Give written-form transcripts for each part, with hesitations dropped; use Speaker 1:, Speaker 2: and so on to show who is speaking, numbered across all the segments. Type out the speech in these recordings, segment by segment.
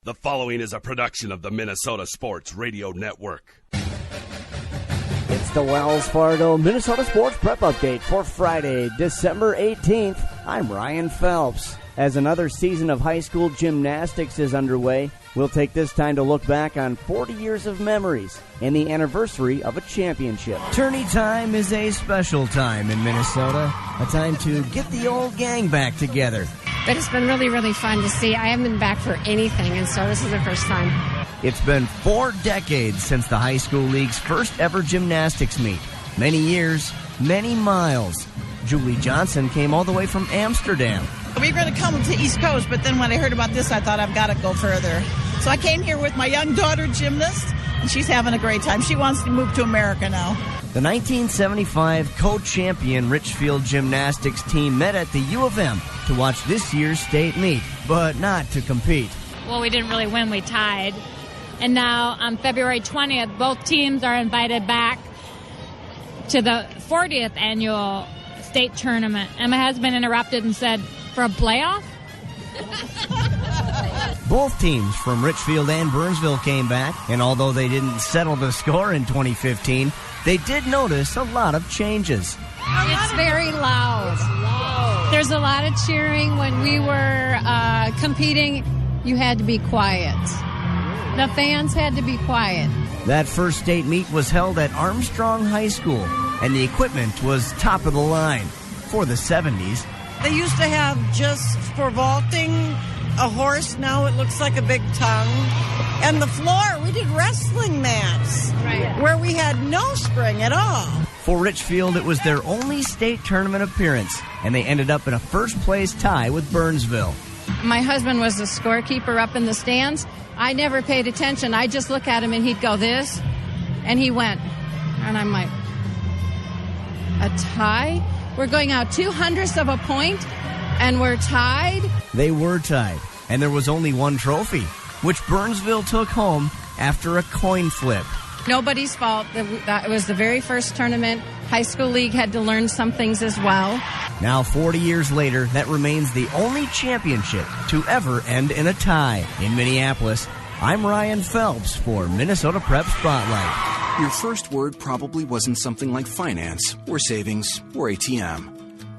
Speaker 1: The following is a production of the Minnesota Sports Radio Network.
Speaker 2: It's the Wells Fargo Minnesota Sports Prep Update for Friday, December 18th. I'm Ryan Phelps. As another season of high school gymnastics is underway, we'll take this time to look back on 40 years of memories and the anniversary of a championship.
Speaker 3: Tourney time is a special time in Minnesota, a time to get the old gang back together.
Speaker 4: But it's been really, really fun to see. I haven't been back for anything, and so this is the first time.
Speaker 3: It's been 4 decades since the high school league's first ever gymnastics meet. Many years, many miles. Julie Johnson came all the way from Amsterdam.
Speaker 5: We were going to come to East Coast, but then when I heard about this, I thought I've got to go further. So I came here with my young daughter, gymnast, and she's having a great time. She wants to move to America now.
Speaker 3: The 1975 co-champion Richfield gymnastics team met at the U of M to watch this year's state meet, but not to compete.
Speaker 6: Well, we didn't really win, we tied. And now on February 20th, both teams are invited back to the 40th annual state tournament. And my husband interrupted and said, for a playoff?
Speaker 3: Both teams from Richfield and Burnsville came back, and although they didn't settle the score in 2015, they did notice a lot of changes.
Speaker 4: It's very loud. There's a lot of cheering. When we were competing, you had to be quiet. The fans had to be quiet.
Speaker 3: That first state meet was held at Armstrong High School, and the equipment was top of the line for the 70s.
Speaker 5: They used to have, just for vaulting, a horse. Now it looks like a big tongue. And the floor, we did wrestling mats, right, where we had no spring at all.
Speaker 3: For Richfield, it was their only state tournament appearance, and they ended up in a first-place tie with Burnsville.
Speaker 4: My husband was the scorekeeper up in the stands. I never paid attention. I just look at him, and he'd go this, and he went. And I'm like, a tie? We're going out 0.02 of a point, and we're tied?
Speaker 3: They were tied, and there was only one trophy, which Burnsville took home after a coin flip.
Speaker 4: Nobody's fault. That was the very first tournament. High school league had to learn some things as well.
Speaker 3: Now, 40 years later, that remains the only championship to ever end in a tie. In Minneapolis, I'm Ryan Phelps for Minnesota Prep Spotlight.
Speaker 7: Your first word probably wasn't something like finance, or savings, or ATM.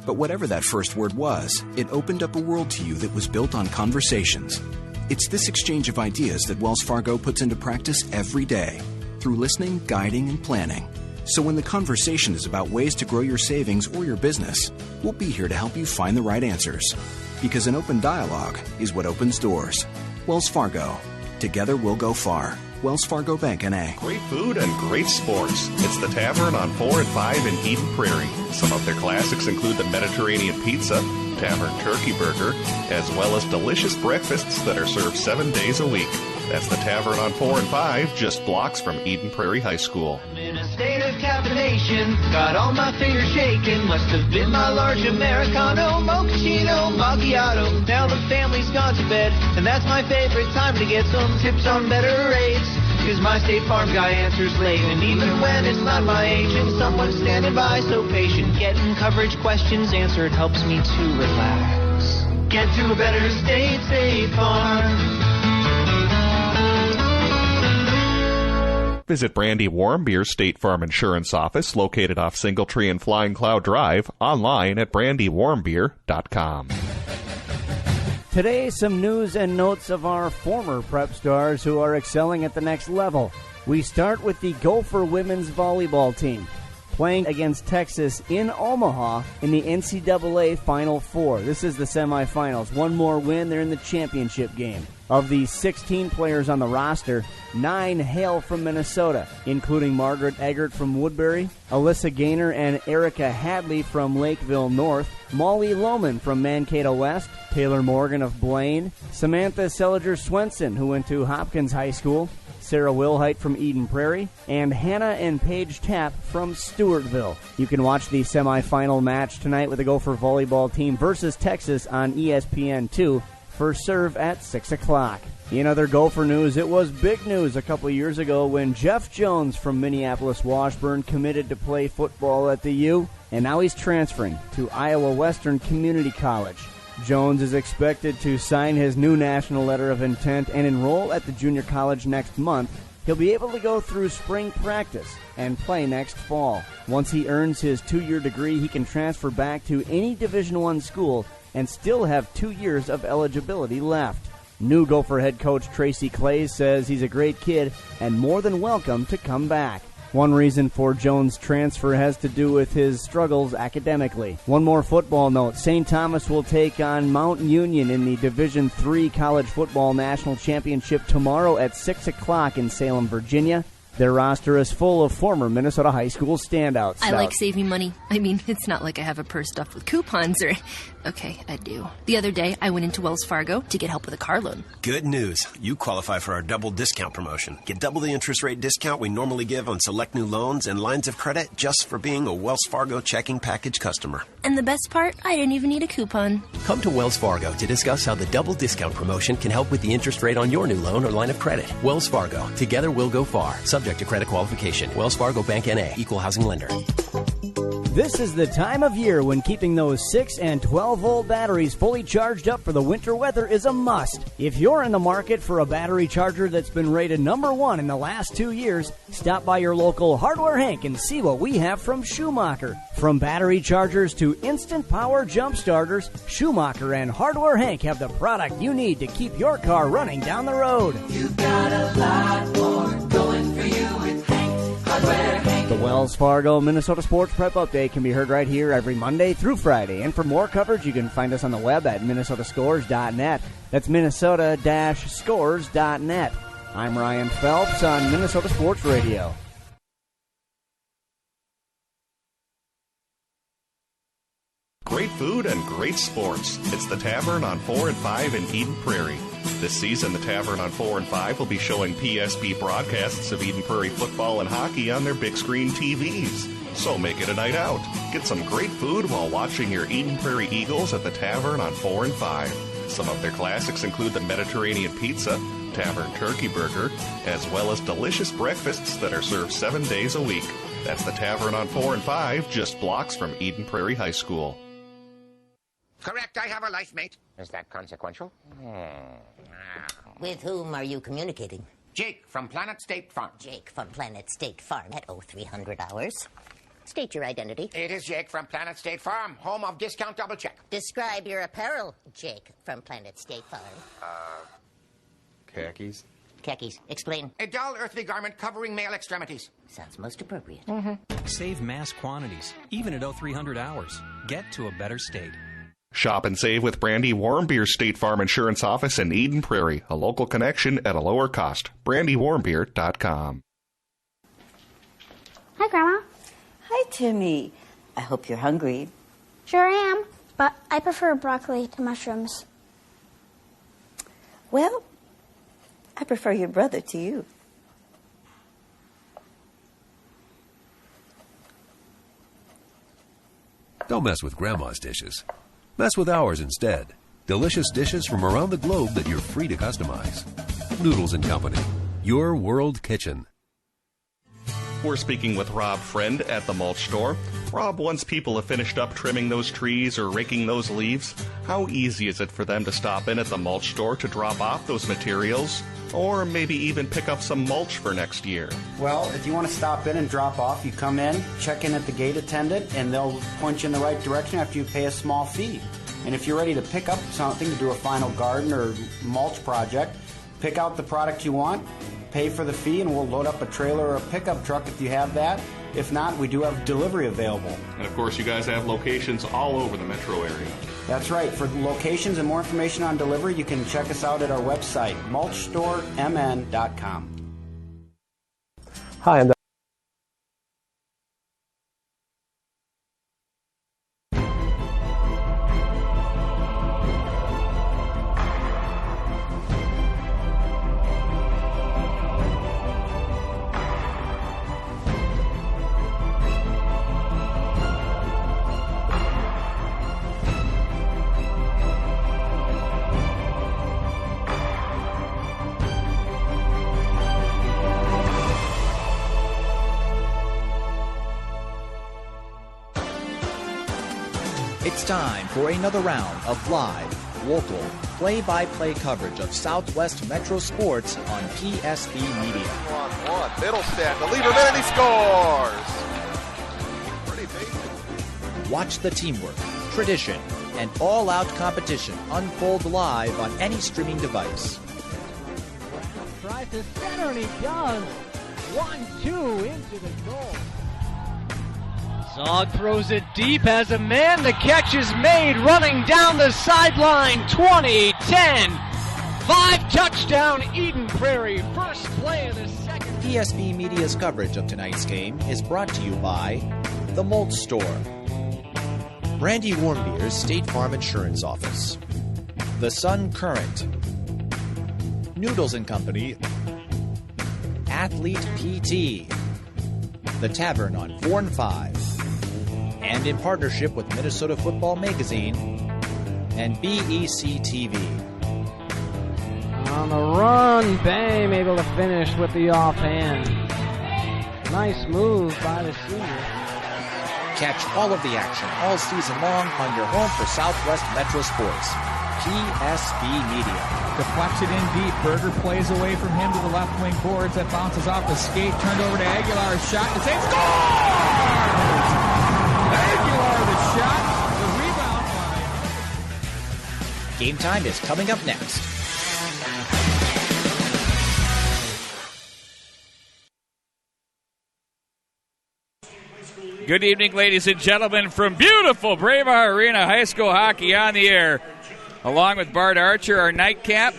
Speaker 7: But whatever that first word was, it opened up a world to you that was built on conversations. It's this exchange of ideas that Wells Fargo puts into practice every day, through listening, guiding, and planning. So when the conversation is about ways to grow your savings or your business, we'll be here to help you find the right answers. Because an open dialogue is what opens doors. Wells Fargo. Together we'll go far. Wells Fargo Bank, N.A.
Speaker 8: Great food and great sports. It's the Tavern on 4 and 5 in Eden Prairie. Some of their classics include the Mediterranean Pizza, Tavern Turkey Burger, as well as delicious breakfasts that are served 7 days a week. That's the Tavern on 4 and 5, just blocks from Eden Prairie High School.
Speaker 9: I'm in a state of caffeination, got all my fingers shaking. Must have been my large Americano, mochaccino, macchiato. Now the family's gone to bed, and that's my favorite time to get some tips on better rates. Cause my State Farm guy answers late, and even when it's not my agent, someone's standing by so patient. Getting coverage questions answered helps me to relax. Get to a better state, State Farm.
Speaker 8: Visit Brandy Warmbier's State Farm Insurance Office, located off Singletree and Flying Cloud Drive, online at brandywarmbier.com.
Speaker 2: Today, some news and notes of our former prep stars who are excelling at the next level. We start with the Gopher women's volleyball team, playing against Texas in Omaha in the NCAA Final Four. This is the semifinals. One more win, they're in the championship game. Of the 16 players on the roster, 9 hail from Minnesota, including Margaret Eggert from Woodbury, Alyssa Gaynor and Erica Hadley from Lakeville North, Molly Lohman from Mankato West, Taylor Morgan of Blaine, Samantha Seliger-Swenson, who went to Hopkins High School, Sarah Wilhite from Eden Prairie, and Hannah and Paige Tapp from Stewartville. You can watch the semifinal match tonight with the Gopher volleyball team versus Texas on ESPN2. First serve at 6 o'clock. In other Gopher news, it was big news a couple years ago when Jeff Jones from Minneapolis-Washburn committed to play football at the U, and now he's transferring to Iowa Western Community College. Jones is expected to sign his new national letter of intent and enroll at the junior college next month. He'll be able to go through spring practice and play next fall. Once he earns his 2-year degree, he can transfer back to any Division I school and still have 2 years of eligibility left. New Gopher head coach Tracy Clays says he's a great kid and more than welcome to come back. One reason for Jones' transfer has to do with his struggles academically. One more football note. St. Thomas will take on Mount Union in the Division III College Football National Championship tomorrow at 6 o'clock in Salem, Virginia. Their roster is full of former Minnesota high school standouts.
Speaker 10: I like saving money. I mean, it's not like I have a purse stuffed with coupons or... Okay, I do. The other day, I went into Wells Fargo to get help with a car loan.
Speaker 11: Good news. You qualify for our double discount promotion. Get double the interest rate discount we normally give on select new loans and lines of credit just for being a Wells Fargo checking package customer.
Speaker 10: And the best part, I didn't even need a coupon.
Speaker 11: Come to Wells Fargo to discuss how the double discount promotion can help with the interest rate on your new loan or line of credit. Wells Fargo. Together we'll go far. Subject to credit qualification. Wells Fargo Bank N.A. Equal housing lender.
Speaker 2: This is the time of year when keeping those 6 and 12-volt batteries fully charged up for the winter weather is a must. If you're in the market for a battery charger that's been rated #1 in the last 2 years, stop by your local Hardware Hank and see what we have from Schumacher. From battery chargers to instant power jump starters, Schumacher and Hardware Hank have the product you need to keep your car running down the road.
Speaker 9: You've got a lot more going for you with Hank, Hardware Hank.
Speaker 2: The Wells Fargo Minnesota Sports Prep Update can be heard right here every Monday through Friday. And for more coverage, you can find us on the web at minnesotascores.net. That's minnesota-scores.net. I'm Ryan Phelps on Minnesota Sports Radio.
Speaker 8: Great food and great sports. It's the Tavern on 4 and 5 in Eden Prairie. This season, the Tavern on 4 and 5 will be showing PSP broadcasts of Eden Prairie football and hockey on their big screen TVs. So make it a night out. Get some great food while watching your Eden Prairie Eagles at the Tavern on 4 and 5. Some of their classics include the Mediterranean Pizza, Tavern Turkey Burger, as well as delicious breakfasts that are served 7 days a week. That's the Tavern on 4 and 5, just blocks from Eden Prairie High School.
Speaker 12: Correct, I have a life mate. Is that consequential?
Speaker 13: With whom are you communicating?
Speaker 12: Jake from Planet State Farm.
Speaker 13: Jake from Planet State Farm at 0300 hours. State your identity.
Speaker 12: It is Jake from Planet State Farm, home of Discount Double Check.
Speaker 13: Describe your apparel, Jake from Planet State Farm.
Speaker 14: Khakis.
Speaker 13: Khakis. Explain.
Speaker 12: A dull earthly garment covering male extremities.
Speaker 13: Sounds most appropriate.
Speaker 15: Save mass quantities, even at 0300 hours. Get to a better state.
Speaker 8: Shop and save with Brandy Warmbeer State Farm Insurance Office in Eden Prairie. A local connection at a lower cost. BrandyWarmbeer.com.
Speaker 16: Hi, Grandma.
Speaker 17: Hi, Timmy. I hope you're hungry.
Speaker 16: Sure am, but I prefer broccoli to mushrooms.
Speaker 17: Well, I prefer your brother to you.
Speaker 18: Don't mess with Grandma's dishes. Mess with ours instead. Delicious dishes from around the globe that you're free to customize. Noodles & Company, your world kitchen.
Speaker 8: We're speaking with Rob Friend at the mulch store. Rob, once people have finished up trimming those trees or raking those leaves, how easy is it for them to stop in at the mulch store to drop off those materials? Or maybe even pick up some mulch for next year?
Speaker 19: Well, if you want to stop in and drop off, you come in, check in at the gate attendant, and they'll point you in the right direction after you pay a small fee. And if you're ready to pick up something to do a final garden or mulch project, pick out the product you want, pay for the fee, and we'll load up a trailer or a pickup truck if you have that. If not, we do have delivery available.
Speaker 8: And of course, you guys have locations all over the metro area.
Speaker 19: That's right. For locations and more information on delivery, you can check us out at our website, mulchstoremn.com.
Speaker 20: Hi, I'm
Speaker 21: It's time for another round of live, local, play-by-play coverage of Southwest Metro Sports on PSB Media.
Speaker 22: 1-1, Middlestead, the leader there, and he scores! Pretty basic.
Speaker 21: Watch the teamwork, tradition, and all-out competition unfold live on any streaming device.
Speaker 23: Tries to center, and he does. 1-2 into the goal. Zog throws it deep, has a man. The catch is made, running down the sideline. 20-10. 5 touchdown Eden Prairie. First play of the second.
Speaker 21: PSB Media's coverage of tonight's game is brought to you by The Mulch Store, Brandy Warmbeer's State Farm Insurance Office, The Sun Current, Noodles & Company, Athlete PT, The Tavern on 4 and 5, and in partnership with Minnesota Football Magazine and BEC TV.
Speaker 23: On the run, Bame able to finish with the offhand. Nice move by the senior.
Speaker 21: Catch all of the action all season long on your home for Southwest Metro Sports. PSB Media.
Speaker 24: Deflects it in deep. Berger plays away from him to the left wing boards. That bounces off the skate. Turned over to Aguilar. Shot. The save. Score! Aguilar the shot. The rebound by...
Speaker 21: Game time is coming up next.
Speaker 25: Good evening, ladies and gentlemen, from beautiful Braemar Arena. High school hockey on the air. Along with Bart Archer, our nightcap.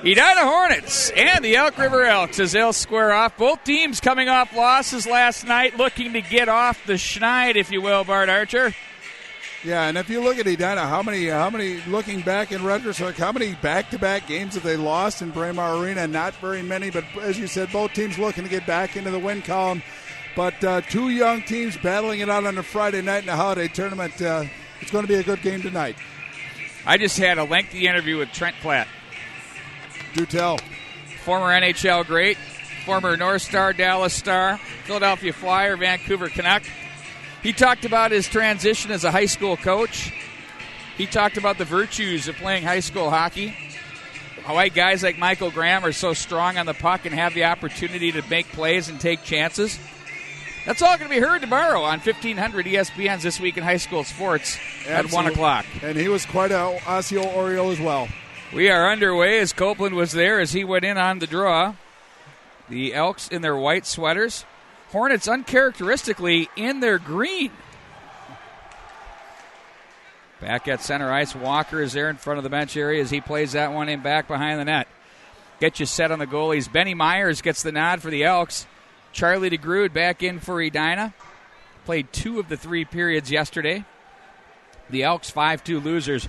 Speaker 25: Edina Hornets and the Elk River Elks as they'll square off. Both teams coming off losses last night, looking to get off the schneid, if you will, Bart Archer.
Speaker 26: Yeah, and if you look at Edina, how many, looking back in retrospect, how many back-to-back games have they lost in Braemar Arena? Not very many, but as you said, both teams looking to get back into the win column. But two young teams battling it out on a Friday night in the holiday tournament. It's going to be a good game tonight.
Speaker 25: I just had a lengthy interview with Trent Platt.
Speaker 26: Do tell.
Speaker 25: former NHL great, former North Star, Dallas Star, Philadelphia Flyer, Vancouver Canuck. He talked about his transition as a high school coach. He talked about the virtues of playing high school hockey, why guys like Michael Graham are so strong on the puck and have the opportunity to make plays and take chances. That's all going to be heard tomorrow on 1500 ESPN's This Week in High School Sports at 1 o'clock.
Speaker 26: And he was quite a Osseo Oriole as well.
Speaker 25: We are underway as Copeland was there as he went in on the draw. The Elks in their white sweaters. Hornets uncharacteristically in their green. Back at center ice, Walker is there in front of the bench area as he plays that one in back behind the net. Get you set on the goalies. Benny Myers gets the nod for the Elks. Charlie DeGrood back in for Edina. Played 2 of the 3 periods yesterday. The Elks 5-2 losers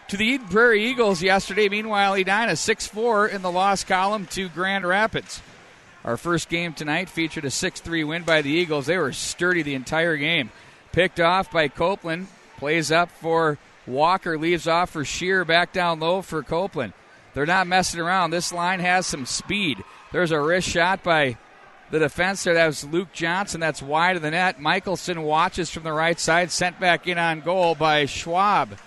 Speaker 25: to the Eden Prairie Eagles yesterday. Meanwhile, Edina 6-4 in the loss column to Grand Rapids. Our first game tonight featured a 6-3 win by the Eagles. They were sturdy the entire game. Picked off by Copeland. Plays up for Walker, leaves off for Shear, back down low for Copeland. They're not messing around. This line has some speed. There's a wrist shot by the defenseman. That was Luke Johnson. That's wide of the net. Michelson watches from the right side, sent back in on goal by Schwab.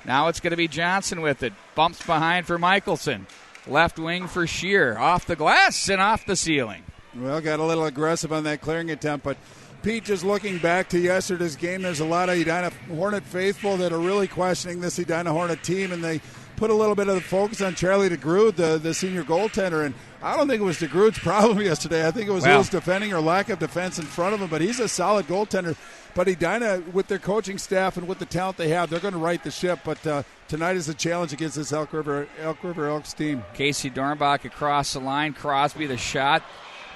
Speaker 25: Now it's going to be Johnson with it. Bumps behind for Michelson. Left wing for Shear. Off the glass and off the ceiling.
Speaker 26: Well, got a little aggressive on that clearing attempt, but Pete, just looking back to yesterday's game, there's a lot of Edina Hornet faithful that are really questioning this Edina Hornet team, and they put a little bit of the focus on Charlie DeGrood, the senior goaltender, and I don't think it was DeGrood's problem yesterday. I think it was his defending or lack of defense in front of him, but he's a solid goaltender. But Edina, with their coaching staff and with the talent they have, they're going to right the ship, but tonight is a challenge against this Elk River Elks team.
Speaker 25: Casey Dornbach across the line. Crosby the shot.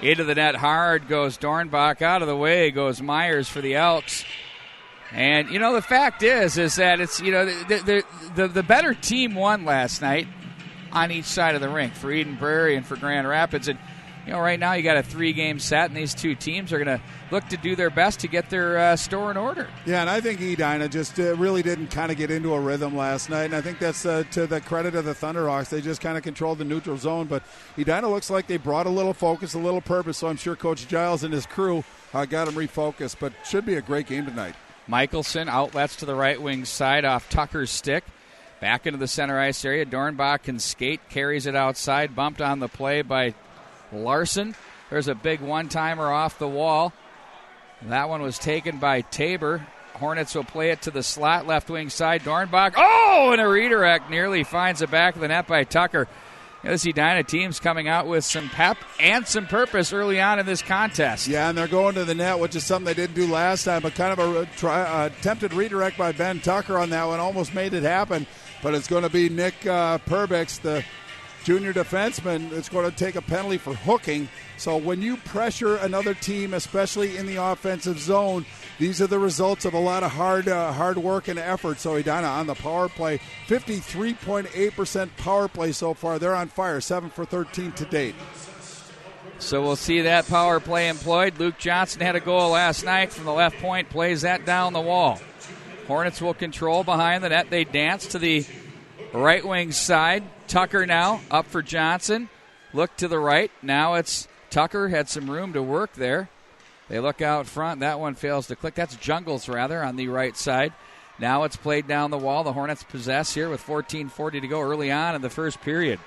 Speaker 25: Into the net hard goes Dornbach. Out of the way goes Myers for the Elks. And, the fact is that it's, the better team won last night on each side of the rink for Eden Prairie and for Grand Rapids. And, right now you got a 3-game set, and these two teams are going to look to do their best to get their store in order.
Speaker 26: Yeah, and I think Edina just really didn't kind of get into a rhythm last night, and I think that's to the credit of the Thunderhawks. They just kind of controlled the neutral zone, but Edina looks like they brought a little focus, a little purpose, so I'm sure Coach Giles and his crew got them refocused, but should be a great game tonight.
Speaker 25: Michelson outlets to the right wing side off Tucker's stick. Back into the center ice area. Dornbach can skate, carries it outside, bumped on the play by Larson. There's a big one-timer off the wall. That one was taken by Tabor. Hornets will play it to the slot, left wing side. Dornbach, and a redirect nearly finds the back of the net by Tucker. This Edina team's coming out with some pep and some purpose early on in this contest.
Speaker 26: Yeah, and they're going to the net, which is something they didn't do last time, but kind of a attempted redirect by Ben Tucker on that one. Almost made it happen, but it's going to be Nick Perbix, the junior defenseman. It's going to take a penalty for hooking. So when you pressure another team, especially in the offensive zone, these are the results of a lot of hard work and effort. So Edina on the power play, 53.8% power play so far. They're on fire, 7 for 13 to date.
Speaker 25: So we'll see that power play employed. Luke Johnson had a goal last night from the left point, plays that down the wall. Hornets will control behind the net. They dance to the right wing side. Tucker now up for Johnson. Look to the right. Now it's Tucker had some room to work there. They look out front. That one fails to click. That's Jungles, rather, on the right side. Now it's played down the wall. The Hornets possess here with 14:40 to go early on in the first period.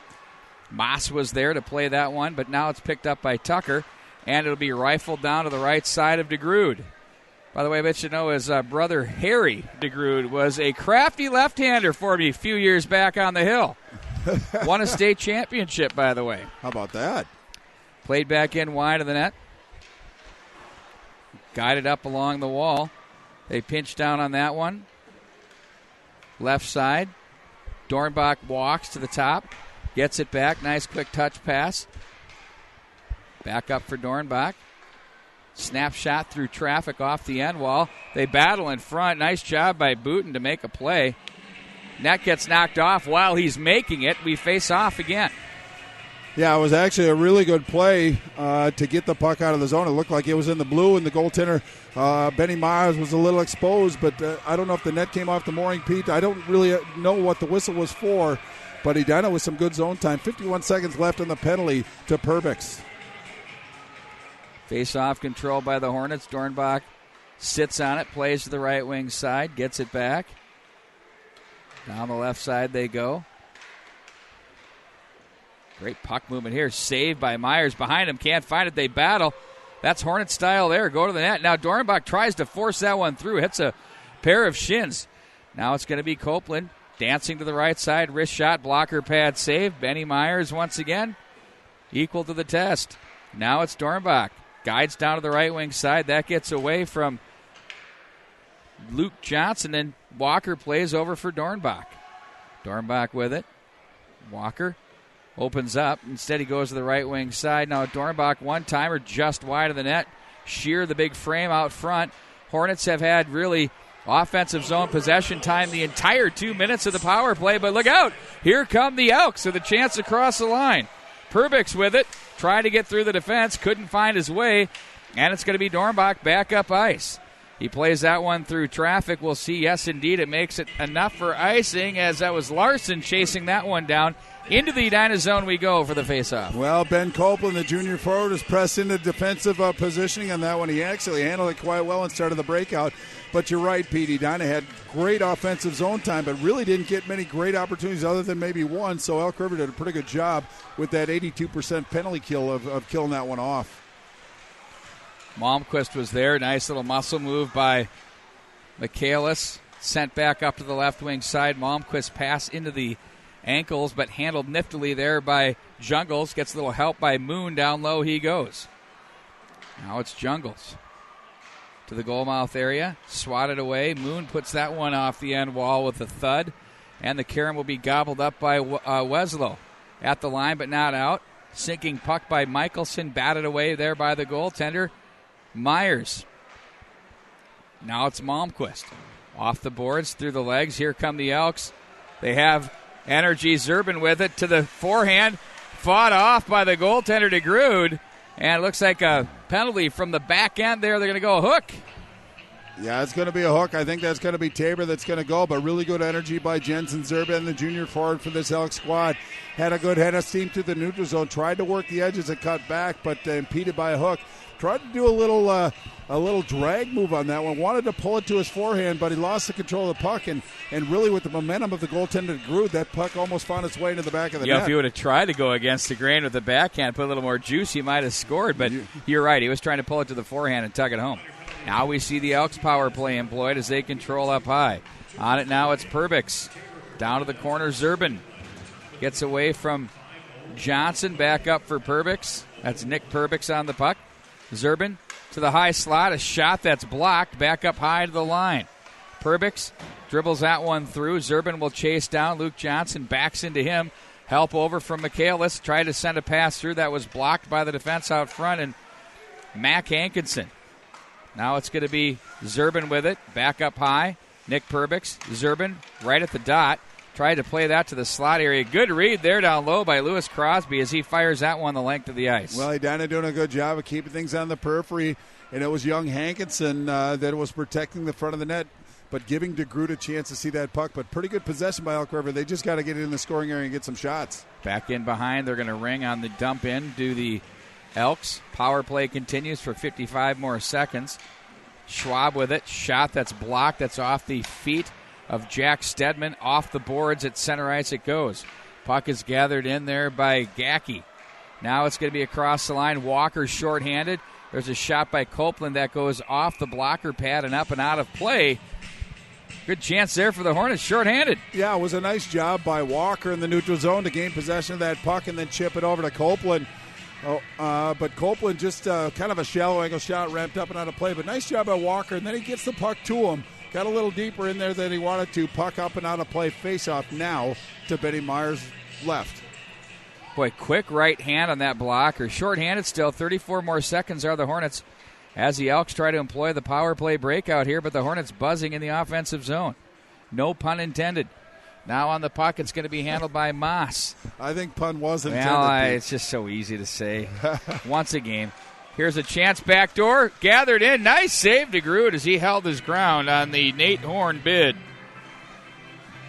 Speaker 25: Moss was there to play that one, but now it's picked up by Tucker, and it'll be rifled down to the right side of DeGrood. By the way, I bet you know his brother Harry DeGrood was a crafty left-hander for me a few years back on the hill. Won a state championship, by the way.
Speaker 26: How about that?
Speaker 25: Played back in wide of the net. Guided up along the wall. They pinch down on that one. Left side. Dornbach walks to the top. Gets it back. Nice quick touch pass. Back up for Dornbach. Snap shot through traffic off the end wall. They battle in front. Nice job by Booten to make a play. Net gets knocked off while he's making it. We face off again.
Speaker 26: Yeah, it was actually a really good play to get the puck out of the zone. It looked like it was in the blue, and the goaltender, Benny Myers, was a little exposed, but I don't know if the net came off the mooring, Pete. I don't really know what the whistle was for, But Edina with some good zone time. 51 seconds left on the penalty to Perbix.
Speaker 25: Face-off control by the Hornets. Dornbach sits on it, plays to the right wing side, gets it back. Down the left side they go. Great puck movement here. Saved by Myers. Behind him, can't find it. They battle. That's Hornet style there. Go to the net. Now Dornbach tries to force that one through. Hits a pair of shins. Now it's going to be Copeland dancing to the right side. Wrist shot, blocker pad save. Benny Myers once again equal to the test. Now it's Dornbach. Guides down to the right wing side. That gets away from Luke Johnson, and Walker plays over for Dornbach. Dornbach with it. Walker opens up. Instead, he goes to the right wing side. Now, Dornbach one-timer just wide of the net. Shear the big frame out front. Hornets have had really offensive zone possession time the entire 2 minutes of the power play, but look out. Here come the Elks with a chance across the line. Perbix with it. Tried to get through the defense. Couldn't find his way. And it's going to be Dornbach back up ice. He plays that one through traffic. We'll see, yes, indeed, it makes it enough for icing, as that was Larson chasing that one down. Into the Edina zone we go for the faceoff.
Speaker 26: Well, Ben Copeland, the junior forward, is pressed into defensive positioning on that one. He actually handled it quite well and started the breakout. But you're right, Pete. Edina had great offensive zone time, but really didn't get many great opportunities other than maybe one. So Elk River did a pretty good job with that 82% penalty kill of killing that one off.
Speaker 25: Malmquist was there. Nice little muscle move by Michaelis. Sent back up to the left wing side. Malmquist pass into the ankles, but handled niftily there by Jungles. Gets a little help by Moon. Down low he goes. Now it's Jungles to the goalmouth area. Swatted away. Moon puts that one off the end wall with a thud. And the Karen will be gobbled up by Weslow. At the line, but not out. Sinking puck by Michelson. Batted away there by the goaltender, Myers. Now it's Malmquist. Off the boards, through the legs. Here come the Elks. They have energy. Zerbin with it to the forehand. Fought off by the goaltender de Grood. And it looks like a penalty from the back end there. They're going to go hook.
Speaker 26: Yeah, it's going to be a hook. I think that's going to be Tabor that's going to go, but really good energy by Jensen Zerbin, the junior forward for this Elk squad. Had a good head of steam to the neutral zone. Tried to work the edges and cut back, but impeded by a hook. Tried to do a little drag move on that one. Wanted to pull it to his forehand, but he lost the control of the puck. And really, with the momentum of the goaltender Grood, that puck almost found its way into the back of the net.
Speaker 25: Yeah, if he would have tried to go against the grain with the backhand, put a little more juice, he might have scored. But you're right. He was trying to pull it to the forehand and tug it home. Now we see the Elks power play employed as they control up high. On it now, it's Perbix. Down to the corner, Zerbin. Gets away from Johnson. Back up for Perbix. That's Nick Perbix on the puck. Zerbin to the high slot, a shot that's blocked, back up high to the line. Perbix dribbles that one through. Zerbin will chase down. Luke Johnson backs into him. Help over from Michaelis. Tried to send a pass through. That was blocked by the defense out front, and Mac Hankinson. Now it's going to be Zerbin with it. Back up high. Nick Perbix. Zerbin right at the dot. Tried to play that to the slot area. Good read there down low by Lewis Crosby as he fires that one the length of the ice.
Speaker 26: Well, Edina doing a good job of keeping things on the periphery, and it was young Hankinson that was protecting the front of the net, but giving de Groot a chance to see that puck. But pretty good possession by Elk River. They just got to get it in the scoring area and get some shots.
Speaker 25: Back in behind. They're going to ring on the dump in. Do the Elks. Power play continues for 55 more seconds. Schwab with it. Shot that's blocked. That's off the feet of Jack Stedman. Off the boards at center ice it goes. Puck is gathered in there by Gacky. Now it's going to be across the line. Walker shorthanded. There's a shot by Copeland that goes off the blocker pad and up and out of play. Good chance there for the Hornets, shorthanded.
Speaker 26: Yeah, it was a nice job by Walker in the neutral zone to gain possession of that puck and then chip it over to Copeland. But Copeland just kind of a shallow angle shot, ramped up and out of play. But nice job by Walker, and then he gets the puck to him. Got a little deeper in there than he wanted to. Puck up and out of play. Face off now to Benny Myers left.
Speaker 25: Boy, quick right hand on that blocker. Short-handed still. 34 more seconds are the Hornets as the Elks try to employ the power play breakout here, but the Hornets buzzing in the offensive zone. No pun intended. Now on the puck, it's going to be handled by Moss.
Speaker 26: I think pun was intended.
Speaker 25: Well, it's just so easy to say. Once a game. Here's a chance backdoor. Gathered in. Nice save to Groot as he held his ground on the Nate Horn bid.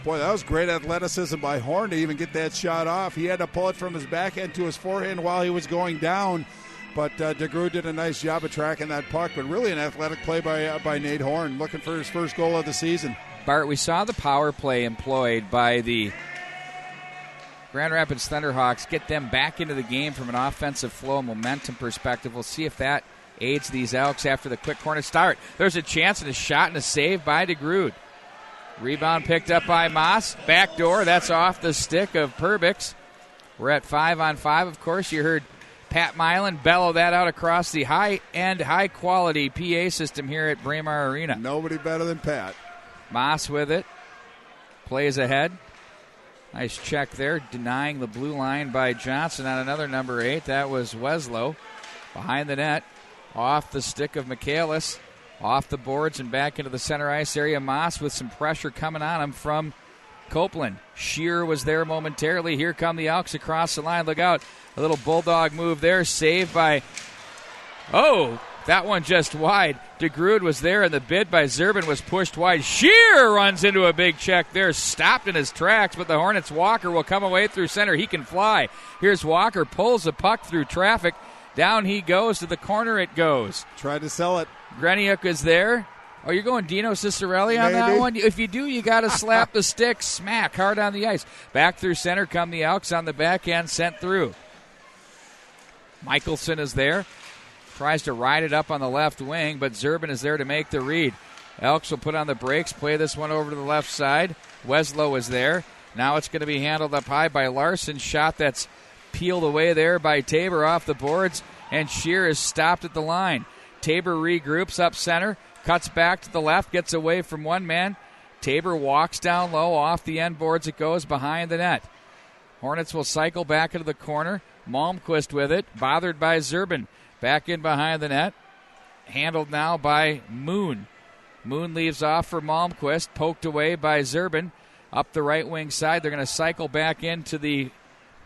Speaker 26: Boy, that was great athleticism by Horn to even get that shot off. He had to pull it from his backhand to his forehand while he was going down. But DeGrood did a nice job of tracking that puck. But really an athletic play by Nate Horn, looking for his first goal of the season.
Speaker 25: Bart, we saw the power play employed by the Grand Rapids Thunderhawks, get them back into the game from an offensive flow and momentum perspective. We'll see if that aids these Elks after the quick corner start. There's a chance and a shot and a save by DeGrood. Rebound picked up by Moss. Backdoor, that's off the stick of Perbix. We're at 5-on-5, of course. You heard Pat Milan bellow that out across the high-end, high-quality PA system here at Braemar Arena.
Speaker 26: Nobody better than Pat.
Speaker 25: Moss with it. Plays ahead. Nice check there, denying the blue line by Johnson on another number 8. That was Weslow. Behind the net, off the stick of Michaelis. Off the boards and back into the center ice area. Moss with some pressure coming on him from Copeland. Shear was there momentarily. Here come the Elks across the line. Look out. A little bulldog move there. Saved by... Oh, that one just wide. DeGrood was there, and the bid by Zerbin was pushed wide. Shear runs into a big check there. Stopped in his tracks, but the Hornets' Walker will come away through center. He can fly. Here's Walker. Pulls the puck through traffic. Down he goes. To the corner it goes.
Speaker 26: Tried to sell it.
Speaker 25: Greniuk is there. Oh, you're going Dino Cicerelli on that one? If you do, you got to slap the stick, smack hard on the ice. Back through center come the Elks on the backhand, sent through. Michelson is there. Tries to ride it up on the left wing, but Zerbin is there to make the read. Elks will put on the brakes, play this one over to the left side. Weslow is there. Now it's going to be handled up high by Larson. Shot that's peeled away there by Tabor off the boards, and Shear is stopped at the line. Tabor regroups up center, cuts back to the left, gets away from one man. Tabor walks down low, off the end boards it goes, behind the net. Hornets will cycle back into the corner. Malmquist with it, bothered by Zerbin. Back in behind the net. Handled now by Moon. Moon leaves off for Malmquist, poked away by Zerbin. Up the right wing side, they're going to cycle back into the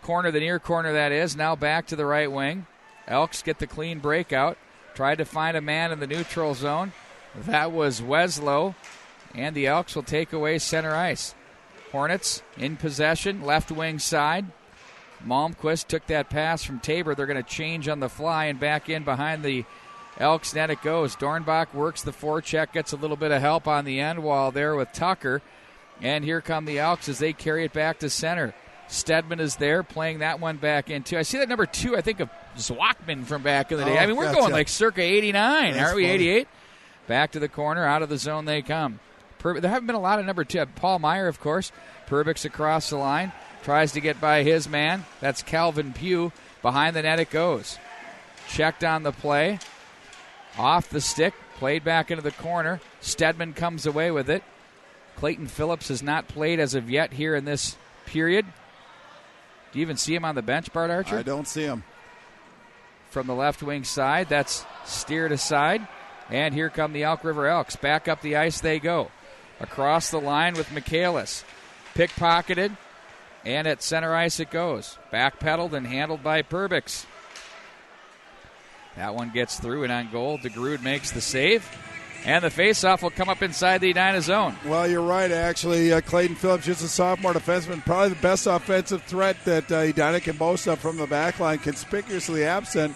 Speaker 25: corner, the near corner that is. Now back to the right wing. Elks get the clean breakout. Tried to find a man in the neutral zone. That was Weslow. And the Elks will take away center ice. Hornets in possession, left wing side. Malmquist took that pass from Tabor. They're going to change on the fly, and back in behind the Elks net it goes. Dornbach works the forecheck, gets a little bit of help on the end wall there with Tucker. And here come the Elks as they carry it back to center. Stedman is there, playing that one back in, too. I see that number 2, I think, of Zwackman from back in the day. I mean, we're going like circa 89, aren't we, 88? Back to the corner, out of the zone they come. There haven't been a lot of number 2. Paul Meyer, of course. Perbix across the line. Tries to get by his man. That's Calvin Pugh. Behind the net it goes. Checked on the play. Off the stick. Played back into the corner. Stedman comes away with it. Clayton Phillips has not played as of yet here in this period. Do you even see him on the bench, Bart Archer?
Speaker 26: I don't see him.
Speaker 25: From the left wing side, that's steered aside. And here come the Elk River Elks. Back up the ice they go. Across the line with Michaelis. Pickpocketed. And at center ice it goes. Backpedaled and handled by Perbix. That one gets through and on goal. DeGrood makes the save. And the faceoff will come up inside the Edina zone.
Speaker 26: Well, you're right, actually. Clayton Phillips, just a sophomore defenseman, probably the best offensive threat that Edina can boast of from the back line. Conspicuously absent,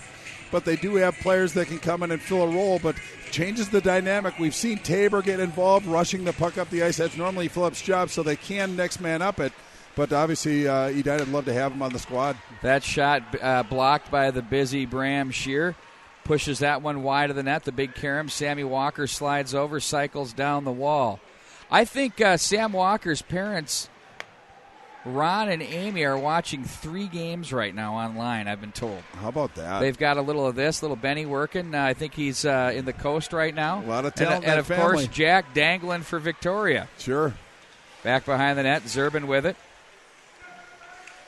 Speaker 26: but they do have players that can come in and fill a role, but changes the dynamic. We've seen Tabor get involved, rushing the puck up the ice. That's normally Phillips' job, so they can next man up it. But obviously, Edina would love to have him on the squad.
Speaker 25: That shot blocked by the busy Bram Shear. Pushes that one wide of the net. The big carom. Sammy Walker slides over, cycles down the wall. I think Sam Walker's parents, Ron and Amy, are watching 3 games right now online, I've been told.
Speaker 26: How about that?
Speaker 25: They've got a little of this, little Benny working. I think he's in the coast right now.
Speaker 26: A lot of talent
Speaker 25: and of
Speaker 26: family.
Speaker 25: course, Jack dangling for Victoria.
Speaker 26: Sure.
Speaker 25: Back behind the net, Zerbin with it.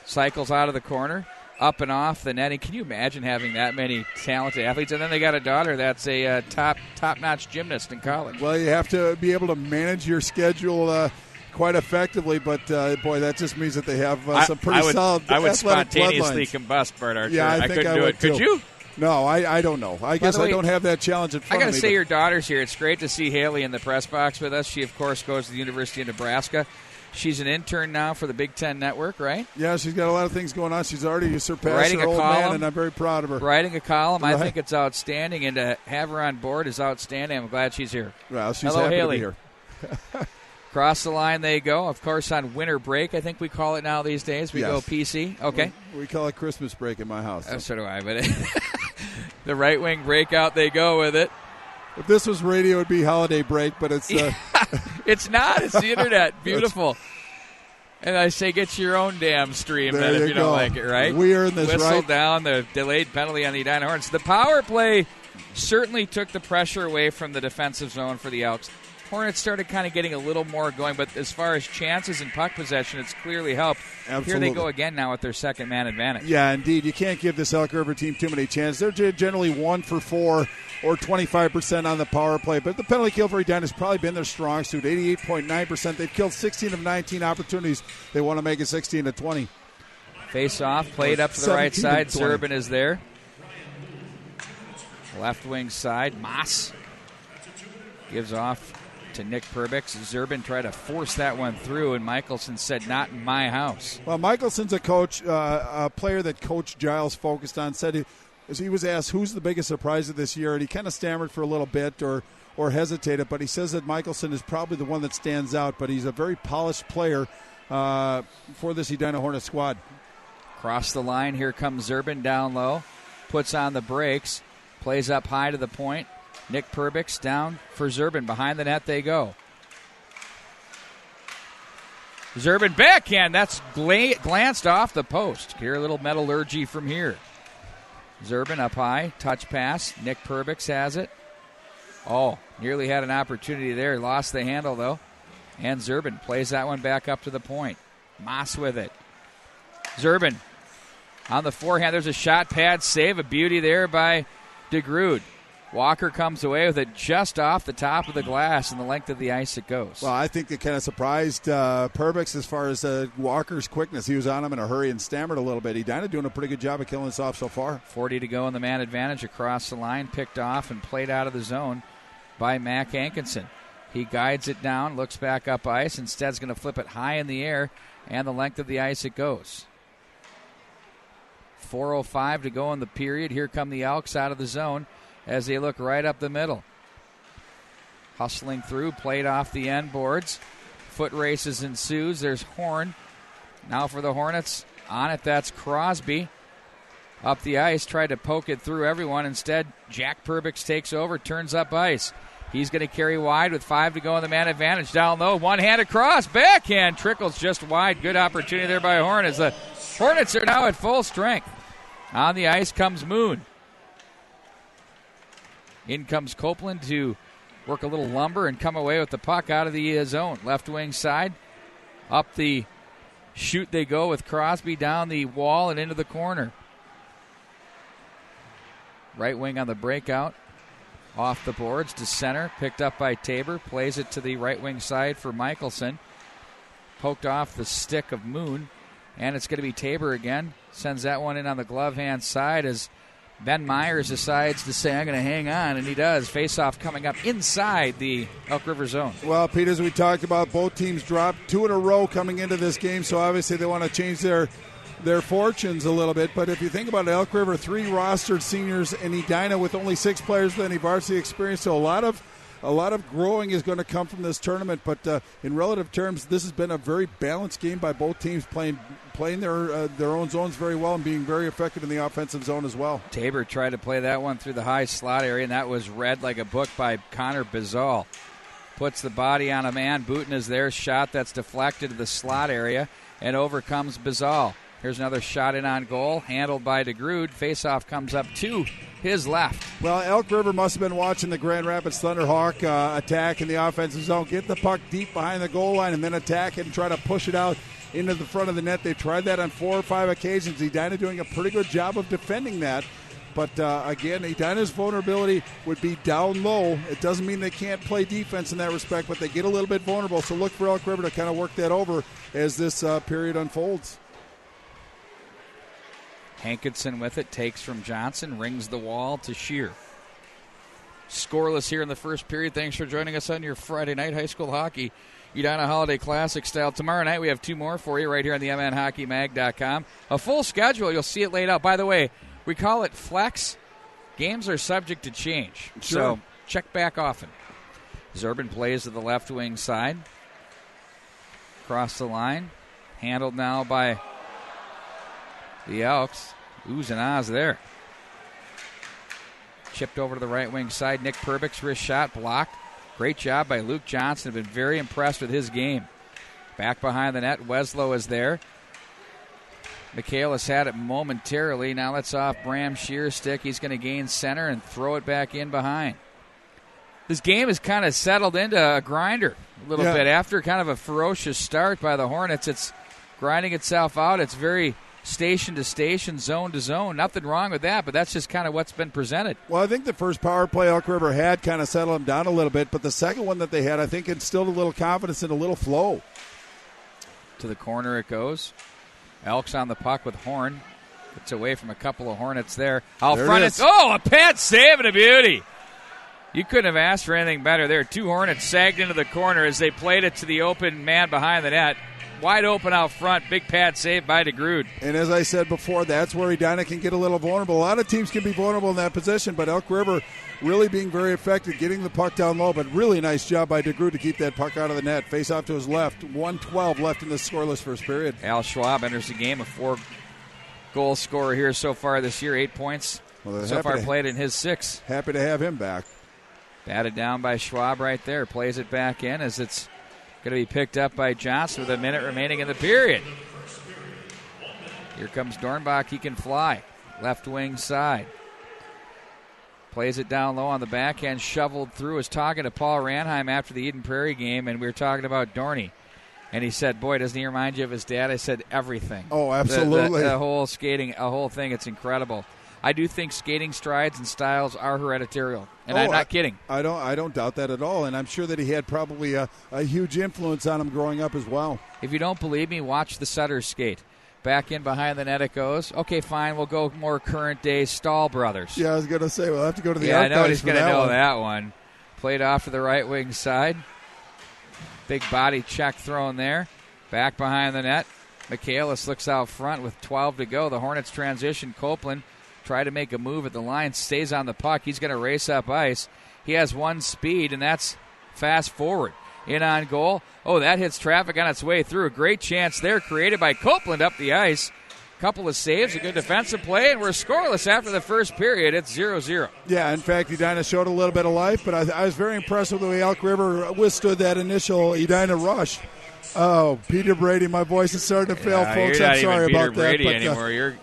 Speaker 25: Cycles out of the corner. Up and off the netting. Can you imagine having that many talented athletes? And then they got a daughter that's a top-notch gymnast in college.
Speaker 26: Well, you have to be able to manage your schedule quite effectively, but, boy, that just means that they have some pretty solid
Speaker 25: I would
Speaker 26: athletic
Speaker 25: spontaneously
Speaker 26: bloodlines.
Speaker 25: combust, Bart Archer.
Speaker 26: Yeah, I
Speaker 25: couldn't
Speaker 26: think
Speaker 25: do
Speaker 26: would
Speaker 25: it.
Speaker 26: too.
Speaker 25: Could you?
Speaker 26: No, I don't know. I guess I don't have that challenge in front
Speaker 25: I
Speaker 26: of me.
Speaker 25: got to say, your daughter's here. It's great to see Haley in the press box with us. She, of course, goes to the University of Nebraska. She's an intern now for the Big Ten Network, right?
Speaker 26: Yeah, she's got a lot of things going on. She's already surpassed
Speaker 25: Writing
Speaker 26: her
Speaker 25: a
Speaker 26: old
Speaker 25: column.
Speaker 26: man, and I'm very proud of her.
Speaker 25: Writing a column,
Speaker 26: Right.
Speaker 25: I think it's outstanding, and to have her on board is outstanding. I'm glad she's here.
Speaker 26: Well, she's
Speaker 25: Hello,
Speaker 26: happy
Speaker 25: Haley.
Speaker 26: to be here.
Speaker 25: Cross the line they go. Of course, on winter break, I think we call it now these days. We
Speaker 26: Yes.
Speaker 25: go PC. Okay.
Speaker 26: We call it Christmas break in my house.
Speaker 25: So do I, but the right wing breakout, they go with it.
Speaker 26: If this was radio, it would be holiday break, but it's
Speaker 25: It's not. It's the internet. Beautiful. And I say, get your own damn stream
Speaker 26: There
Speaker 25: then if
Speaker 26: you
Speaker 25: you don't
Speaker 26: go.
Speaker 25: like it, right?
Speaker 26: We earned this,
Speaker 25: Whistle
Speaker 26: right?
Speaker 25: down the delayed penalty on the Edina Hornets. The power play certainly took the pressure away from the defensive zone for the Elks. Hornets started kind of getting a little more going, but as far as chances and puck possession, it's clearly helped.
Speaker 26: Absolutely.
Speaker 25: Here they go again now with their second man advantage.
Speaker 26: Yeah, indeed. You can't give this Elk River team too many chances. They're generally 1 for 4 or 25% on the power play. But the penalty kill for Edina has probably been their strong suit, 88.9%. They've killed 16 of 19 opportunities. They want to make it 16 to 20.
Speaker 25: Face off, played up to the right
Speaker 26: 17 to
Speaker 25: side.
Speaker 26: 20.
Speaker 25: Zerbin is there. Left wing side, Moss gives off to Nick Perbix. Zerbin tried to force that one through, and Michelson said, not in my house.
Speaker 26: Well, Michelson's a coach, a player that Coach Giles focused on, said as he was asked who's the biggest surprise of this year, and he kind of stammered for a little bit or hesitated, but he says that Michelson is probably the one that stands out, but he's a very polished player for this Edina Hornet squad.
Speaker 25: Cross the line, here comes Zerbin down low, puts on the brakes, plays up high to the point. Nick Perbix down for Zerbin. Behind the net they go. Zerbin backhand. That's glanced off the post. Here a little metallurgy from here. Zerbin up high. Touch pass. Nick Perbix has it. Oh, nearly had an opportunity there. Lost the handle, though. And Zerbin plays that one back up to the point. Moss with it. Zerbin on the forehand. There's a shot pad save. A beauty there by DeGrood. Walker comes away with it just off the top of the glass, and the length of the ice it goes.
Speaker 26: Well, I think they kind of surprised Perbix as far as Walker's quickness. He was on him in a hurry and stammered a little bit. Edina doing a pretty good job of killing this off so far.
Speaker 25: 40 to go in the man advantage across the line, picked off and played out of the zone by Mac Hankinson. He guides it down, looks back up ice. Instead, is going to flip it high in the air, and the length of the ice it goes. 4:05 to go in the period. Here come the Elks out of the zone as they look right up the middle. Hustling through, played off the end boards. Foot races ensues. There's Horn. Now for the Hornets. On it, that's Crosby. Up the ice, tried to poke it through everyone. Instead, Jack Perbix takes over, turns up ice. He's going to carry wide with 5 to go in the man advantage. Down low, one-hand across, backhand, trickles just wide. Good opportunity there by Horn as the Hornets are now at full strength. On the ice comes Moon. In comes Copeland to work a little lumber and come away with the puck out of the zone. Left wing side. Up the chute they go with Crosby down the wall and into the corner. Right wing on the breakout. Off the boards to center. Picked up by Tabor. Plays it to the right wing side for Michelson. Poked off the stick of Moon. And it's going to be Tabor again. Sends that one in on the glove hand side as Ben Myers decides to say, I'm going to hang on, and he does. Face-off coming up inside the Elk River zone.
Speaker 26: Well, Pete, as we talked about, both teams dropped 2 in a row coming into this game, so obviously they want to change their fortunes a little bit. But if you think about it, Elk River, 3 rostered seniors, and Edina with only 6 players with any varsity experience, so a lot of growing is going to come from this tournament. But in relative terms, this has been a very balanced game by both teams playing their own zones very well and being very effective in the offensive zone as well.
Speaker 25: Tabor tried to play that one through the high slot area, and that was read like a book by Connor Bizal. Puts the body on a man. Booten is there. Shot that's deflected to the slot area and overcomes Bizal. Here's another shot in on goal, handled by DeGrood. Faceoff comes up to his left.
Speaker 26: Well, Elk River must have been watching the Grand Rapids Thunderhawk attack in the offensive zone. Get the puck deep behind the goal line and then attack it and try to push it out into the front of the net. They tried that on 4 or 5 occasions. Edina doing a pretty good job of defending that. But, again, Edina's vulnerability would be down low. It doesn't mean they can't play defense in that respect, but they get a little bit vulnerable. So look for Elk River to kind of work that over as this period unfolds.
Speaker 25: Hankinson with it, takes from Johnson, rings the wall to Shear. Scoreless here in the first period. Thanks for joining us on your Friday night high school hockey Edina Holiday Classic style. Tomorrow night we have 2 more for you right here on the MNHockeyMag.com. A full schedule. You'll see it laid out. By the way, we call it flex. Games are subject to change.
Speaker 26: Sure.
Speaker 25: So check back often. Zerban plays to the left wing side. Across the line. Handled now by the Elks. Oohs and ahs there. Chipped over to the right wing side. Nick Perbix, wrist shot, blocked. Great job by Luke Johnson. I've been very impressed with his game. Back behind the net, Weslow is there. Michaelis had it momentarily. Now let's off Bram Shear's stick. He's going to gain center and throw it back in behind. This game has kind of settled into a grinder a little bit. After kind of a ferocious start by the Hornets, it's grinding itself out. It's very station to station, zone to zone. Nothing wrong with that, but that's just kind of what's been presented.
Speaker 26: Well, I think the first power play Elk River had kind of settled them down a little bit, but the second one that they had, I think, instilled a little confidence and a little flow.
Speaker 25: To the corner it goes. Elks on the puck with Horn. Gets away from a couple of Hornets there. Out front it's a pad save and a beauty. You couldn't have asked for anything better there. 2 Hornets sagged into the corner as they played it to the open man behind the net. Wide open out front. Big pad save by DeGrood.
Speaker 26: And as I said before, that's where Edina can get a little vulnerable. A lot of teams can be vulnerable in that position, but Elk River really being very effective, getting the puck down low, but really nice job by DeGrood to keep that puck out of the net. Face off to his left. 1:12 left in the scoreless first period.
Speaker 25: Al Schwab enters the game, a 4-goal scorer here so far this year, 8 points. So far played in his 6.
Speaker 26: Happy to have him back.
Speaker 25: Batted down by Schwab right there. Plays it back in as it's going to be picked up by Johnson with a minute remaining in the period. Here comes Dornbach. He can fly. Left wing side. Plays it down low on the backhand. Shoveled through. Was talking to Paul Ranheim after the Eden Prairie game, and we were talking about Dorney. And he said, boy, doesn't he remind you of his dad? I said, everything.
Speaker 26: Oh, absolutely.
Speaker 25: The whole skating, a whole thing. It's incredible. I do think skating strides and styles are hereditary, and I'm not kidding.
Speaker 26: I don't doubt that at all, and I'm sure that he had probably a huge influence on him growing up as well.
Speaker 25: If you don't believe me, watch the Sutters skate. Back in behind the net it goes. Okay, fine, we'll go more current day Stahl brothers.
Speaker 26: Yeah, I was going to say, we'll have to go to the
Speaker 25: archives.
Speaker 26: Yeah, I know
Speaker 25: he's going to know that one. Played off to the right wing side. Big body check thrown there. Back behind the net. Michaelis looks out front with 12 to go. The Hornets transition. Copeland try to make a move at the line, stays on the puck. He's going to race up ice. He has one speed, and that's fast forward. In on goal. Oh, that hits traffic on its way through. A great chance there created by Copeland up the ice. Couple of saves, a good defensive play, and we're scoreless after the first period. It's 0-0.
Speaker 26: Yeah, in fact, Edina showed a little bit of life, but I was very impressed with the way Elk River withstood that initial Edina rush. Oh, Peter Brady, my voice is starting to fail, folks. I'm sorry about that.
Speaker 25: Peter Brady anymore.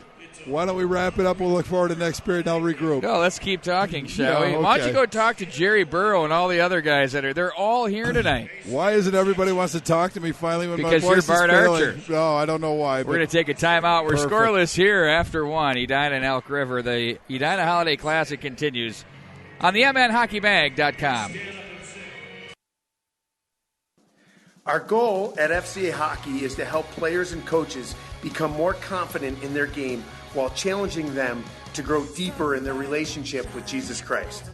Speaker 26: Why don't we wrap it up? We'll look forward to next period, and I'll regroup.
Speaker 25: No, let's keep talking, shall we?
Speaker 26: Okay.
Speaker 25: Why don't you go talk to Jerry Burrow and all the other guys that are? They're all here tonight.
Speaker 26: Why is it everybody wants to talk to me finally when
Speaker 25: because
Speaker 26: my voice
Speaker 25: you're Bart
Speaker 26: is failing?
Speaker 25: Archer.
Speaker 26: No, I don't know why.
Speaker 25: We're going to take a timeout. We're scoreless here after 1. Edina and Elk River. The Edina Holiday Classic continues on the MNHockeyMag.com.
Speaker 1: Our goal at FCA Hockey is to help players and coaches become more confident in their game while challenging them to grow deeper in their relationship with Jesus Christ.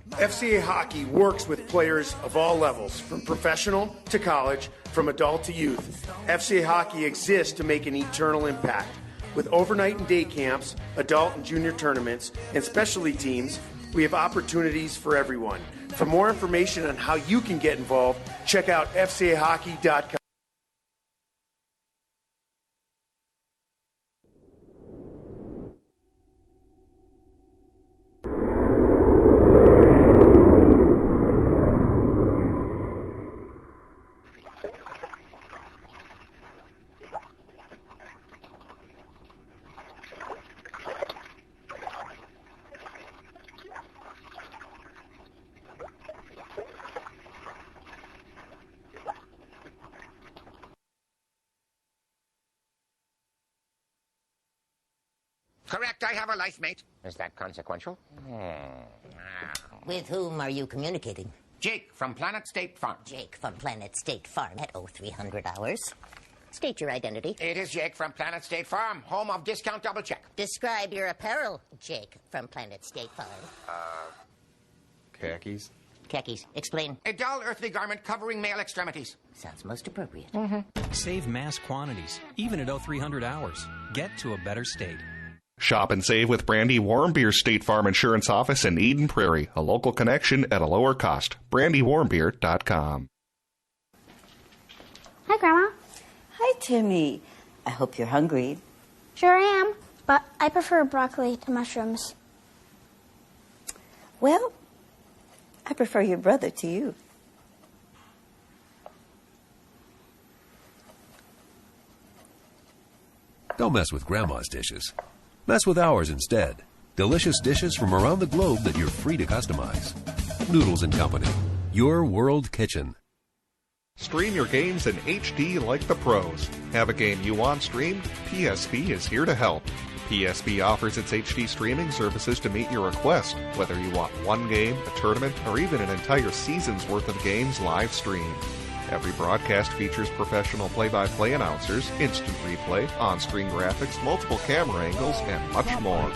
Speaker 1: FCA Hockey works with players of all levels, from professional to college, from adult to youth. FCA Hockey exists to make an eternal impact. With overnight and day camps, adult and junior tournaments, and specialty teams, we have opportunities for everyone. For more information on how you can get involved, check out fcahockey.com.
Speaker 12: Correct, I have a life mate. Is that consequential?
Speaker 13: With whom are you communicating?
Speaker 12: Jake from Planet State Farm.
Speaker 13: Jake from Planet State Farm at 0300 hours. State your identity.
Speaker 12: It is Jake from Planet State Farm, home of Discount Double Check.
Speaker 13: Describe your apparel, Jake from Planet State Farm.
Speaker 4: Khakis.
Speaker 13: Khakis. Explain.
Speaker 12: A dull earthly garment covering male extremities.
Speaker 13: Sounds most appropriate.
Speaker 15: Save mass quantities, even at 0300 hours. Get to a better state.
Speaker 8: Shop and save with Brandy Warmbier's State Farm Insurance Office in Eden Prairie, a local connection at a lower cost. BrandyWarmbier.com.
Speaker 16: Hi, Grandma.
Speaker 17: Hi, Timmy. I hope you're hungry.
Speaker 16: Sure am, but I prefer broccoli to mushrooms.
Speaker 17: Well, I prefer your brother to you.
Speaker 18: Don't mess with Grandma's dishes. Mess with ours instead. Delicious dishes from around the globe that you're free to customize. Noodles & Company, your world kitchen.
Speaker 8: Stream your games in HD like the pros. Have a game you want streamed? PSP is here to help. PSP offers its HD streaming services to meet your request, whether you want one game, a tournament, or even an entire season's worth of games live streamed. Every broadcast features professional play-by-play announcers, instant replay, on-screen graphics, multiple camera angles, and much more.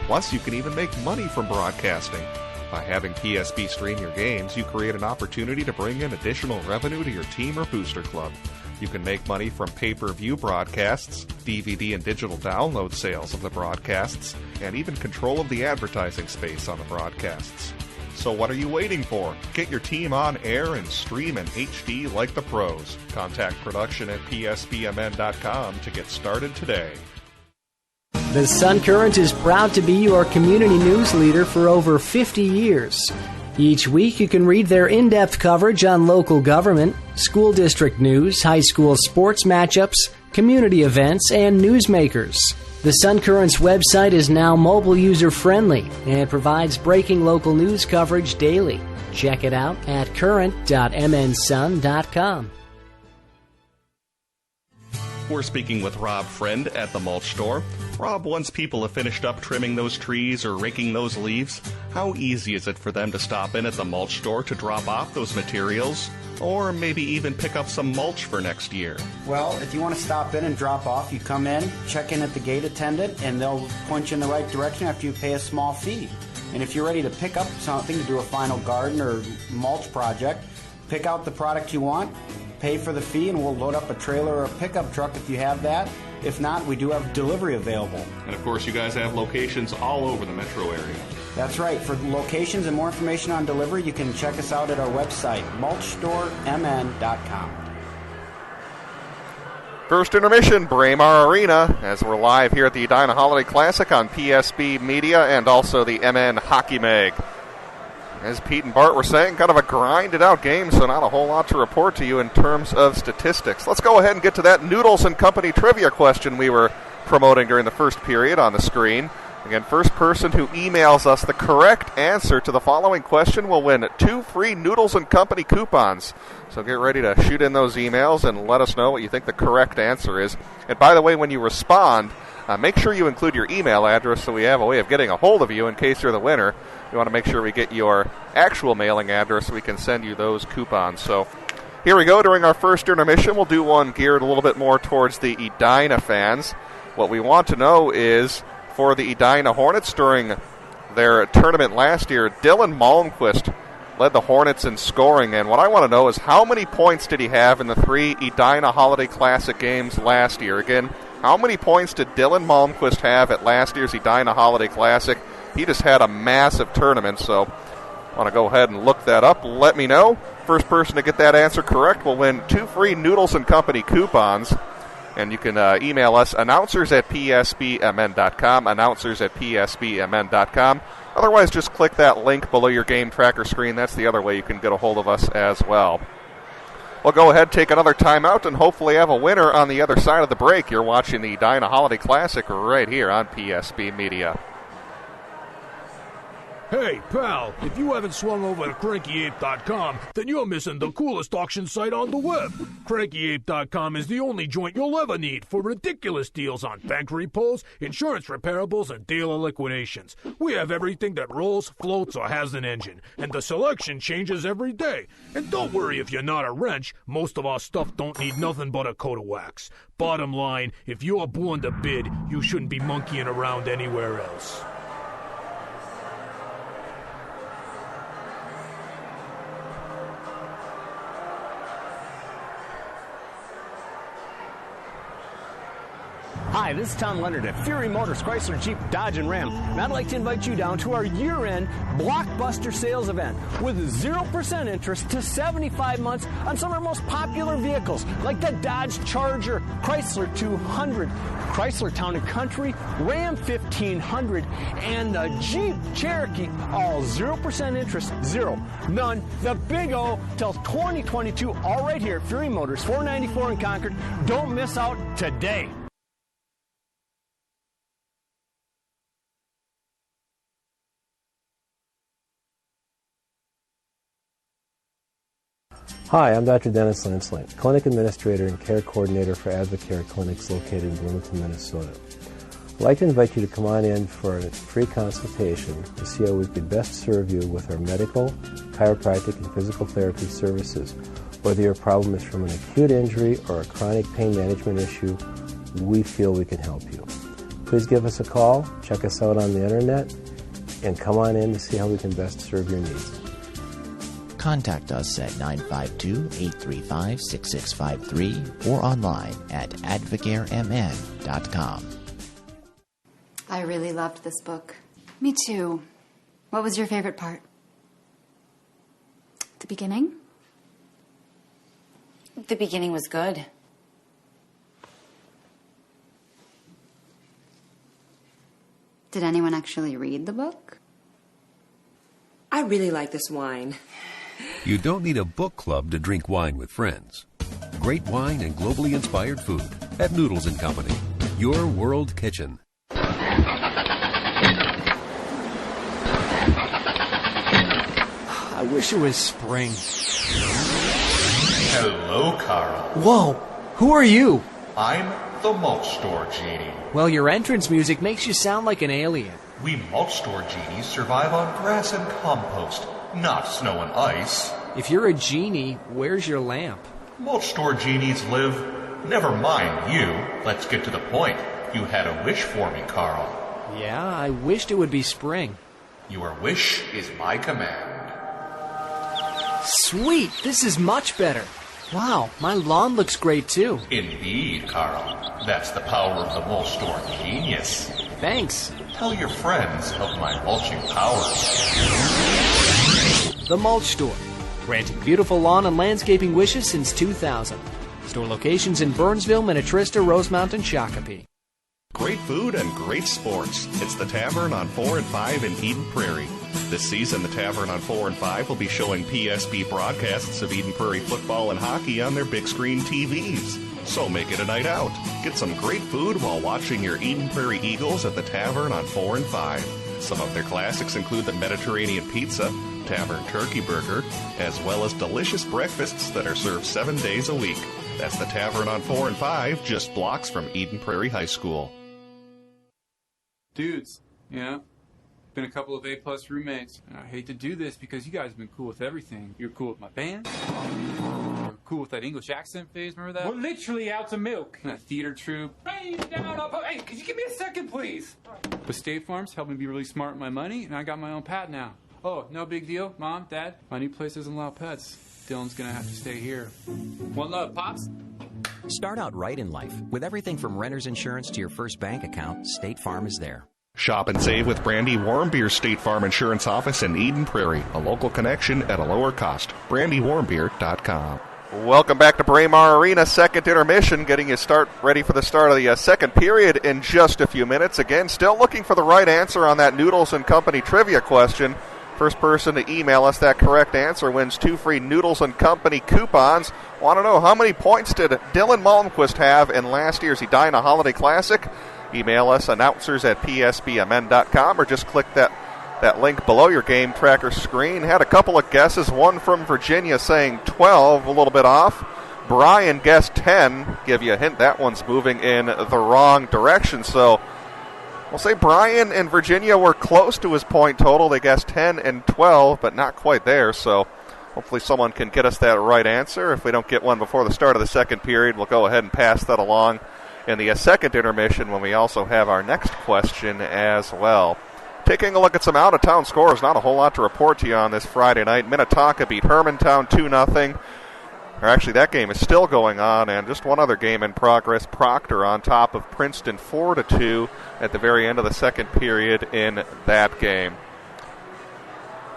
Speaker 8: Plus, you can even make money from broadcasting. By having PSP stream your games, you create an opportunity to bring in additional revenue to your team or booster club. You can make money from pay-per-view broadcasts, DVD and digital download sales of the broadcasts, and even control of the advertising space on the broadcasts. So what are you waiting for? Get your team on air and stream in HD like the pros. Contact production at pspmn.com to get started today.
Speaker 23: The Sun Current is proud to be your community news leader for over 50 years. Each week you can read their in-depth coverage on local government, school district news, high school sports matchups, community events, and newsmakers. The Sun Current's website is now mobile user-friendly and provides breaking local news coverage daily. Check it out at current.mnsun.com.
Speaker 8: We're speaking with Rob Friend at the Mulch Store. Rob, once people have finished up trimming those trees or raking those leaves, how easy is it for them to stop in at the Mulch Store to drop off those materials? Or maybe even pick up some mulch for next year?
Speaker 19: Well, if you want to stop in and drop off, you come in, check in at the gate attendant, and they'll point you in the right direction after you pay a small fee. And if you're ready to pick up something to do a final garden or mulch project, pick out the product you want, pay for the fee, and we'll load up a trailer or a pickup truck if you have that. If not, we do have delivery available.
Speaker 8: And of course, you guys have locations all over the metro area.
Speaker 19: That's right. For locations and more information on delivery, you can check us out at our website, mulchstoremn.com.
Speaker 8: First intermission, Braemar Arena, as we're live here at the Edina Holiday Classic on PSB Media and also the MN Hockey Mag. As Pete and Bart were saying, kind of a grinded-out game, so not a whole lot to report to you in terms of statistics. Let's go ahead and get to that Noodles & Company trivia question we were promoting during the first period on the screen. Again, first person who emails us the correct answer to the following question will win 2 free Noodles & Company coupons. So get ready to shoot in those emails and let us know what you think the correct answer is. And by the way, when you respond, make sure you include your email address so we have a way of getting a hold of you in case you're the winner. We want to make sure we get your actual mailing address so we can send you those coupons. So here we go. During our first intermission, we'll do one geared a little bit more towards the Edina fans. What we want to know is, for the Edina Hornets during their tournament last year, Dylan Malmquist led the Hornets in scoring. And what I want to know is, how many points did he have in the 3 Edina Holiday Classic games last year? Again, how many points did Dylan Malmquist have at last year's Edina Holiday Classic? He just had a massive tournament, so I want to go ahead and look that up. Let me know. First person to get that answer correct will win 2 free Noodles & Company coupons. And you can email us, announcers@psbmn.com, announcers@psbmn.com. Otherwise, just click that link below your game tracker screen. That's the other way you can get a hold of us as well. We'll go ahead, take another timeout, and hopefully have a winner on the other side of the break. You're watching the Edina Holiday Classic right here on PSB Media.
Speaker 3: Hey, pal, if you haven't swung over to CrankyApe.com, then you're missing the coolest auction site on the web. CrankyApe.com is the only joint you'll ever need for ridiculous deals on bank repos, insurance reparables, and dealer liquidations. We have everything that rolls, floats, or has an engine, and the selection changes every day. And don't worry if you're not a wrench, most of our stuff don't need nothing but a coat of wax. Bottom line, if you're born to bid, you shouldn't be monkeying around anywhere else.
Speaker 4: Hi, this is Tom Leonard at Fury Motors, Chrysler, Jeep, Dodge, and Ram. And I'd like to invite you down to our year-end blockbuster sales event with 0% interest to 75 months on some of our most popular vehicles, like the Dodge Charger, Chrysler 200, Chrysler Town & Country, Ram 1500, and the Jeep Cherokee. All 0% interest, zero, none, the big O till 2022, all right here at Fury Motors, 494 in Concord. Don't miss out today.
Speaker 5: Hi, I'm Dr. Dennis Lanceland, Clinic Administrator and Care Coordinator for Advocare Clinics located in Bloomington, Minnesota. I'd like to invite you to come on in for a free consultation to see how we could best serve you with our medical, chiropractic, and physical therapy services. Whether your problem is from an acute injury or a chronic pain management issue, we feel we can help you. Please give us a call, check us out on the internet, and come on in to see how we can best serve your needs.
Speaker 6: Contact us at 952-835-6653 or online at advocaremn.com.
Speaker 7: I really loved this book. Me too. What was your favorite part? The beginning?
Speaker 14: The beginning was good.
Speaker 7: Did anyone actually read the book?
Speaker 14: I really like this wine.
Speaker 18: You don't need a book club to drink wine with friends. Great wine and globally inspired food at Noodles & Company, your world kitchen.
Speaker 23: I wish it was spring.
Speaker 20: Hello, Carl.
Speaker 23: Whoa, who are you?
Speaker 20: I'm the Mulch Store Genie.
Speaker 23: Well, your entrance music makes you sound like an alien.
Speaker 20: We Mulch Store Genies survive on grass and compost, not snow and ice.
Speaker 23: If you're a genie, where's your lamp?
Speaker 20: Mulch Store Genies live... Never mind you. Let's get to the point. You had a wish for me, Carl.
Speaker 23: Yeah, I wished it would be spring.
Speaker 20: Your wish is my command.
Speaker 23: Sweet, this is much better. Wow, my lawn looks great too.
Speaker 20: Indeed, Carl. That's the power of the Mulch Store Genius.
Speaker 23: Thanks.
Speaker 20: Tell your friends of my mulching powers.
Speaker 23: The Mulch Store, granting beautiful lawn and landscaping wishes since 2000. Store locations in Burnsville, Minnetrista, Rosemount, and Shakopee.
Speaker 8: Great food and great sports. It's the Tavern on 4 and 5 in Eden Prairie. This season, the Tavern on 4 and 5 will be showing PSP broadcasts of Eden Prairie football and hockey on their big screen TVs. So make it a night out. Get some great food while watching your Eden Prairie Eagles at the Tavern on 4 and 5. Some of their classics include the Mediterranean Pizza, Tavern Turkey Burger, as well as delicious breakfasts that are served 7 days a week. That's the Tavern on 4 and 5, just blocks from Eden Prairie High School.
Speaker 27: Dudes, yeah, been a couple of A-plus roommates. And I hate to do this because you guys have been cool with everything. You're cool with my band. You're cool with that English accent phase, remember that?
Speaker 24: We're literally out to milk.
Speaker 27: And that theater troupe.
Speaker 24: Hey, could you give me a second, please?
Speaker 27: But State Farm's helped me be really smart with my money, and I got my own pet now. Oh, no big deal. Mom, Dad, my new place doesn't allow pets. Dylan's gonna have to stay here. One love, Pops.
Speaker 15: Start out right in life. With everything from renter's insurance to your first bank account, State Farm is there.
Speaker 8: Shop and save with Brandy Warmbeer's State Farm Insurance Office in Eden Prairie. A local connection at a lower cost. BrandyWarmbeer.com.
Speaker 22: Welcome back to Braemar Arena. Second intermission, getting you ready for the start of the second period in just a few minutes. Again, still looking for the right answer on that Noodles & Company trivia question. First person to email us that correct answer wins 2 free Noodles & Company coupons. Want to know how many points did Dylan Malmquist have in last year's Edina Holiday Classic? Email us, announcers@psbmn.com, or just click that link below your game tracker screen. Had a couple of guesses, one from Virginia saying 12, a little bit off. Brian guessed 10. Give you a hint, that one's moving in the wrong direction. So we'll say Brian and Virginia were close to his point total. They guessed 10 and 12, but not quite there. So hopefully someone can get us that right answer. If we don't get one before the start of the second period, we'll go ahead and pass that along in the second intermission when we also have our next question as well. Taking a look at some out-of-town scores, not a whole lot to report to you on this Friday night. Minnetonka beat Hermantown 2-0. Or actually, that game is still going on, and just one other game in progress. Proctor on top of Princeton 4-2 at the very end of the second period in that game.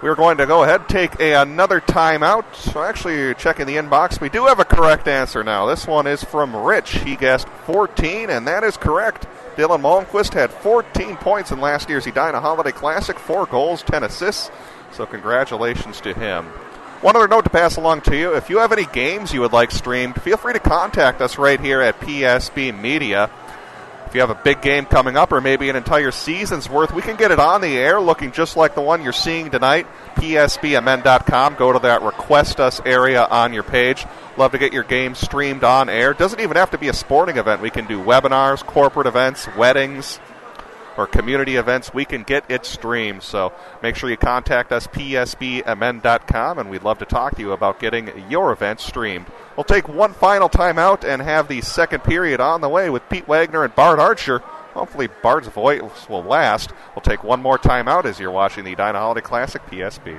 Speaker 22: We're going to go ahead and take another timeout. So actually, checking the inbox, we do have a correct answer now. This one is from Rich. He guessed 14, and that is correct. Dylan Malmquist had 14 points in last year's Edina Holiday Classic, 4 goals, 10 assists. So congratulations to him. One other note to pass along to you. If you have any games you would like streamed, feel free to contact us right here at PSB Media. If you have a big game coming up or maybe an entire season's worth, we can get it on the air looking just like the one you're seeing tonight. PSBMN.com. Go to that Request Us area on your page. Love to get your game streamed on air. Doesn't even have to be a sporting event. We can do webinars, corporate events, weddings, or community events. We can get it streamed. So make sure you contact us, PSBMN.com, and we'd love to talk to you about getting your event streamed. We'll take one final timeout and have the second period on the way with Pete Wagner and Bart Archer. Hopefully Bart's voice will last. We'll take one more timeout as you're watching the Edina Holiday Classic PSB.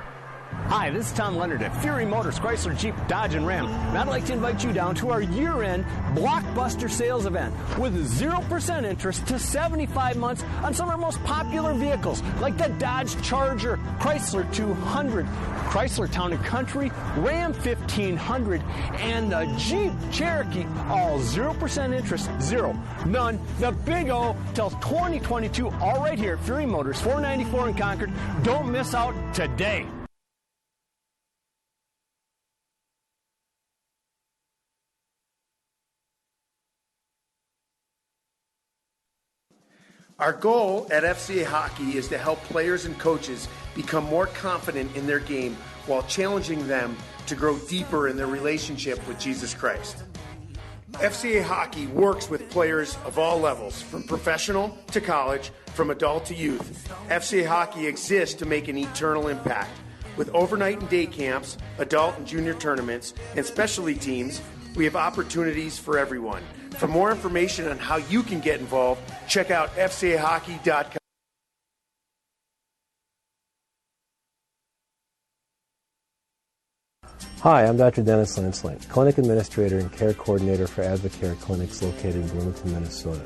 Speaker 4: Hi, this is Tom Leonard at Fury Motors, Chrysler, Jeep, Dodge, and Ram. And I'd like to invite you down to our year-end blockbuster sales event with 0% interest to 75 months on some of our most popular vehicles, like the Dodge Charger, Chrysler 200, Chrysler Town & Country, Ram 1500, and the Jeep Cherokee. All 0% interest, zero, none, the big O till 2022, all right here at Fury Motors, 494 in Concord. Don't miss out today.
Speaker 1: Our goal at FCA Hockey is to help players and coaches become more confident in their game while challenging them to grow deeper in their relationship with Jesus Christ. FCA Hockey works with players of all levels, from professional to college, from adult to youth. FCA Hockey exists to make an eternal impact. With overnight and day camps, adult and junior tournaments, and specialty teams, we have opportunities for everyone. For more information on how you can get involved, check out fcahockey.com.
Speaker 5: Hi, I'm Dr. Dennis Lansling, Clinic Administrator and Care Coordinator for Advocare Clinics located in Bloomington, Minnesota.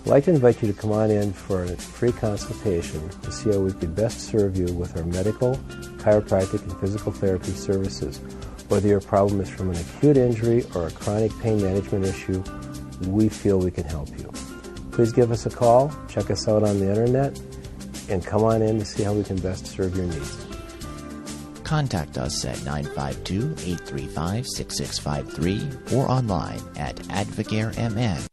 Speaker 5: I'd like to invite you to come on in for a free consultation to see how we could best serve you with our medical, chiropractic, and physical therapy services. Whether your problem is from an acute injury or a chronic pain management issue, we feel we can help you. Please give us a call, check us out on the internet, and come on in to see how we can best serve your needs.
Speaker 6: Contact us at 952-835-6653 or online at AdvocareMN.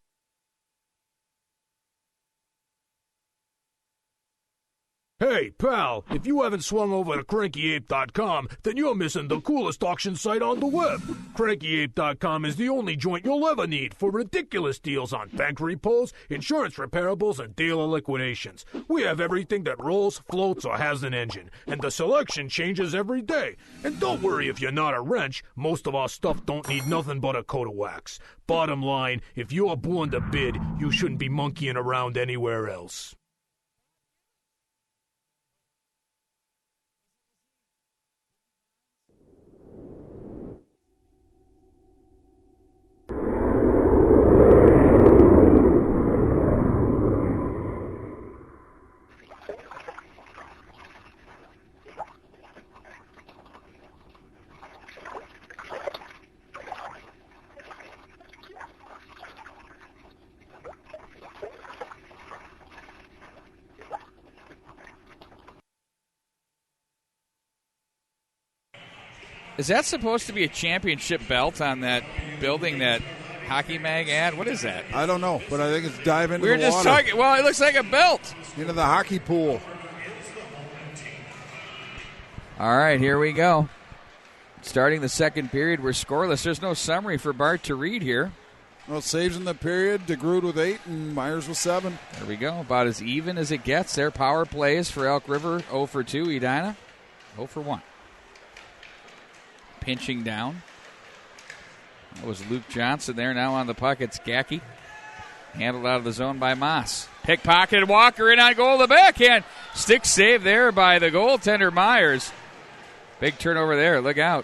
Speaker 3: Hey, pal, if you haven't swung over to CrankyApe.com, then you're missing the coolest auction site on the web. CrankyApe.com is the only joint you'll ever need for ridiculous deals on bank repos, insurance reparables, and dealer liquidations. We have everything that rolls, floats, or has an engine, and the selection changes every day. And don't worry if you're not a wrench, most of our stuff don't need nothing but a coat of wax. Bottom line, if you're born to bid, you shouldn't be monkeying around anywhere else.
Speaker 24: Is that supposed to be a championship belt on that building, that Hockey Mag ad? What is that?
Speaker 2: I don't know, but I think it's dive into
Speaker 24: the water. We were just talking. Well, it looks like a belt.
Speaker 2: Into the hockey pool.
Speaker 24: All right, here we go. Starting the second period, we're scoreless. There's no summary for Bart to read here.
Speaker 2: Well, saves in the period. DeGrood with 8 and Myers with 7.
Speaker 24: There we go. About as even as it gets. Their power plays for Elk River. 0 for 2. Edina, 0 for 1. Pinching down. That was Luke Johnson there. Now on the puck, it's Gacky. Handled out of the zone by Moss. Pickpocketed Walker in on goal. The backhand. Stick save there by the goaltender Myers. Big turnover there. Look out.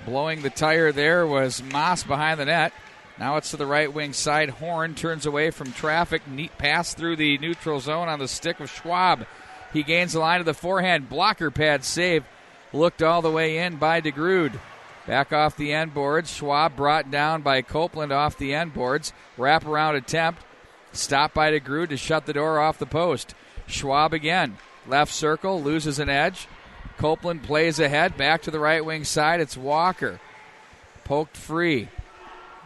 Speaker 9: Blowing the tire there was Moss behind the net. Now it's to the right wing side. Horn turns away from traffic. Neat pass through the neutral zone on the stick of Schwab. He gains the line of the forehand. Blocker pad save. Looked all the way in by DeGrude. Back off the end boards. Schwab brought down by Copeland off the end boards. Wraparound attempt. Stopped by DeGrude to shut the door off the post. Schwab again. Left circle. Loses an edge. Copeland plays ahead. Back to the right wing side. It's Walker. Poked free.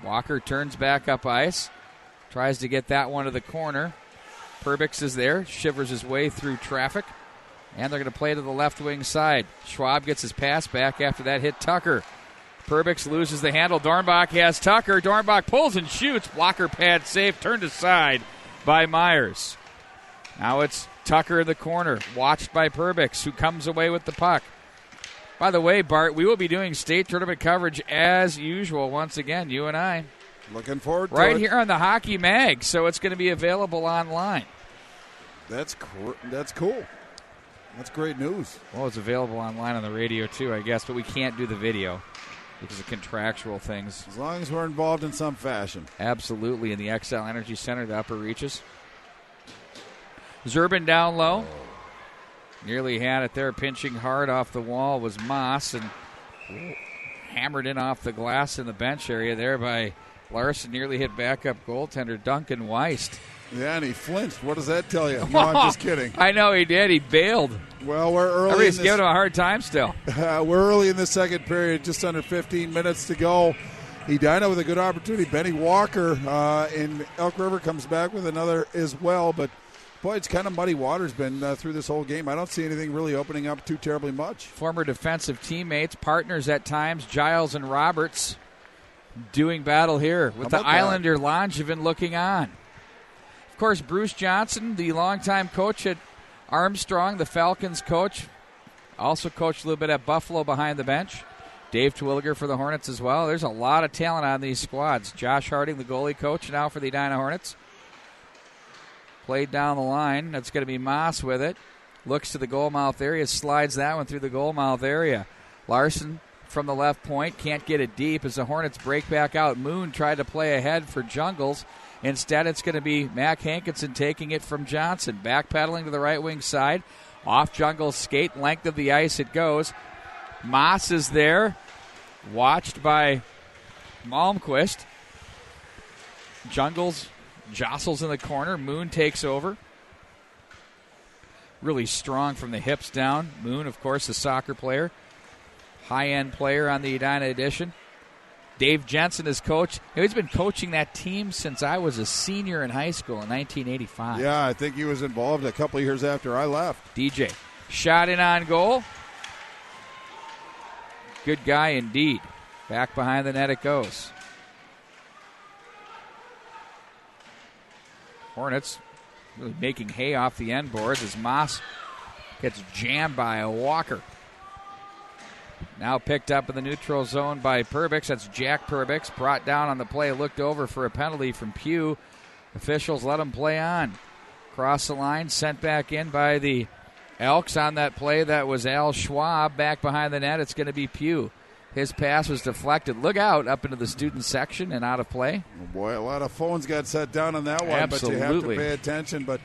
Speaker 9: Walker turns back up ice. Tries to get that one to the corner. Perbix is there. Shivers his way through traffic. And they're going to play to the left wing side. Schwab gets his pass back after that hit Tucker. Perbix loses the handle. Dornbach has Tucker. Dornbach pulls and shoots. Blocker pad save. Turned aside by Myers. Now it's Tucker in the corner. Watched by Perbix, who comes away with the puck. By the way, Bart, we will be doing state tournament coverage as usual once again, you and I.
Speaker 2: Looking forward to it.
Speaker 9: Right here on the Hockey Mag, so it's going to be available online.
Speaker 2: That's cool. That's great news.
Speaker 9: Well, it's available online on the radio too, I guess, but we can't do the video because of contractual things.
Speaker 2: As long as we're involved in some fashion.
Speaker 9: Absolutely, in the XL Energy Center, the upper reaches. Zerbin down low. Nearly had it there, pinching hard off the wall was Moss, and hammered in off the glass in the bench area there by Larson. Nearly hit backup goaltender Duncan Weist.
Speaker 2: Yeah, and he flinched. What does that tell you? No, I'm just kidding.
Speaker 9: I know he did. He bailed.
Speaker 2: Well, we're early.
Speaker 9: Everybody's giving him a hard time still.
Speaker 2: We're early in the second period, just under 15 minutes to go. Edina with a good opportunity. Benny Walker in Elk River comes back with another as well, but boy, it's kind of muddy waters been through this whole game. I don't see anything really opening up too terribly much.
Speaker 9: Former defensive teammates, partners at times, Giles and Roberts, doing battle here with the Islander Langevin looking on. Of course, Bruce Johnson, the longtime coach at Armstrong, the Falcons coach, also coached a little bit at Buffalo behind the bench. Dave Twilliger for the Hornets as well. There's a lot of talent on these squads. Josh Harding, the goalie coach, now for the Edina Hornets. Played down the line. That's going to be Moss with it. Looks to the goal mouth area. Slides that one through the goal mouth area. Larson from the left point. Can't get it deep as the Hornets break back out. Moon tried to play ahead for Jungles. Instead, it's going to be Mac Hankinson taking it from Johnson. Backpedaling to the right wing side. Off Jungles' skate. Length of the ice it goes. Moss is there. Watched by Malmquist. Jungles jostles in the corner. Moon takes over. Really strong from the hips down. Moon, of course, a soccer player. High-end player on the Edina edition. Dave Jensen is coach. He's been coaching that team since I was a senior in high school in 1985.
Speaker 2: Yeah, I think he was involved a couple of years after I left.
Speaker 9: DJ. Shot in on goal. Good guy indeed. Back behind the net it goes. Hornets really making hay off the end boards as Moss gets jammed by a Walker. Now picked up in the neutral zone by Perbix. That's Jack Perbix. Brought down on the play. Looked over for a penalty from Pugh. Officials let him play on. Cross the line. Sent back in by the Elks on that play. That was Al Schwab. Back behind the net. It's going to be Pugh. His pass was deflected. Look out up into the student section and out of play.
Speaker 2: Oh boy, a lot of phones got set down on that one.
Speaker 9: Absolutely.
Speaker 2: But you have to pay attention. But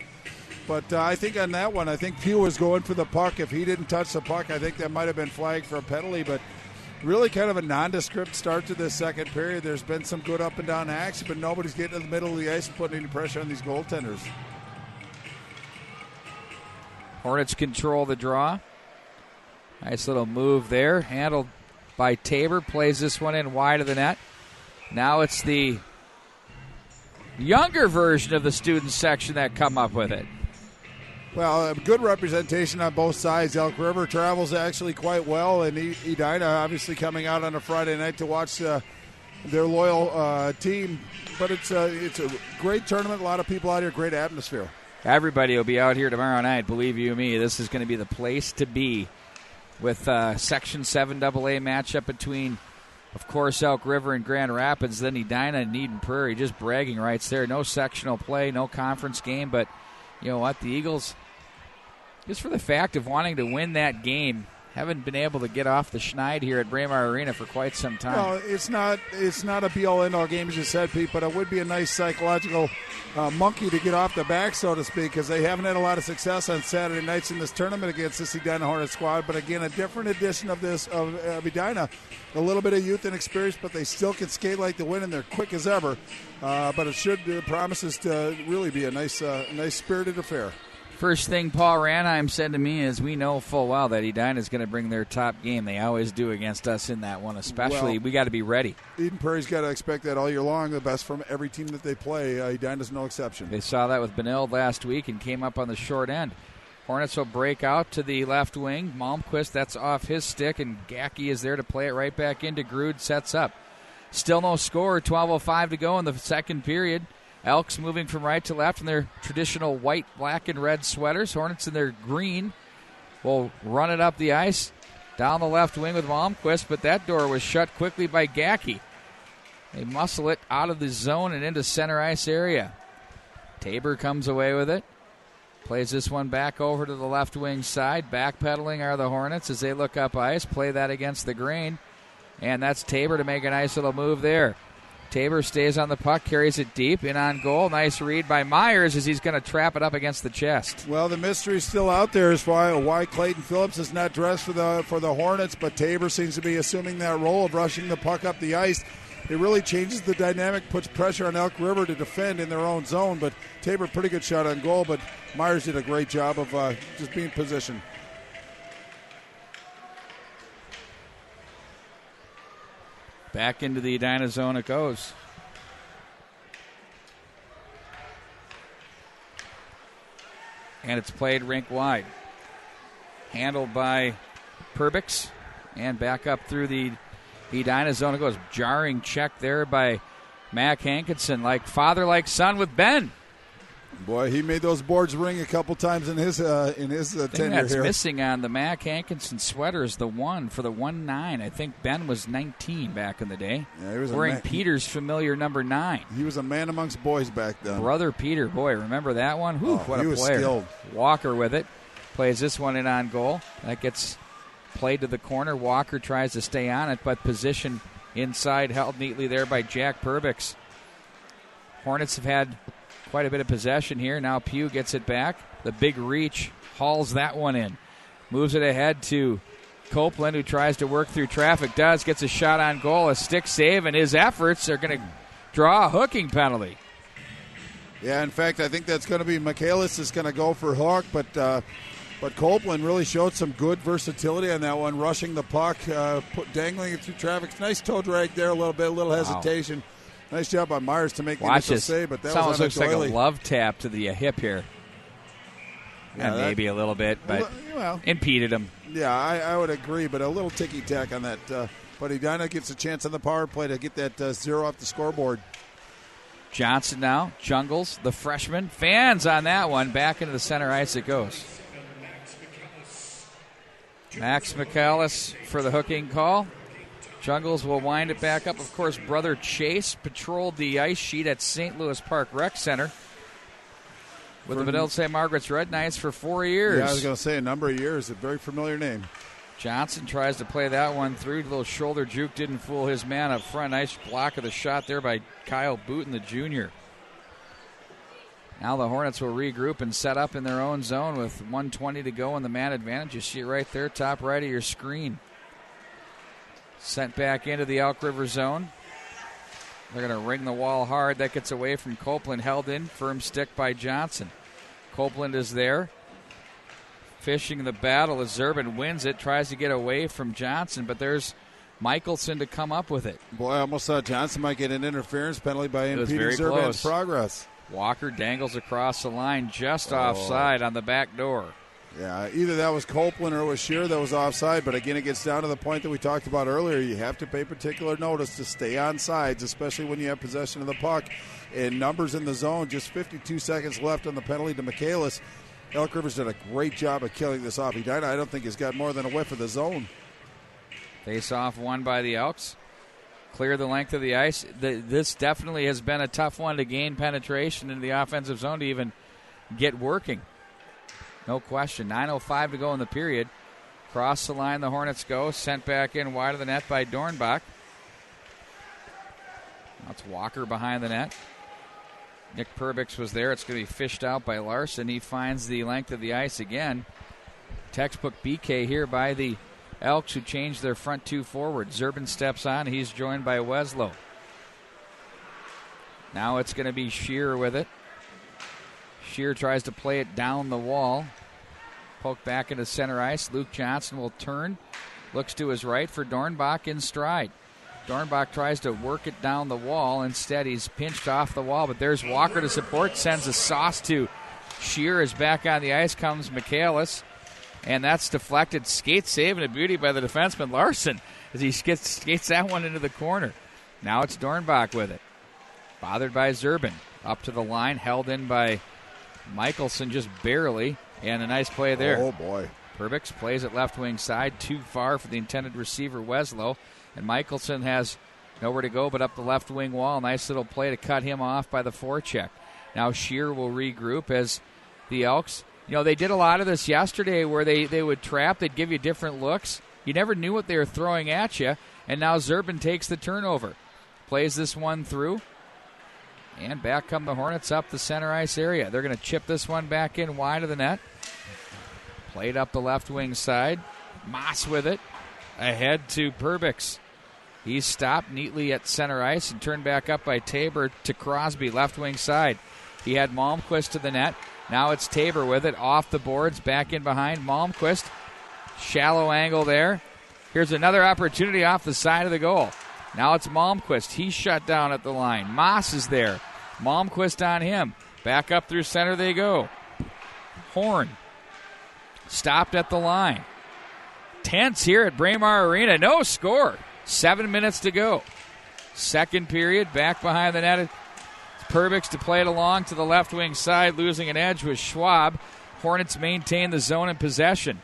Speaker 2: I think on that one, I think Pugh was going for the puck. If he didn't touch the puck, I think that might have been flagged for a penalty. But really kind of a nondescript start to this second period. There's been some good up and down action, but nobody's getting in the middle of the ice and putting any pressure on these goaltenders.
Speaker 9: Hornets control the draw. Nice little move there. Handled by Tabor. Plays this one in wide of the net. Now it's the younger version of the student section that come up with it.
Speaker 2: Well, good representation on both sides. Elk River travels actually quite well, and Edina obviously coming out on a Friday night to watch their loyal team. But it's a great tournament. A lot of people out here. Great atmosphere.
Speaker 9: Everybody will be out here tomorrow night. Believe you me, this is going to be the place to be with Section 7 AA matchup between, of course, Elk River and Grand Rapids, then Edina and Eden Prairie. Just bragging rights there. No sectional play, no conference game, but you know what? The Eagles, just for the fact of wanting to win that game, haven't been able to get off the schneid here at Braemar Arena for quite some time.
Speaker 2: No, it's not a be-all, end-all game, as you said, Pete, but it would be a nice psychological monkey to get off the back, so to speak, because they haven't had a lot of success on Saturday nights in this tournament against this Edina Hornet squad. But again, a different edition of Edina. A little bit of youth and experience, but they still can skate like the wind, and they're quick as ever. But it promises to really be a nice spirited affair.
Speaker 9: First thing Paul Ranheim said to me is, we know full well that Edina is going to bring their top game. They always do against us in that one, especially. We got to be ready.
Speaker 2: Eden Prairie's got to expect that all year long, the best from every team that they play. Edina's no exception.
Speaker 9: They saw that with Benilde last week and came up on the short end. Hornets will break out to the left wing. Malmquist, that's off his stick, and Gacky is there to play it right back into Grud, sets up. Still no score, 12:05 to go in the second period. Elks moving from right to left in their traditional white, black, and red sweaters. Hornets in their green will run it up the ice down the left wing with Malmquist, but that door was shut quickly by Gacky. They muscle it out of the zone and into center ice area. Tabor comes away with it. Plays this one back over to the left wing side. Backpedaling are the Hornets as they look up ice. Play that against the grain. And that's Tabor to make a nice little move there. Tabor stays on the puck, carries it deep, in on goal. Nice read by Myers as he's going to trap it up against the chest.
Speaker 2: Well, the mystery's still out there as why Clayton Phillips is not dressed for the Hornets, but Tabor seems to be assuming that role of rushing the puck up the ice. It really changes the dynamic, puts pressure on Elk River to defend in their own zone, but Tabor, pretty good shot on goal, but Myers did a great job of just being positioned.
Speaker 9: Back into the Edina zone it goes. And it's played rink wide. Handled by Perbix. And back up through the Edina zone it goes. Jarring check there by Mac Hankinson. Like father, like son with Ben.
Speaker 2: Boy, he made those boards ring a couple times in his tenure
Speaker 9: that's
Speaker 2: here.
Speaker 9: Missing on the Mac Hankinson sweater is the 1 for the 1-9. I think Ben was 19 back in the day.
Speaker 2: Yeah, he was
Speaker 9: wearing Peter's familiar number 9.
Speaker 2: He was a man amongst boys back then.
Speaker 9: Brother Peter, boy, remember that one? Whew, what a player.
Speaker 2: Skilled.
Speaker 9: Walker with it. Plays this one in on goal. That gets played to the corner. Walker tries to stay on it, but position inside held neatly there by Jack Perbix. Hornets have had quite a bit of possession here. Now Pugh gets it back. The big reach hauls that one in. Moves it ahead to Copeland, who tries to work through traffic. Gets a shot on goal, a stick save, and his efforts are going to draw a hooking penalty.
Speaker 2: Yeah, in fact, I think that's going to be Michaelis is going to go for hook, but Copeland really showed some good versatility on that one, rushing the puck, dangling it through traffic. Nice toe drag there, a little hesitation. Nice job by Myers to make the initial save, but that was
Speaker 9: looks like a love tap to the hip here.
Speaker 2: Yeah,
Speaker 9: maybe a little bit, but impeded him.
Speaker 2: Yeah, I would agree, but a little ticky-tack on that. But Edina gets a chance on the power play to get that 0 off the scoreboard.
Speaker 9: Johnson now, Jungles, the freshman. Fans on that one. Back into the center ice it goes. Max Michaelis for the hooking call. Jungles will wind it back up. Of course, brother Chase patrolled the ice sheet at St. Louis Park Rec Center with the Benilde St. Margaret's Red Knights for 4 years.
Speaker 2: Yeah, I was going to say a number of years. A very familiar name.
Speaker 9: Johnson tries to play that one through. A little shoulder juke didn't fool his man up front. Nice block of the shot there by Kyle Booten, the junior. Now the Hornets will regroup and set up in their own zone with 1:20 to go in the man advantage. You see it right there, top right of your screen. Sent back into the Elk River zone. They're going to ring the wall hard. That gets away from Copeland. Held in. Firm stick by Johnson. Copeland is there. Fishing the battle as Zerban wins it. Tries to get away from Johnson, but there's Michelson to come up with it.
Speaker 2: Boy, I almost thought Johnson might get an interference penalty by impeding Zerban's progress.
Speaker 9: Walker dangles across the line just offside on the back door.
Speaker 2: Yeah, either that was Copeland or it was Shearer that was offside, but again, it gets down to the point that we talked about earlier. You have to pay particular notice to stay on sides, especially when you have possession of the puck. And numbers in the zone, just 52 seconds left on the penalty to Michaelis. Elk River's done a great job of killing this off. Edina, I don't think, has got more than a whiff of the zone.
Speaker 9: Face off won by the Elks. Clear the length of the ice. This definitely has been a tough one to gain penetration in the offensive zone to even get working. No question. 9:05 to go in the period. Cross the line, the Hornets go. Sent back in wide of the net by Dornbach. That's Walker behind the net. Nick Perbix was there. It's going to be fished out by Larson. He finds the length of the ice again. Textbook BK here by the Elks, who changed their front two forward. Zerbin steps on. He's joined by Weslow. Now it's going to be Shearer with it. Shearer tries to play it down the wall. Poke back into center ice. Luke Johnson will turn. Looks to his right for Dornbach in stride. Dornbach tries to work it down the wall. Instead, he's pinched off the wall, but there's Walker to support. Sends a sauce to Shearer. Is back on the ice comes Michaelis. And that's deflected. Skate saving a beauty by the defenseman Larson as he skates that one into the corner. Now it's Dornbach with it. Bothered by Zerbin. Up to the line. Held in by Michelson just barely. And a nice play there.
Speaker 2: Oh, boy.
Speaker 9: Perbix plays it left wing side. Too far for the intended receiver, Weslow. And Michelson has nowhere to go but up the left wing wall. Nice little play to cut him off by the forecheck. Now Shearer will regroup as the Elks. You know, they did a lot of this yesterday where they would trap. They'd give you different looks. You never knew what they were throwing at you. And now Zerbin takes the turnover. Plays this one through. And back come the Hornets up the center ice area. They're going to chip this one back in wide of the net. Played up the left wing side. Moss with it. Ahead to Perbix. He's stopped neatly at center ice and turned back up by Tabor to Crosby, left wing side. He had Malmquist to the net. Now it's Tabor with it, off the boards, back in behind Malmquist. Shallow angle there. Here's another opportunity off the side of the goal. Now it's Malmquist. He's shut down at the line. Moss is there. Malmquist on him. Back up through center they go. Horn stopped at the line. Tense here at Braemar Arena. No score. 7 minutes to go. Second period, back behind the net. Perbix to play it along to the left wing side, losing an edge with Schwab. Hornets maintain the zone and possession.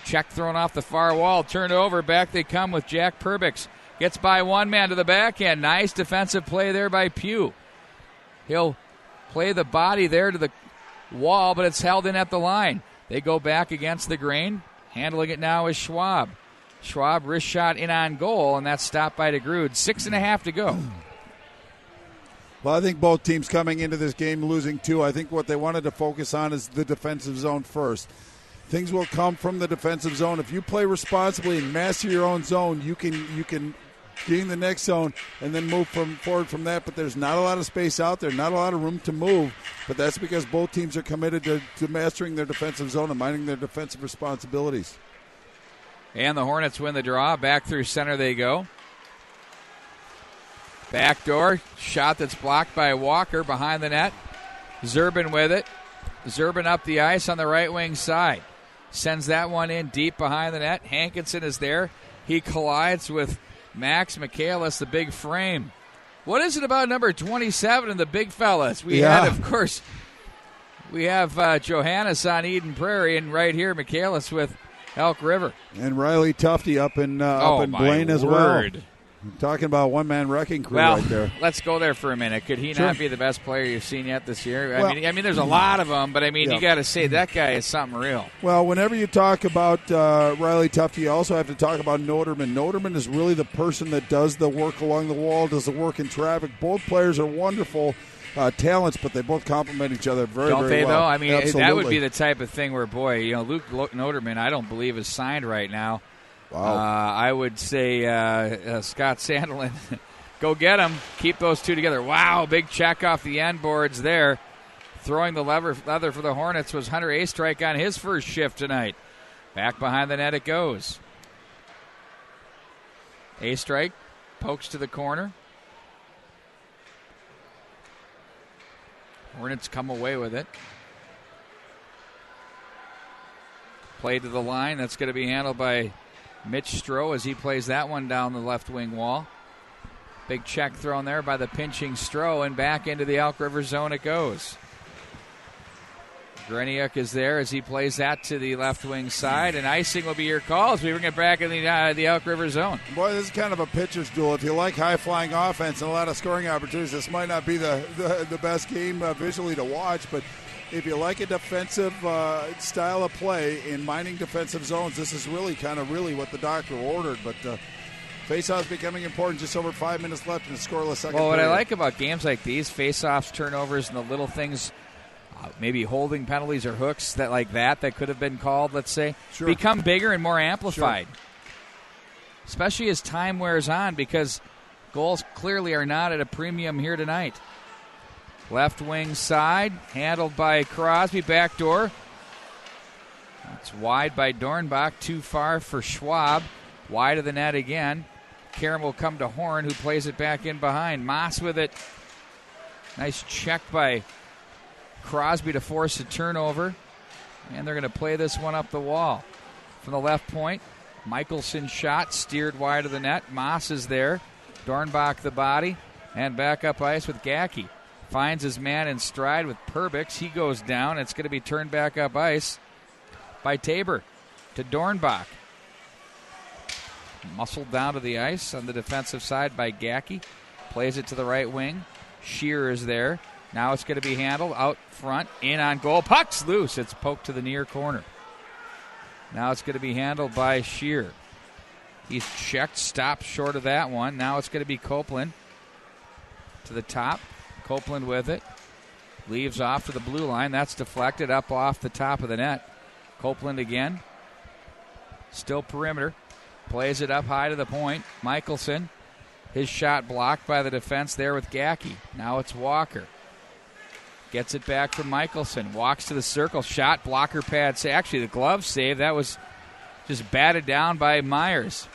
Speaker 9: Check thrown off the far wall, turned over, back they come with Jack Perbix. Gets by one man to the backhand. Nice defensive play there by Pugh. He'll play the body there to the wall, but it's held in at the line. They go back against the grain. Handling it now is Schwab. Schwab wrist shot in on goal, and that's stopped by DeGrude. 6.5 to go.
Speaker 2: Well, I think both teams coming into this game losing two. I think what they wanted to focus on is the defensive zone first. Things will come from the defensive zone. If you play responsibly and master your own zone, you can gain the next zone and then move forward from that. But there's not a lot of space out there, not a lot of room to move. But that's because both teams are committed to mastering their defensive zone and minding their defensive responsibilities.
Speaker 9: And the Hornets win the draw. Back through center they go. Backdoor shot that's blocked by Walker behind the net. Zerbin with it. Zerbin up the ice on the right wing side. Sends that one in deep behind the net. Hankinson is there. He collides with Max Michaelis, the big frame. What is it about number 27 and the big fellas? We have Johannes on Eden Prairie, and right here Michaelis with Elk River.
Speaker 2: And Riley Tufte up in Blaine as well. I'm talking about one-man wrecking crew right there.
Speaker 9: Let's go there for a minute. Could he not be the best player you've seen yet this year? I mean, there's a lot of them, but you got to say that guy is something real.
Speaker 2: Well, whenever you talk about Riley Tufte, you also have to talk about Noterman. Noterman is really the person that does the work along the wall, does the work in traffic. Both players are wonderful talents, but they both complement each other very,
Speaker 9: don't
Speaker 2: very
Speaker 9: they,
Speaker 2: well.
Speaker 9: Though? I mean,
Speaker 2: absolutely.
Speaker 9: That would be the type of thing where, Luke Noterman, I don't believe is signed right now.
Speaker 2: Wow.
Speaker 9: I would say Scott Sandelin, go get him. Keep those two together. Wow, big check off the end boards there. Throwing the leather for the Hornets was Hunter Astrike on his first shift tonight. Back behind the net it goes. Astrike pokes to the corner. Hornets come away with it. Play to the line. That's going to be handled by Mitch Stroh as he plays that one down the left wing wall. Big check thrown there by the pinching Stroh, and back into the Elk River zone it goes. Greniuk is there as he plays that to the left wing side, and icing will be your call as we bring it back in the Elk River zone.
Speaker 2: Boy, this is kind of a pitcher's duel. If you like high-flying offense and a lot of scoring opportunities, this might not be the best game visually to watch, but if you like a defensive style of play in mining defensive zones, this is really what the doctor ordered. But face-offs becoming important. Just over 5 minutes left in the scoreless second
Speaker 9: Well, what
Speaker 2: period.
Speaker 9: I like about games like these, face-offs, turnovers, and the little things, maybe holding penalties or hooks that could have been called, let's say, become bigger and more amplified. Sure. Especially as time wears on, because goals clearly are not at a premium here tonight. Left wing side, handled by Crosby, backdoor. It's wide by Dornbach, too far for Schwab. Wide of the net again. Karen will come to Horn, who plays it back in behind. Moss with it. Nice check by Crosby to force a turnover. And they're going to play this one up the wall. From the left point, Michelson shot, steered wide of the net. Moss is there. Dornbach the body. And back up ice with Gacky. Finds his man in stride with Perbix. He goes down. It's going to be turned back up ice by Tabor to Dornbach. Muscled down to the ice on the defensive side by Gacky. Plays it to the right wing. Shearer is there. Now it's going to be handled out front. In on goal. Puck's loose. It's poked to the near corner. Now it's going to be handled by Shearer. He's checked. Stopped short of that one. Now it's going to be Copeland to the top. Copeland with it. Leaves off to the blue line. That's deflected up off the top of the net. Copeland again. Still perimeter. Plays it up high to the point. Michelson. His shot blocked by the defense there with Gacky. Now it's Walker. Gets it back from Michelson. Walks to the circle. Shot. Blocker pad. Actually, the glove save. That was just batted down by Myers.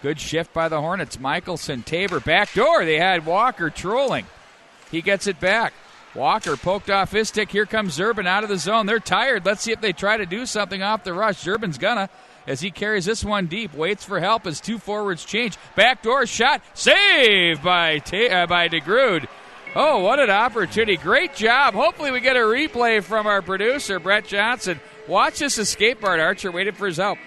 Speaker 9: Good shift by the Hornets. Michelson. Tabor. Backdoor. They had Walker trolling. He gets it back. Walker poked off his stick. Here comes Zerban out of the zone. They're tired. Let's see if they try to do something off the rush. Zerban's gonna, as he carries this one deep. Waits for help as two forwards change. Backdoor shot. Save by DeGrude. Oh, what an opportunity. Great job. Hopefully we get a replay from our producer, Brett Johnson. Watch this escape, Bart Archer, waiting for his help.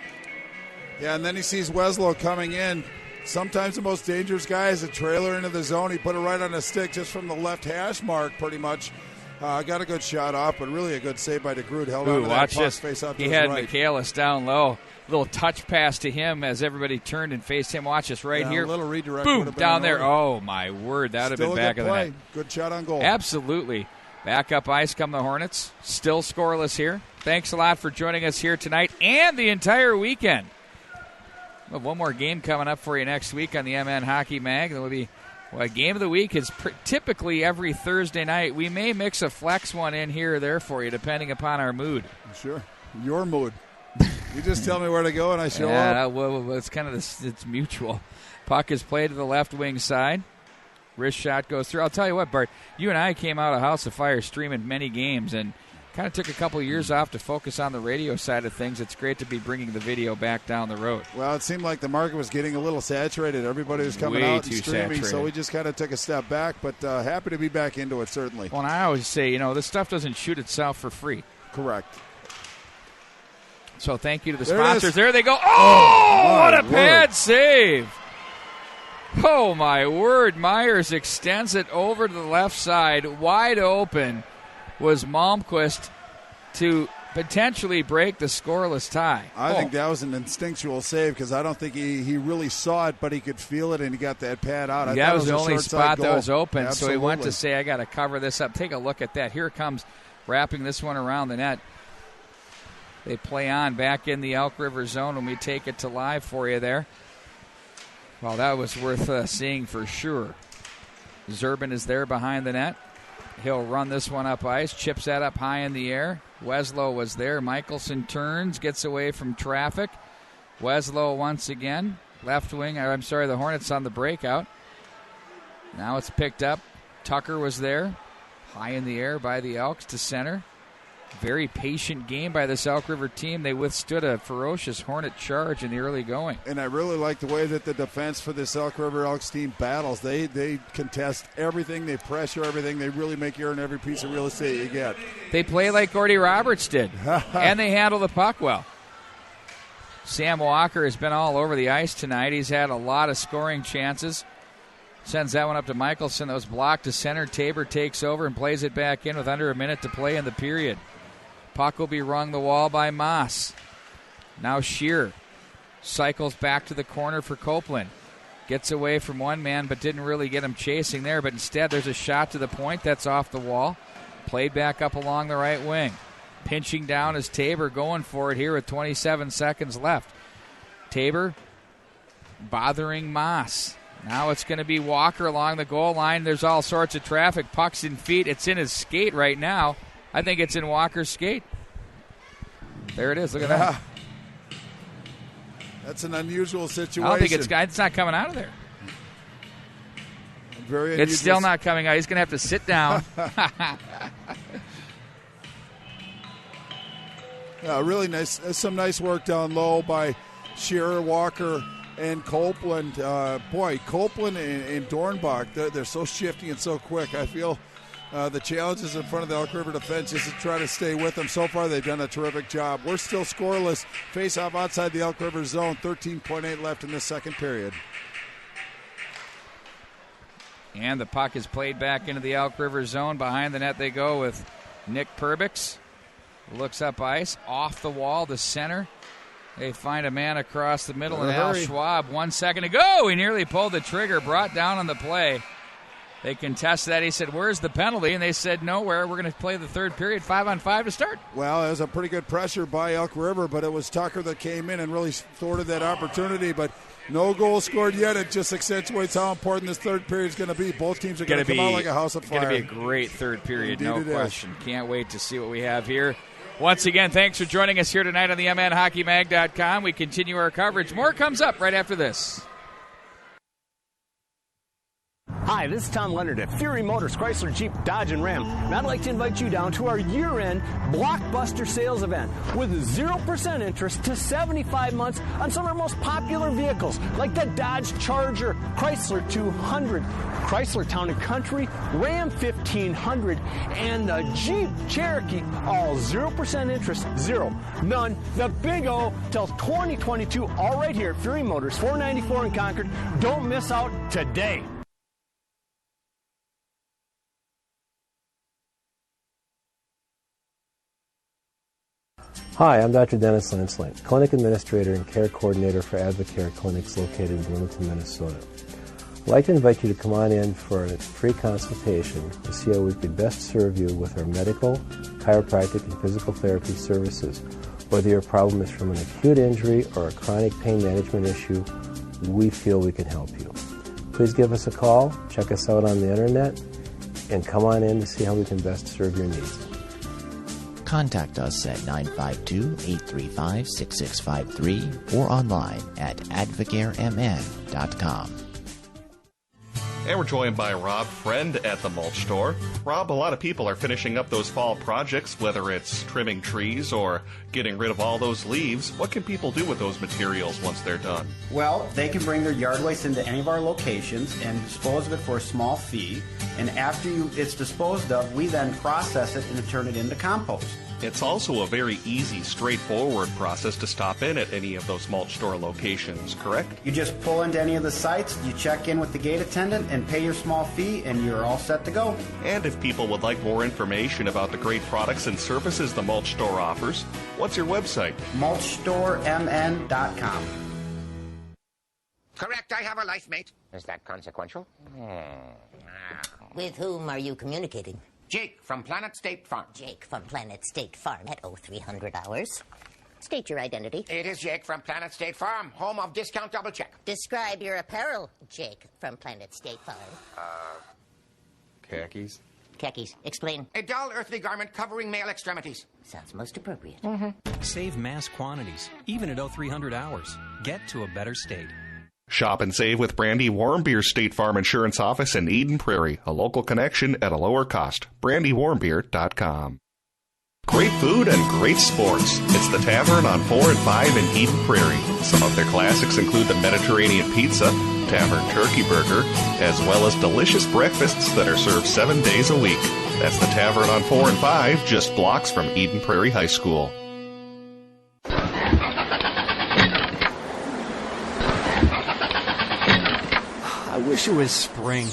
Speaker 2: Yeah, and then he sees Weslow coming in. Sometimes the most dangerous guy is a trailer into the zone. He put it right on the stick just from the left hash mark, pretty much. Got a good shot off, but really a good save by DeGrude. Held on to that puck, face up to his right.
Speaker 9: He had Michaelis down low. Little touch pass to him as everybody turned and faced him. Watch this right here.
Speaker 2: A little redirect.
Speaker 9: Boom, down there. Oh, my word. That would have been back of the net.
Speaker 2: Good shot on goal.
Speaker 9: Absolutely. Back up ice come the Hornets. Still scoreless here. Thanks a lot for joining us here tonight and the entire weekend. We have one more game coming up for you next week on the MN Hockey Mag. There will be game of the week is typically every Thursday night. We may mix a flex one in here or there for you, depending upon our mood.
Speaker 2: Sure, your mood. You just tell me where to go and I show up.
Speaker 9: Well, it's kind of it's mutual. Puck is played to the left wing side. Wrist shot goes through. I'll tell you what, Bart. You and I came out of House of Fire streaming many games and kind of took a couple years off to focus on the radio side of things. It's great to be bringing the video back down the road.
Speaker 2: Well, it seemed like the market was getting a little saturated. Everybody was coming out and streaming,
Speaker 9: saturated.
Speaker 2: So we just kind of took a step back, but happy to be back into it, certainly.
Speaker 9: Well, and I always say, this stuff doesn't shoot itself for free.
Speaker 2: Correct.
Speaker 9: So thank you to the sponsors. There they go. Oh, what a pad save. Oh, my word. Myers extends it over to the left side. Wide open was Malmquist to potentially break the scoreless tie.
Speaker 2: I think that was an instinctual save because I don't think he really saw it, but he could feel it, and he got that pad out.
Speaker 9: That was the only spot that was open, Absolutely. So he went to say, I got to cover this up. Take a look at that. Here comes wrapping this one around the net. They play on back in the Elk River zone when we take it to live for you there. Well, that was worth seeing for sure. Zerban is there behind the net. He'll run this one up ice, chips that up high in the air. Weslow was there. Michelson turns, gets away from traffic. Weslow once again. Left wing, the Hornets on the breakout. Now it's picked up. Tucker was there. High in the air by the Elks to center. Very patient game by this Elk River team. They withstood a ferocious Hornet charge in the early going.
Speaker 2: And I really like the way that the defense for this Elk River Elks team battles. They contest everything. They pressure everything. They really make you earn every piece of real estate you get.
Speaker 9: They play like Gordy Roberts did. And they handle the puck well. Sam Walker has been all over the ice tonight. He's had a lot of scoring chances. Sends that one up to Michelson. That was blocked to center. Tabor takes over and plays it back in with under a minute to play in the period. Puck will be rung the wall by Moss. Now Shearer cycles back to the corner for Copeland. Gets away from one man but didn't really get him chasing there. But instead there's a shot to the point that's off the wall. Played back up along the right wing. Pinching down is Tabor, going for it here with 27 seconds left. Tabor bothering Moss. Now it's going to be Walker along the goal line. There's all sorts of traffic. Puck's in feet. It's in his skate right now. I think it's in Walker's skate. There it is. Look at that.
Speaker 2: That's an unusual situation.
Speaker 9: I don't think it's not coming out of there.
Speaker 2: Very unusual.
Speaker 9: It's still not coming out. He's going to have to sit down.
Speaker 2: Really nice. Some nice work down low by Shearer, Walker, and Copeland. Copeland and Dornbach, they're so shifty and so quick. I feel the challenges in front of the Elk River defense is to try to stay with them. So far, they've done a terrific job. We're still scoreless. Face-off outside the Elk River zone. 13.8 left in the second period.
Speaker 9: And the puck is played back into the Elk River zone. Behind the net they go with Nick Perbix. Looks up ice. Off the wall to center. They find a man across the middle, and Al Schwab, 1 second to go. He nearly pulled the trigger, brought down on the play. They contest that. He said, where's the penalty? And they said, nowhere. We're going to play the third period, 5-on-5 to start.
Speaker 2: Well, it was a pretty good pressure by Elk River, but it was Tucker that came in and really thwarted that opportunity. But no goal scored yet. It just accentuates how important this third period is going to be. Both teams are going to come out like a house of fire.
Speaker 9: It's going to be a great third period,
Speaker 2: Indeed
Speaker 9: no question. Can't wait to see what we have here. Once again, thanks for joining us here tonight on the MNHockeyMag.com. We continue our coverage. More comes up right after this.
Speaker 4: Hi, this is Tom Leonard at Fury Motors, Chrysler, Jeep, Dodge, and Ram. And I'd like to invite you down to our year-end blockbuster sales event with 0% interest to 75 months on some of our most popular vehicles, like the Dodge Charger, Chrysler 200, Chrysler Town & Country, Ram 1500, and the Jeep Cherokee. All 0% interest, zero, none, the big O till 2022, all right here at Fury Motors, 494 in Concord. Don't miss out today.
Speaker 5: Hi, I'm Dr. Dennis Lancelink, Clinic Administrator and Care Coordinator for Advocare Clinics located in Bloomington, Minnesota. I'd like to invite you to come on in for a free consultation to see how we could best serve you with our medical, chiropractic, and physical therapy services. Whether your problem is from an acute injury or a chronic pain management issue, we feel we can help you. Please give us a call, check us out on the internet, and come on in to see how we can best serve your needs.
Speaker 6: Contact us at 952-835-6653 or online at advocaremn.com.
Speaker 8: And we're joined by Rob Friend at the Mulch Store. Rob, a lot of people are finishing up those fall projects, whether it's trimming trees or getting rid of all those leaves. What can people do with those materials once they're done?
Speaker 19: Well, they can bring their yard waste into any of our locations and dispose of it for a small fee. And after it's disposed of, we then process it and turn it into compost.
Speaker 8: It's also a very easy, straightforward process to stop in at any of those Mulch Store locations, correct?
Speaker 19: You just pull into any of the sites, you check in with the gate attendant and pay your small fee, and you're all set to go.
Speaker 8: And if people would like more information about the great products and services the Mulch Store offers, what's your website?
Speaker 19: mulchstoremn.com.
Speaker 10: Correct, I have a life mate. Is that consequential?
Speaker 11: With whom are you communicating?
Speaker 10: Jake from Planet State Farm.
Speaker 11: Jake from Planet State Farm at 0300 hours. State your identity.
Speaker 10: It is Jake from Planet State Farm, home of Discount Double Check.
Speaker 11: Describe your apparel, Jake from Planet State Farm.
Speaker 10: Khakis.
Speaker 11: Khakis. Explain.
Speaker 10: A dull earthly garment covering male extremities.
Speaker 11: Sounds most appropriate.
Speaker 15: Save mass quantities, even at 0300 hours. Get to a better state.
Speaker 8: Shop and save with Brandy Warmbier's State Farm Insurance Office in Eden Prairie, a local connection at a lower cost. BrandyWarmbier.com. Great food and great sports. It's the Tavern on 4 and 5 in Eden Prairie. Some of their classics include the Mediterranean Pizza, Tavern Turkey Burger, as well as delicious breakfasts that are served 7 days a week. That's the Tavern on 4 and 5, just blocks from Eden Prairie High School.
Speaker 12: I wish
Speaker 23: wish it was spring.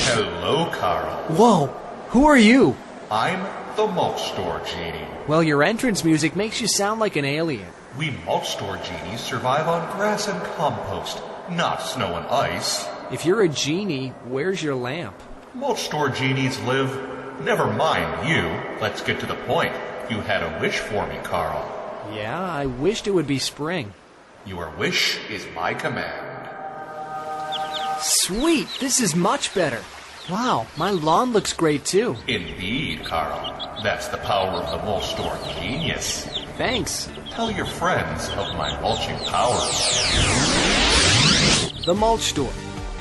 Speaker 20: Hello, Carl.
Speaker 23: Whoa, who are you?
Speaker 20: I'm the mulch store genie.
Speaker 23: Well, your entrance music makes you sound like an alien.
Speaker 20: We mulch store genies survive on grass and compost, not snow and ice.
Speaker 23: If you're a genie, where's your lamp?
Speaker 20: Mulch store genies live... Never mind you. Let's get to the point. You had a wish for me, Carl.
Speaker 23: Yeah, I wished it would be spring.
Speaker 20: Your wish is my command.
Speaker 23: Sweet, this is much better. Wow, my lawn looks great too.
Speaker 20: Indeed, Carl. That's the power of the mulch store genius.
Speaker 23: Thanks.
Speaker 20: Tell your friends of my mulching powers.
Speaker 23: The Mulch Store,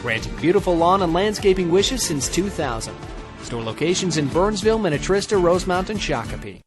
Speaker 23: granting beautiful lawn and landscaping wishes since 2000. Store locations in Burnsville, Minnetrista, Rosemount, and Shakopee.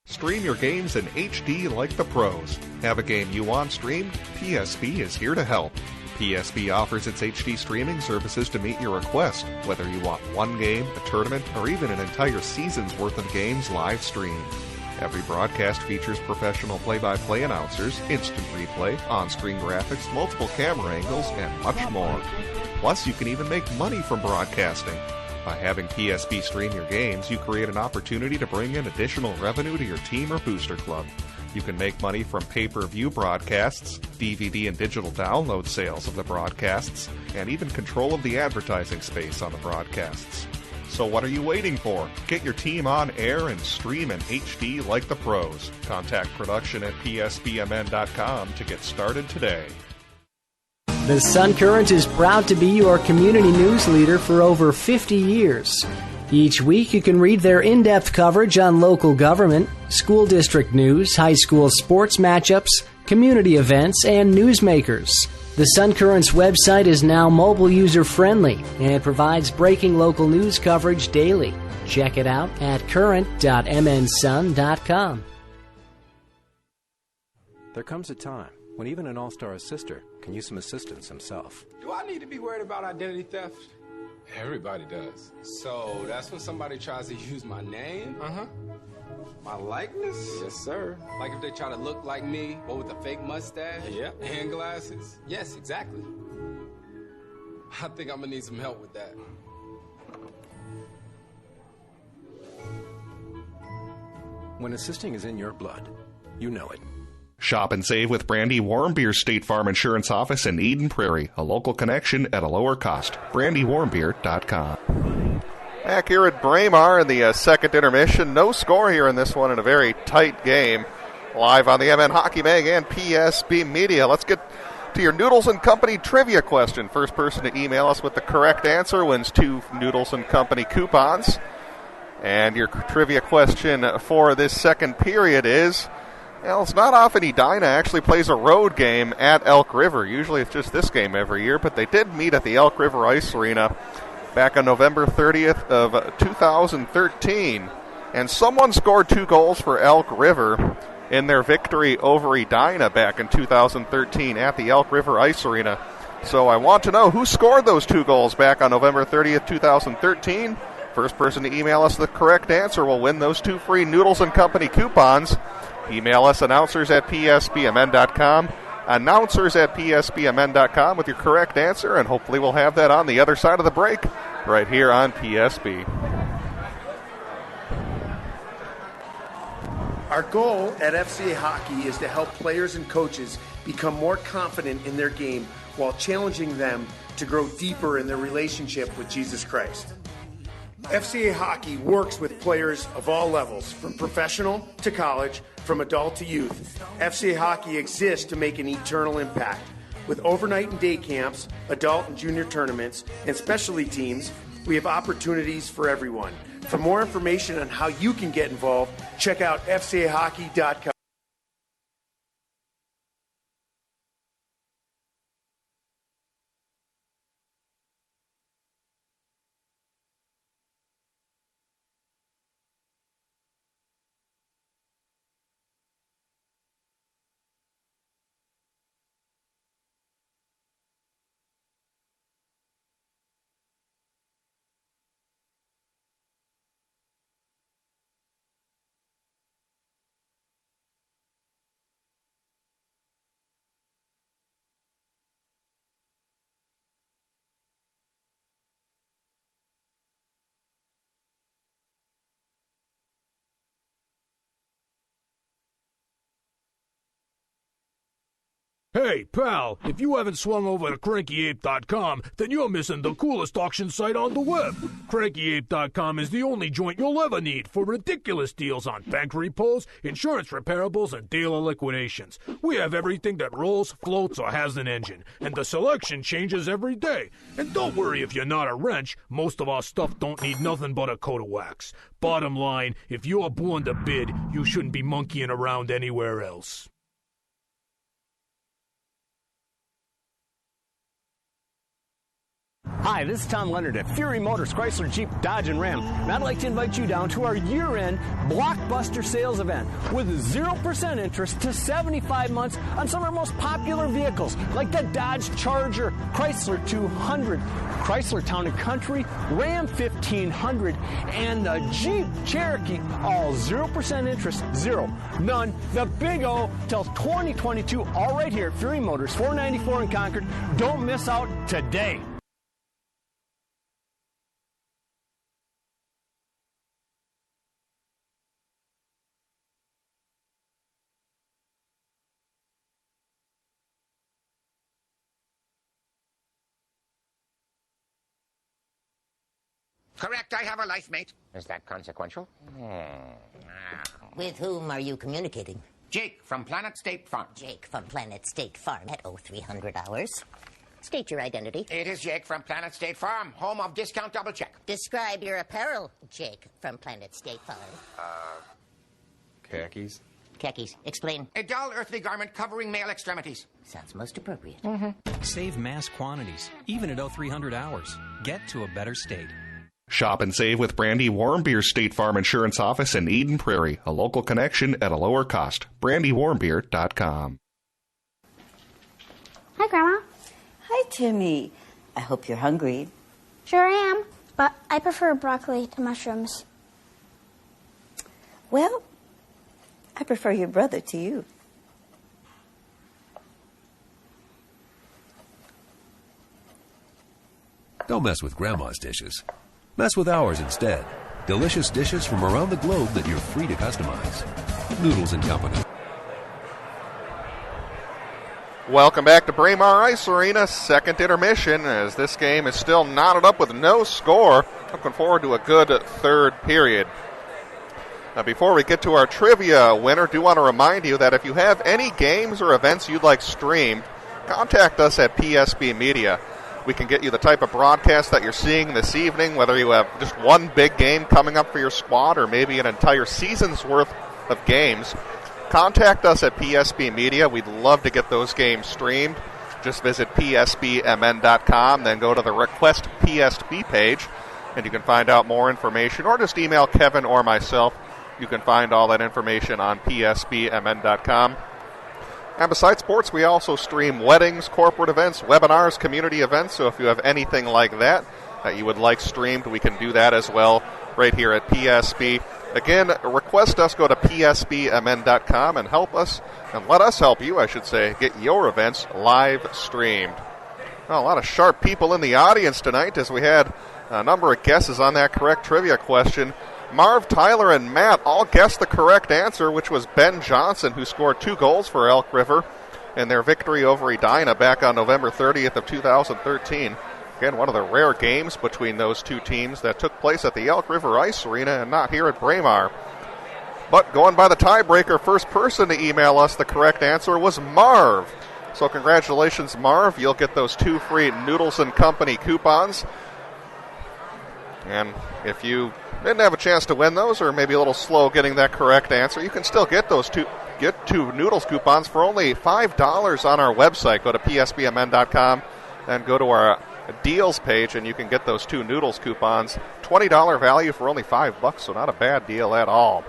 Speaker 22: Stream your games in HD like the pros. Have a game you want streamed? PSP is here to help. PSP offers its HD streaming services to meet your request, whether you want one game, a tournament, or even an entire season's worth of games live streamed. Every broadcast features professional play-by-play announcers, instant replay, on-screen graphics, multiple camera angles, and much more. Plus, you can even make money from broadcasting. By having PSP stream your games, you create an opportunity to bring in additional revenue to your team or booster club. You can make money from pay-per-view broadcasts, DVD and digital download sales of the broadcasts, and even control of the advertising space on the broadcasts. So what are you waiting for? Get your team on air and stream in HD like the pros. Contact production at psbmn.com to get started today.
Speaker 23: The Sun Current is proud to be your community news leader for over 50 years. Each week you can read their in-depth coverage on local government, school district news, high school sports matchups, community events, and newsmakers. The Sun Current's website is now mobile user-friendly and provides breaking local news coverage daily. Check it out at current.mnsun.com.
Speaker 12: There comes a time when even an all-star sister can use some assistance himself.
Speaker 13: Do I need to be worried about identity theft? Everybody does. So that's when somebody tries to use my name? Uh-huh. My likeness? Yes, sir. Like if they try to look like me, but with a fake mustache? Yep. And glasses? Yes, exactly. I think I'm gonna need some help with that.
Speaker 12: When assisting is in your blood, you know it.
Speaker 22: Shop and save with Brandy Warmbeer's State Farm Insurance Office in Eden Prairie. A local connection at a lower cost. BrandyWarmbeer.com. Back here at Braemar in the second intermission. No score here in this one in a very tight game. Live on the MN Hockey Mag and PSB Media. Let's get to your Noodles & Company trivia question. First person to email us with the correct answer wins 2 Noodles & Company coupons. And your trivia question for this second period is... Well, it's not often Edina actually plays a road game at Elk River. Usually it's just this game every year, but they did meet at the Elk River Ice Arena back on November 30th of 2013. And someone scored 2 goals for Elk River in their victory over Edina back in 2013 at the Elk River Ice Arena. So I want to know who scored those 2 goals back on November 30th, 2013. First person to email us the correct answer will win those 2 free Noodles & Company coupons. Email us announcers at psbmn.com, announcers at psbmn.com with your correct answer, and hopefully we'll have that on the other side of the break right here on PSB.
Speaker 1: Our goal at FCA Hockey is to help players and coaches become more confident in their game while challenging them to grow deeper in their relationship with Jesus Christ. FCA Hockey works with players of all levels, from professional to college, from adult to youth. FCA Hockey exists to make an eternal impact. With overnight and day camps, adult and junior tournaments, and specialty teams, we have opportunities for everyone. For more information on how you can get involved, check out fcahockey.com.
Speaker 3: Hey, pal, if you haven't swung over to CrankyApe.com, then you're missing the coolest auction site on the web. CrankyApe.com is the only joint you'll ever need for ridiculous deals on bank repos, insurance reparables, and dealer liquidations. We have everything that rolls, floats, or has an engine, and the selection changes every day. And don't worry if you're not a wrench, most of our stuff don't need nothing but a coat of wax. Bottom line, if you're born to bid, you shouldn't be monkeying around anywhere else.
Speaker 4: Hi, this is Tom Leonard at Fury Motors, Chrysler, Jeep, Dodge, and Ram. And I'd like to invite you down to our year-end blockbuster sales event with 0% interest to 75 months on some of our most popular vehicles, like the Dodge Charger, Chrysler 200, Chrysler Town & Country, Ram 1500, and the Jeep Cherokee. All 0% interest, zero, none, the big O till 2022, all right here at Fury Motors, 494 in Concord. Don't miss out today.
Speaker 10: Correct, I have a life mate. Is that consequential?
Speaker 11: With whom are you communicating?
Speaker 10: Jake from Planet State Farm.
Speaker 11: Jake from Planet State Farm at 0300 hours. State your identity.
Speaker 10: It is Jake from Planet State Farm, home of Discount Double Check.
Speaker 11: Describe your apparel, Jake from Planet State Farm.
Speaker 12: Khakis.
Speaker 11: Khakis. Explain.
Speaker 10: A dull earthly garment covering male extremities.
Speaker 11: Sounds most appropriate.
Speaker 15: Save mass quantities, even at 0300 hours. Get to a better state.
Speaker 8: Shop and save with Brandy Warmbeer's State Farm Insurance Office in Eden Prairie. A local connection at a lower cost. BrandyWarmbeer.com.
Speaker 7: Hi, Grandma.
Speaker 14: Hi, Timmy. I hope you're hungry.
Speaker 7: Sure am, but I prefer broccoli to mushrooms.
Speaker 14: Well, I prefer your brother to you.
Speaker 18: Don't mess with Grandma's dishes. Mess with ours instead. Delicious dishes from around the globe that you're free to customize. Noodles and Company.
Speaker 22: Welcome back to Braemar Ice Arena, second intermission, as this game is still knotted up with no score. Looking forward to a good third period. Now, before we get to our trivia winner, do want to remind you that if you have any games or events you'd like streamed, contact us at PSB Media. We can get you the type of broadcast that you're seeing this evening, whether you have just one big game coming up for your squad or maybe an entire season's worth of games. Contact us at PSB Media. We'd love to get those games streamed. Just visit psbmn.com, then go to the Request PSB page, and you can find out more information, or just email Kevin or myself. You can find all that information on psbmn.com. And besides sports, we also stream weddings, corporate events, webinars, community events. So if you have anything like that that you would like streamed, we can do that as well right here at PSB. Again, request us, go to psbmn.com and help us, and let us help you, I should say, get your events live streamed. Well, a lot of sharp people in the audience tonight as we had a number of guesses on that correct trivia question. Marv, Tyler, and Matt all guessed the correct answer, which was Ben Johnson, who scored 2 goals for Elk River. in their victory over Edina back on November 30th of 2013. Again, one of the rare games between those two teams that took place at the Elk River Ice Arena and not here at Braemar. But going by the tiebreaker, first person to email us the correct answer was Marv. So congratulations, Marv. You'll get those 2 free Noodles & Company coupons. And if you didn't have a chance to win those, or maybe a little slow getting that correct answer, you can still get those two Noodles coupons for only $5 on our website. Go to psbmn.com and go to our deals page, and you can get those 2 Noodles coupons. $20 value for only $5, so not a bad deal at all.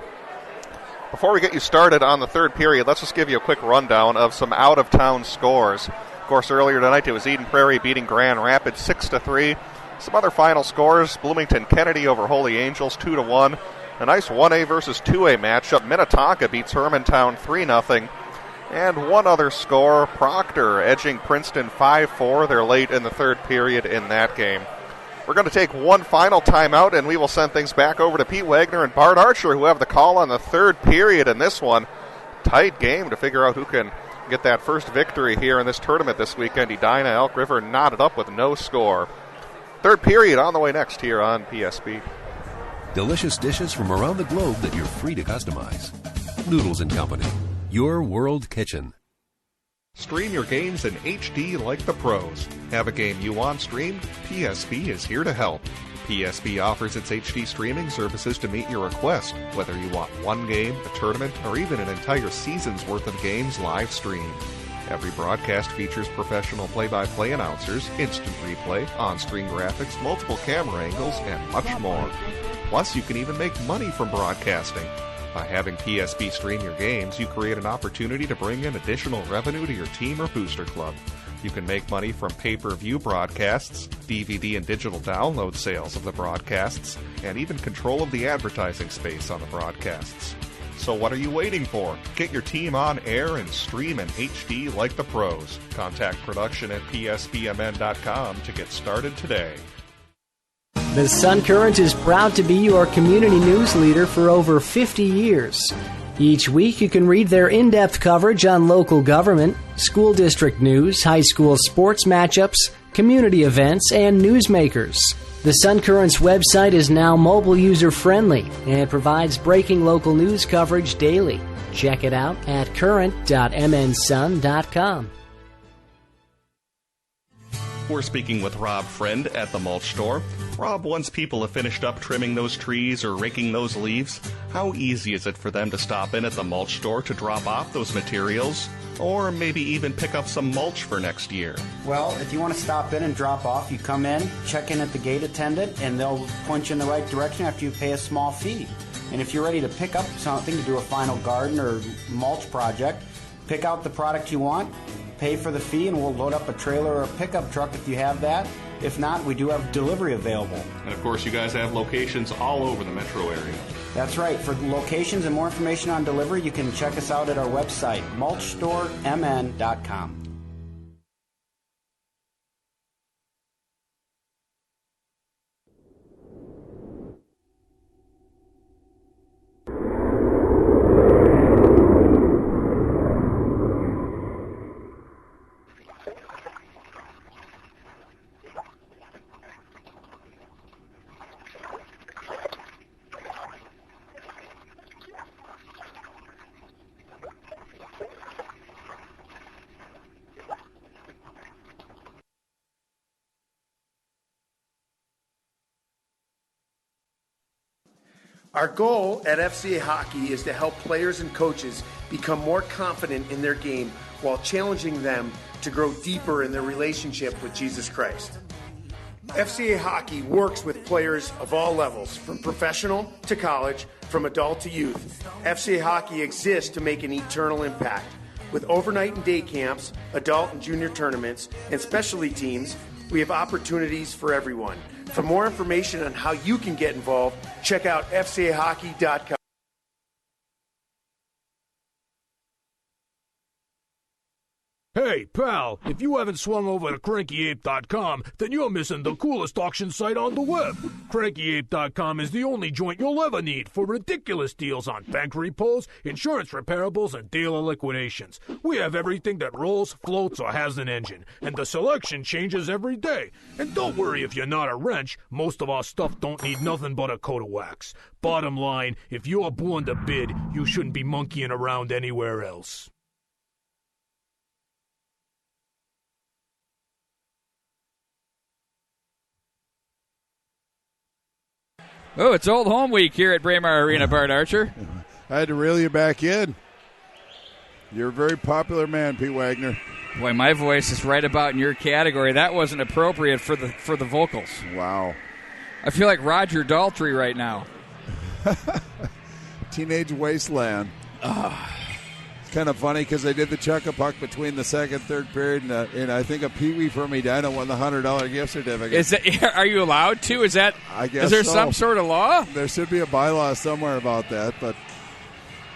Speaker 22: Before we get you started on the third period, let's just give you a quick rundown of some out-of-town scores. Of course, earlier tonight it was Eden Prairie beating Grand Rapids 6-3. Some other final scores: Bloomington Kennedy over Holy Angels 2-1. A nice 1A versus 2A matchup. Minnetonka beats Hermantown 3-0. And one other score, Proctor edging Princeton 5-4. They're late in the third period in that game. We're going to take one final timeout, and we will send things back over to Pete Wagner and Bart Archer, who have the call on the third period in this one. Tight game to figure out who can get that first victory here in this tournament this weekend. Edina, Elk River knotted up with no score. Third period on the way next here on PSB.
Speaker 18: Delicious dishes from around the globe that you're free to customize. Noodles & Company, your world kitchen.
Speaker 22: Stream your games in HD like the pros. Have a game you want streamed? PSB is here to help. PSB offers its HD streaming services to meet your request, whether you want one game, a tournament, or even an entire season's worth of games live streamed. Every broadcast features professional play-by-play announcers, instant replay, on-screen graphics, multiple camera angles, and much more. Plus, you can even make money from broadcasting. By having PSB stream your games, you create an opportunity to bring in additional revenue to your team or booster club. You can make money from pay-per-view broadcasts, DVD and digital download sales of the broadcasts, and even control of the advertising space on the broadcasts. So what are you waiting for? Get your team on air and stream in HD like the pros. Contact production at psbmn.com to get started today.
Speaker 23: The Sun Current is proud to be your community news leader for over 50 years. Each week you can read their in-depth coverage on local government, school district news, high school sports matchups, community events, and newsmakers. The Sun Current's website is now mobile user-friendly and provides breaking local news coverage daily. Check it out at current.mnsun.com.
Speaker 8: We're speaking with Rob Friend at the mulch store. Rob, once people have finished up trimming those trees or raking those leaves, how easy is it for them to stop in at the mulch store to drop off those materials, or maybe even pick up some mulch for next year?
Speaker 19: Well, if you want to stop in and drop off, you come in, check in at the gate attendant, and they'll point you in the right direction after you pay a small fee. And if you're ready to pick up something to do a final garden or mulch project, pick out the product you want, pay for the fee, and we'll load up a trailer or a pickup truck if you have that. If not, we do have delivery available.
Speaker 8: And of course, you guys have locations all over the metro area.
Speaker 19: That's right. For locations and more information on delivery, you can check us out at our website, mulchstoremn.com.
Speaker 1: Our goal at FCA Hockey is to help players and coaches become more confident in their game while challenging them to grow deeper in their relationship with Jesus Christ. FCA Hockey works with players of all levels, from professional to college, from adult to youth. FCA Hockey exists to make an eternal impact. With overnight and day camps, adult and junior tournaments, and specialty teams, we have opportunities for everyone. For more information on how you can get involved, check out fcahockey.com.
Speaker 3: Hey, pal, if you haven't swung over to CrankyApe.com, then you're missing the coolest auction site on the web. CrankyApe.com is the only joint you'll ever need for ridiculous deals on bank repos, insurance reparables, and dealer liquidations. We have everything that rolls, floats, or has an engine, and the selection changes every day. And don't worry if you're not a wrench, most of our stuff don't need nothing but a coat of wax. Bottom line, if you're born to bid, you shouldn't be monkeying around anywhere else.
Speaker 9: Oh, it's Old Home Week here at Braemar Arena, Bart Archer.
Speaker 2: I had to reel you back in. You're a very popular man, Pete Wagner.
Speaker 9: Boy, my voice is right about in your category. That wasn't appropriate for the vocals.
Speaker 2: Wow.
Speaker 9: I feel like Roger Daltrey right now.
Speaker 2: Teenage Wasteland. It's kind of funny because they did the chuck-a-puck between the second and third period, and I think a Pee-wee from Edina won the $100 gift certificate.
Speaker 9: Are you allowed to? Is
Speaker 2: there
Speaker 9: some sort of law?
Speaker 2: There should be a bylaw somewhere about that,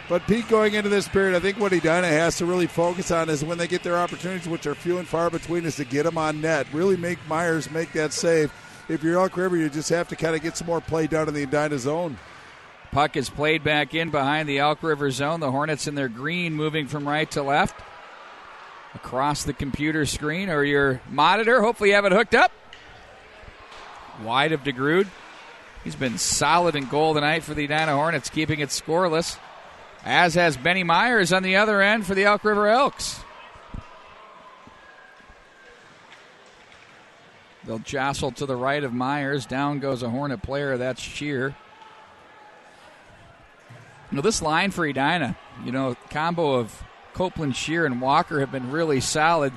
Speaker 2: But Pete, going into this period, I think what Edina has to really focus on is when they get their opportunities, which are few and far between, is to get them on net. Really make Myers make that save. If you're Elk River, you just have to kind of get some more play done in the Edina zone.
Speaker 9: Puck is played back in behind the Elk River zone. The Hornets in their green moving from right to left. Across the computer screen or your monitor. Hopefully you have it hooked up. Wide of DeGrood. He's been solid in goal tonight for the Edina Hornets, keeping it scoreless. As has Benny Myers on the other end for the Elk River Elks. They'll jostle to the right of Myers. Down goes a Hornet player. That's Shear. This line for Edina, combo of Copeland, Shear, and Walker have been really solid.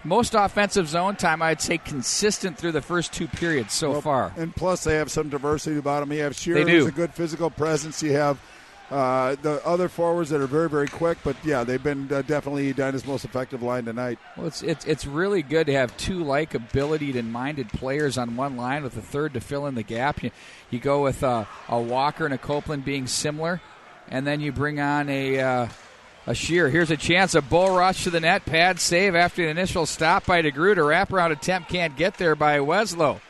Speaker 9: Most offensive zone time, I'd say, consistent through the first two periods so far.
Speaker 2: And plus, they have some diversity about them. You have Shear, who's a good physical presence. You have the other forwards that are very, very quick, but yeah, they've been definitely Edina's most effective line tonight.
Speaker 9: Well, it's really good to have two like-abilitied and minded players on one line with a third to fill in the gap. You go with a Walker and a Copeland being similar, and then you bring on a Shear. Here's a chance, a bull rush to the net, pad save after the initial stop by DeGrood. A wraparound attempt can't get there by Weslow.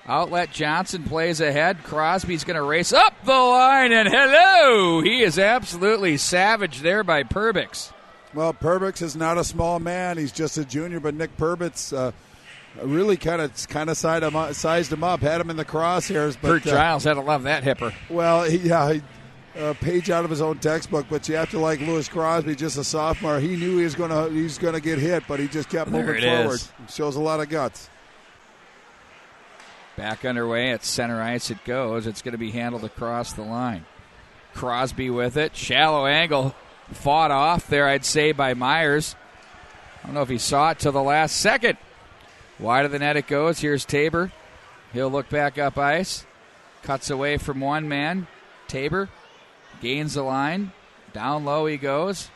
Speaker 9: Outlet Johnson plays ahead. Crosby's going to race up the line, and hello! He is absolutely savage there by Perbix.
Speaker 2: Well, Perbix is not a small man. He's just a junior, but Nick Perbix really kind of sized him up, had him in the crosshairs. But,
Speaker 9: Kurt Giles had to love that hipper.
Speaker 2: Well, he page out of his own textbook, but you have to like Lewis Crosby, just a sophomore. He knew he was going to get hit, but he just kept moving forward. Shows a lot of guts.
Speaker 9: Back underway at center ice it goes. It's going to be handled across the line. Crosby with it. Shallow angle. Fought off there, I'd say, by Myers. I don't know if he saw it till the last second. Wide of the net it goes. Here's Tabor. He'll look back up ice. Cuts away from one man. Tabor gains the line. Down low he goes.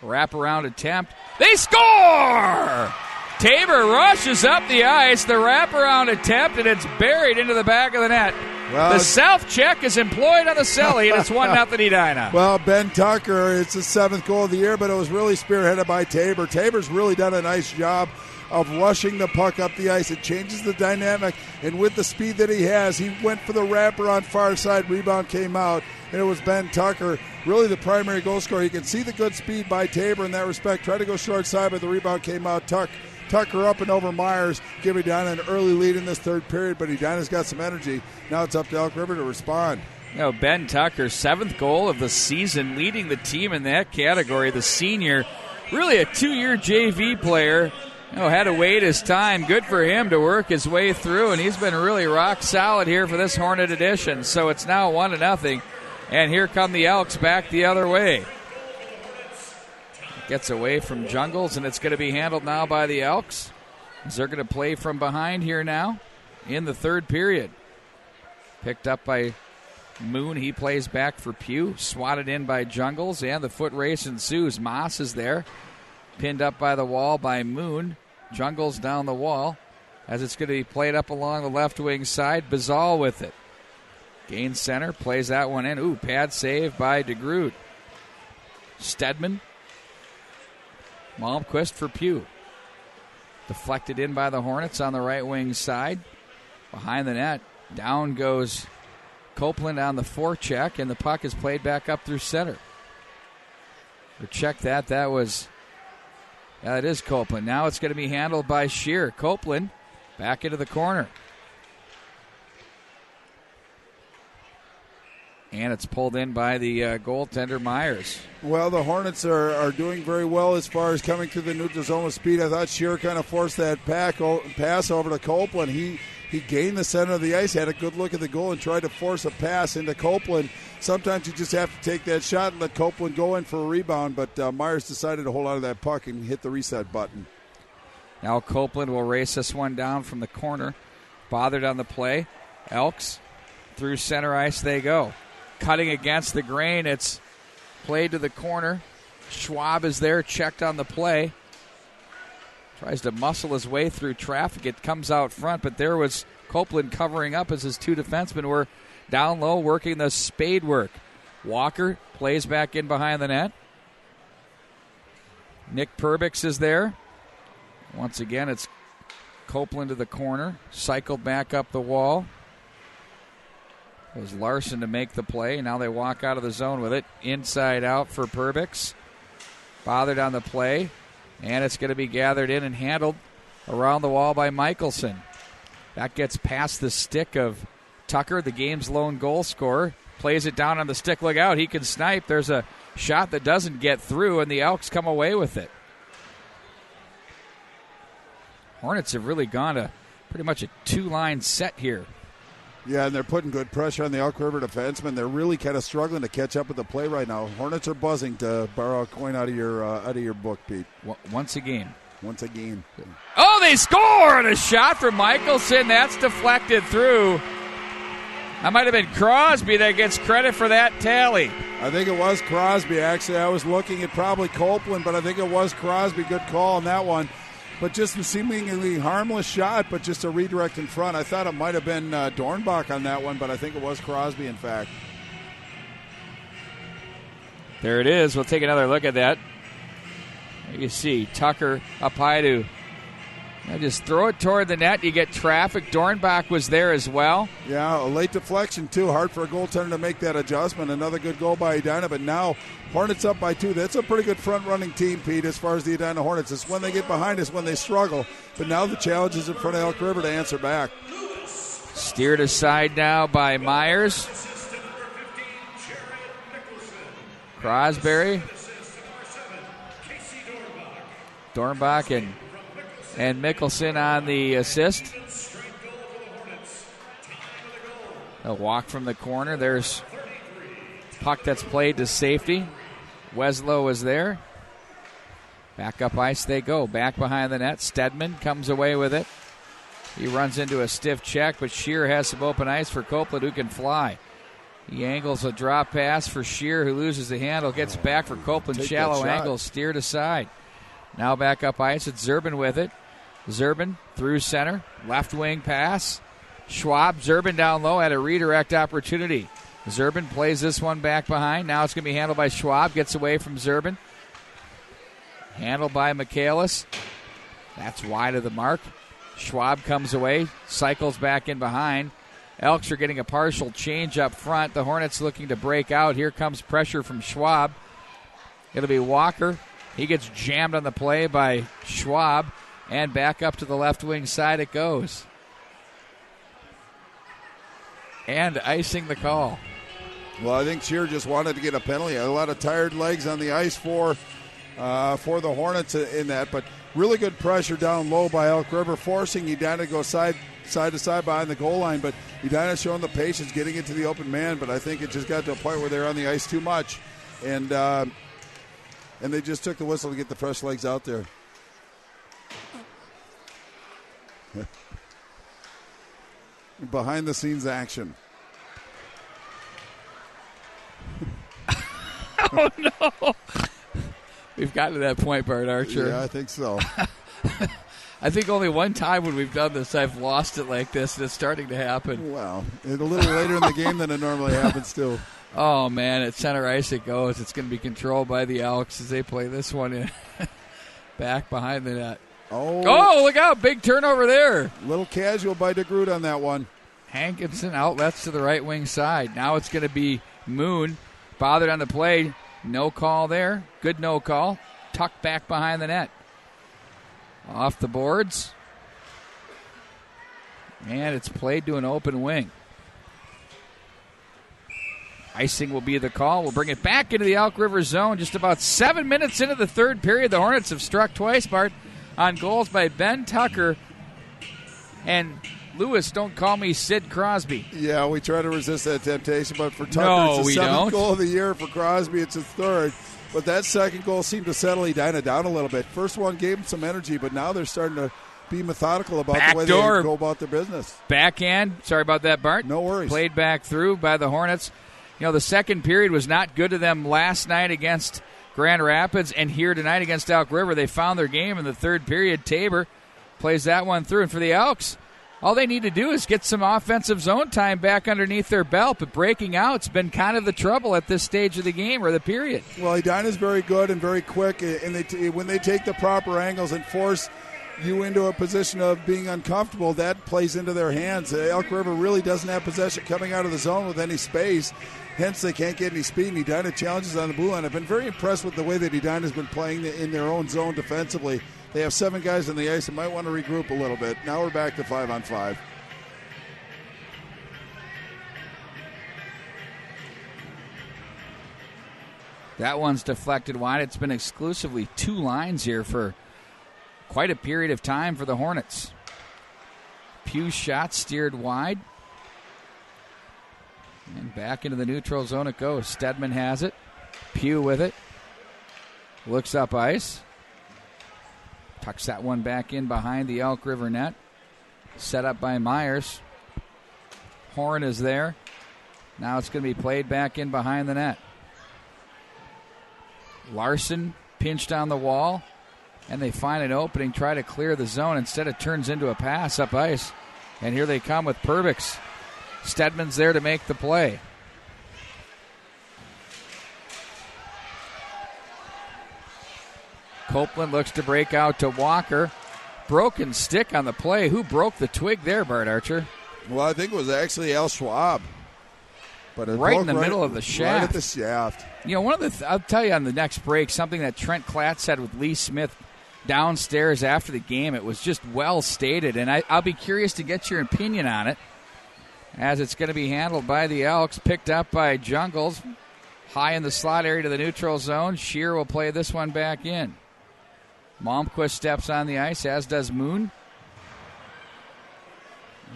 Speaker 9: Wraparound attempt. They score! Tabor rushes up the ice, the wraparound attempt, and it's buried into the back of the net. Well, the self-check is employed on the celly, and it's 1-0 Edina.
Speaker 2: Well, Ben Tucker, it's his 7th goal of the year, but it was really spearheaded by Tabor. Tabor's really done a nice job of rushing the puck up the ice. It changes the dynamic, and with the speed that he has, he went for the wraparound far side. Rebound came out, and it was Ben Tucker, really the primary goal scorer. You can see the good speed by Tabor in that respect. Tried to go short side, but the rebound came out. Tucker up and over Myers, give Edina an early lead in this third period, but Edina's got some energy. Now it's up to Elk River to respond.
Speaker 9: Ben Tucker, 7th goal of the season, leading the team in that category. The senior, really a 2-year JV player, had to wait his time. Good for him to work his way through, and he's been really rock solid here for this Hornet edition. So it's now 1-0, and here come the Elks back the other way. Gets away from Jungles, and it's going to be handled now by the Elks. They're going to play from behind here now in the third period. Picked up by Moon. He plays back for Pugh. Swatted in by Jungles, and the foot race ensues. Moss is there. Pinned up by the wall by Moon. Jungles down the wall as it's going to be played up along the left wing side. Bazal with it. Gains center, plays that one in. Ooh, pad save by DeGrood. Stedman. Malmquist for Pugh. Deflected in by the Hornets on the right wing side. Behind the net, down goes Copeland on the forecheck, and the puck is played back up through center. Or check that. That was... Yeah, it is Copeland. Now it's going to be handled by Shear. Copeland back into the corner. And it's pulled in by the goaltender, Myers.
Speaker 2: Well, the Hornets are doing very well as far as coming through the neutral zone with speed. I thought Shear kind of forced that pass over to Copeland. He gained the center of the ice, had a good look at the goal, and tried to force a pass into Copeland. Sometimes you just have to take that shot and let Copeland go in for a rebound, but Myers decided to hold on to that puck and hit the reset button.
Speaker 9: Now Copeland will race this one down from the corner. Bothered on the play. Elks through center ice they go. Cutting against the grain, it's played to the corner. Schwab is there, checked on the play. Tries to muscle his way through traffic. It comes out front, but there was Copeland covering up as his two defensemen were down low working the spade work. Walker plays back in behind the net. Nick Perbix is there. Once again, it's Copeland to the corner. Cycled back up the wall. It was Larson to make the play. Now they walk out of the zone with it. Inside out for Perbix. Bothered on the play. And it's going to be gathered in and handled around the wall by Michelson. That gets past the stick of Tucker, the game's lone goal scorer. Plays it down on the stick. Look out, he can snipe. There's a shot that doesn't get through, and the Elks come away with it. Hornets have really gone to pretty much a two-line set here.
Speaker 2: Yeah, and they're putting good pressure on the Elk River defensemen. They're really kind of struggling to catch up with the play right now. Hornets are buzzing, to borrow a coin out of your book, Pete.
Speaker 9: Once again.
Speaker 2: Once again.
Speaker 9: Oh, they score! And a shot from Michelson. That's deflected through. That might have been Crosby that gets credit for that tally.
Speaker 2: I think it was Crosby, actually. I was looking at probably Copeland, but I think it was Crosby. Good call on that one. But just a seemingly harmless shot, but just a redirect in front. I thought it might have been Dornbach on that one, but I think it was Crosby, in fact.
Speaker 9: There it is. We'll take another look at that. You see Tucker up high to just throw it toward the net. You get traffic. Dornbach was there as well.
Speaker 2: Yeah, a late deflection, too. Hard for a goaltender to make that adjustment. Another good goal by Edina, but now Hornets up by 2. That's a pretty good front-running team, Pete, as far as the Edina Hornets. It's when they get behind us when they struggle. But now the challenge is in front of Elk River to answer back.
Speaker 9: Steered aside now by Myers. Crosby. Dornbach and Mickelson on the assist. A walk from the corner. There's puck that's played to safety. Weslow is there. Back up ice they go. Back behind the net. Stedman comes away with it. He runs into a stiff check, but Shear has some open ice for Copeland, who can fly. He angles a drop pass for Shear, who loses the handle. Gets back for Copeland. Shallow angle, steered aside. Now back up ice. It's Zerbin with it. Zerbin through center. Left wing pass. Schwab. Zerbin down low. Had a redirect opportunity. Zerbin plays this one back behind. Now it's going to be handled by Schwab. Gets away from Zerbin. Handled by Michaelis. That's wide of the mark. Schwab comes away. Cycles back in behind. Elks are getting a partial change up front. The Hornets looking to break out. Here comes pressure from Schwab. It'll be Walker. He gets jammed on the play by Schwab. And back up to the left wing side it goes. And icing the call.
Speaker 2: Well, I think Shear just wanted to get a penalty. A lot of tired legs on the ice for the Hornets in that. But really good pressure down low by Elk River, forcing Edina to go side to side behind the goal line. But Edina showing the patience, getting into the open man. But I think it just got to a point where they're on the ice too much. And they just took the whistle to get the fresh legs out there. Behind the scenes action.
Speaker 9: Oh, no. We've gotten to that point, Bart Archer.
Speaker 2: Yeah, I think so.
Speaker 9: I think only one time when we've done this, I've lost it like this, and it's starting to happen.
Speaker 2: Wow. It's a little later in the game than it normally happens, too.
Speaker 9: Oh, man, at center ice it goes. It's going to be controlled by the Elks as they play this one in back behind the net. Oh, look out. Big turnover there.
Speaker 2: Little casual by DeGroot on that one.
Speaker 9: Hankinson outlets to the right wing side. Now it's going to be Moon. Bothered on the play. No call there. Good no call. Tucked back behind the net. Off the boards. And it's played to an open wing. Icing will be the call. We'll bring it back into the Elk River zone. Just about 7 minutes into the third period. The Hornets have struck twice, Bart, on goals by Ben Tucker and Lewis. Don't call me Sid Crosby.
Speaker 2: Yeah, we try to resist that temptation, but for Tucker, it's the seventh goal of the year. For Crosby, it's his third. But that second goal seemed to settle Edina down a little bit. First one gave them some energy, but now they're starting to be methodical about the way they go about their business.
Speaker 9: Backhand. Sorry about that, Bart.
Speaker 2: No worries.
Speaker 9: Played back through by the Hornets. You know, the second period was not good to them last night against Grand Rapids, and here tonight against Elk River. They found their game in the third period. Tabor plays that one through. And for the Elks, all they need to do is get some offensive zone time back underneath their belt. But breaking out's been kind of the trouble at this stage of the game or the period.
Speaker 2: Well, Edina's very good and very quick, and when they take the proper angles and force you into a position of being uncomfortable, that plays into their hands. Elk River really doesn't have possession coming out of the zone with any space. Hence, they can't get any speed, and Edina challenges on the blue line. I've been very impressed with the way that Edina's been playing in their own zone defensively. They have 7 guys on the ice and might want to regroup a little bit. Now we're back to 5-on-5.
Speaker 9: That one's deflected wide. It's been exclusively 2 lines here for quite a period of time for the Hornets. Pugh's shot steered wide. And back into the neutral zone it goes. Stedman has it. Pugh with it. Looks up ice. Tucks that one back in behind the Elk River net. Set up by Myers. Horn is there. Now it's going to be played back in behind the net. Larson pinched on the wall. And they find an opening, try to clear the zone. Instead it turns into a pass up ice. And here they come with Perbix. Stedman's there to make the play. Copeland looks to break out to Walker. Broken stick on the play. Who broke the twig there, Bart Archer?
Speaker 2: Well, I think it was actually Al Schwab. But
Speaker 9: right in the middle of the shaft.
Speaker 2: Right at the shaft.
Speaker 9: You know, one of the I'll tell you on the next break, something that Trent Klatt said with Lee Smith downstairs after the game. It was just well stated, and I'll be curious to get your opinion on it, as it's going to be handled by the Elks, picked up by Jungles. High in the slot area to the neutral zone. Shear will play this one back in. Malmquist steps on the ice, as does Moon.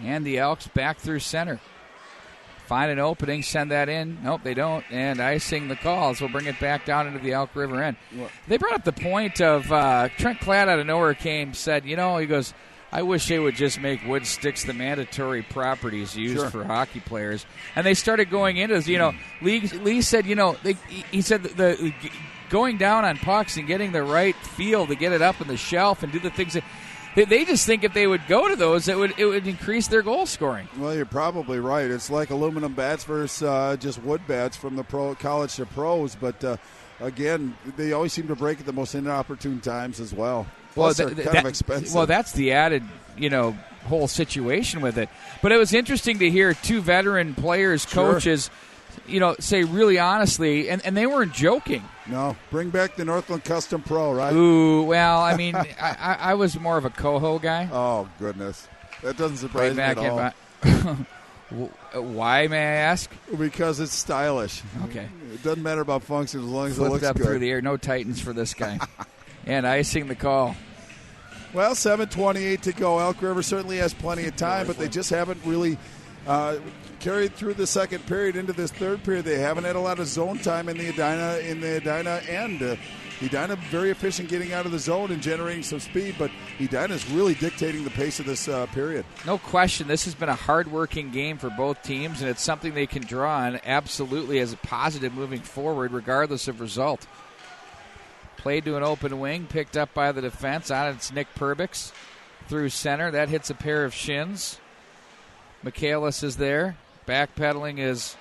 Speaker 9: And the Elks back through center. Find an opening, send that in. Nope, they don't. And icing the calls. We'll bring it back down into the Elk River end. They brought up the point of Trent Klatt out of nowhere said, he goes, I wish they would just make wood sticks the mandatory properties used for hockey players. And they started going into this. Lee said, he said the going down on pucks and getting the right feel to get it up in the shelf and do the things that they just think if they would go to those, it would increase their goal scoring.
Speaker 2: Well, you're probably right. It's like aluminum bats versus just wood bats from the college to pros. But again, they always seem to break at the most inopportune times as well. Plus, they're kind of expensive.
Speaker 9: Well, that's the added, whole situation with it. But it was interesting to hear 2 veteran players, coaches, say really honestly, and they weren't joking.
Speaker 2: No, bring back the Northland Custom Pro, right?
Speaker 9: Ooh, well, I mean, I was more of a Coho guy.
Speaker 2: Oh, goodness. That doesn't surprise me at all.
Speaker 9: Why, may I ask?
Speaker 2: Because it's stylish.
Speaker 9: Okay.
Speaker 2: It doesn't matter about function as long as it looks
Speaker 9: up
Speaker 2: good.
Speaker 9: Through the air. No Titans for this guy. And icing the call.
Speaker 2: Well, 7:28 to go. Elk River certainly has plenty of time, but they just haven't really carried through the second period into this third period. They haven't had a lot of zone time in the Edina end. Edina very efficient getting out of the zone and generating some speed, but Edina's really dictating the pace of this period.
Speaker 9: No question. This has been a hard-working game for both teams, and it's something they can draw on absolutely as a positive moving forward, regardless of result. Played to an open wing, picked up by the defense. On it's Nick Perbix through center. That hits a pair of shins. Michaelis is there. Backpedaling is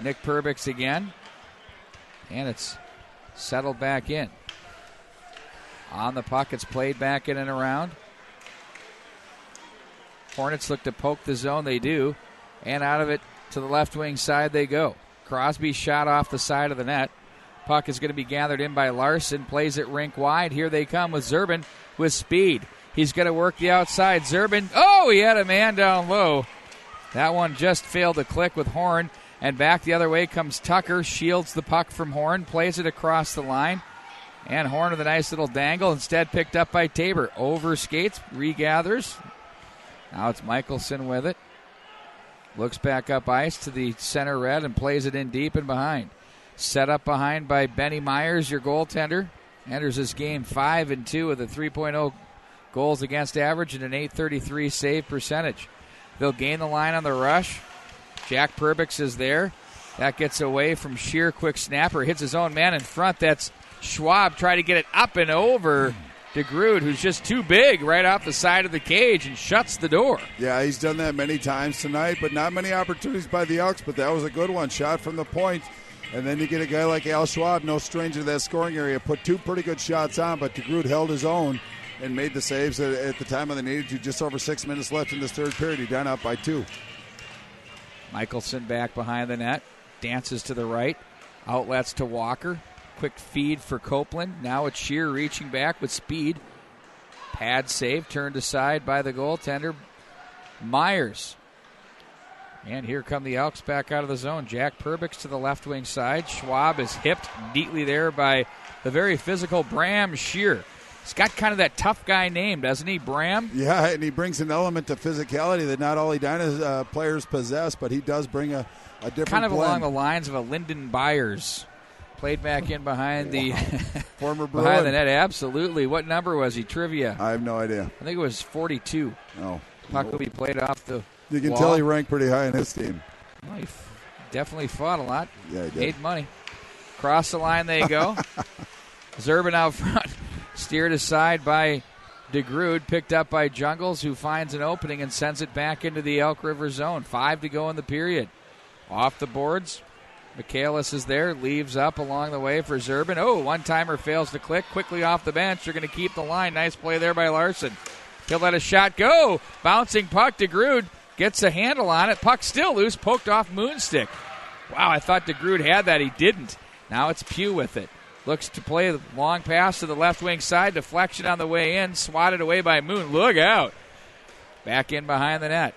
Speaker 9: Nick Perbix again. And it's settled back in. On the puck, it's played back in and around. Hornets look to poke the zone. They do. And out of it to the left wing side they go. Crosby shot off the side of the net. Puck is going to be gathered in by Larson. Plays it rink wide. Here they come with Zerben with speed. He's going to work the outside. Zerben. Oh, he had a man down low. That one just failed to click with Horn. And back the other way comes Tucker. Shields the puck from Horn. Plays it across the line. And Horn with a nice little dangle. Instead picked up by Tabor. Over skates. Regathers. Now it's Michelson with it. Looks back up ice to the center red and plays it in deep and behind. Set up behind by Benny Myers, your goaltender. Enters this game 5-2 with a 3.0 goals against average and an .833 save percentage. They'll gain the line on the rush. Jack Perbix is there. That gets away from Shear. Quick snapper. Hits his own man in front. That's Schwab trying to get it up and over DeGrood, who's just too big right off the side of the cage and shuts the door.
Speaker 2: Yeah, he's done that many times tonight, but not many opportunities by the Elks, but that was a good one. Shot from the point. And then you get a guy like Al Schwab, no stranger to that scoring area, put two pretty good shots on, but DeGrood held his own and made the saves at the time when they needed to. Just over 6 minutes left in this third period. He down up by 2.
Speaker 9: Michelson back behind the net. Dances to the right. Outlets to Walker. Quick feed for Copeland. Now it's Shear reaching back with speed. Pad save turned aside by the goaltender, Myers. And here come the Elks back out of the zone. Jack Perbix to the left wing side. Schwab is hipped neatly there by the very physical Bram Shear. He's got kind of that tough guy name, doesn't he, Bram?
Speaker 2: Yeah, and he brings an element of physicality that not all Edina's players possess, but he does bring a different
Speaker 9: kind of
Speaker 2: blend.
Speaker 9: Along the lines of a Lyndon Byers. Played back in behind the
Speaker 2: former Bruin.
Speaker 9: Behind the net, absolutely. What number was he? Trivia.
Speaker 2: I have no idea.
Speaker 9: I think it was 42.
Speaker 2: No.
Speaker 9: Puck will be played off the
Speaker 2: You can
Speaker 9: wall.
Speaker 2: tell he ranked pretty high in his team.
Speaker 9: Well, he definitely fought a lot.
Speaker 2: Yeah, he did.
Speaker 9: Made money. Cross the line they go. Zerben out front. Steered aside by DeGrood. Picked up by Jungles, who finds an opening and sends it back into the Elk River zone. 5 to go in the period. Off the boards. Michaelis is there, leaves up along the way for Zerben. Oh, one-timer fails to click. Quickly off the bench. They're going to keep the line. Nice play there by Larson. He'll let a shot go. Bouncing puck. DeGrood gets a handle on it. Puck still loose. Poked off Moonstick. Wow, I thought DeGrood had that. He didn't. Now it's Pugh with it. Looks to play the long pass to the left wing side. Deflection on the way in. Swatted away by Moon. Look out. Back in behind the net.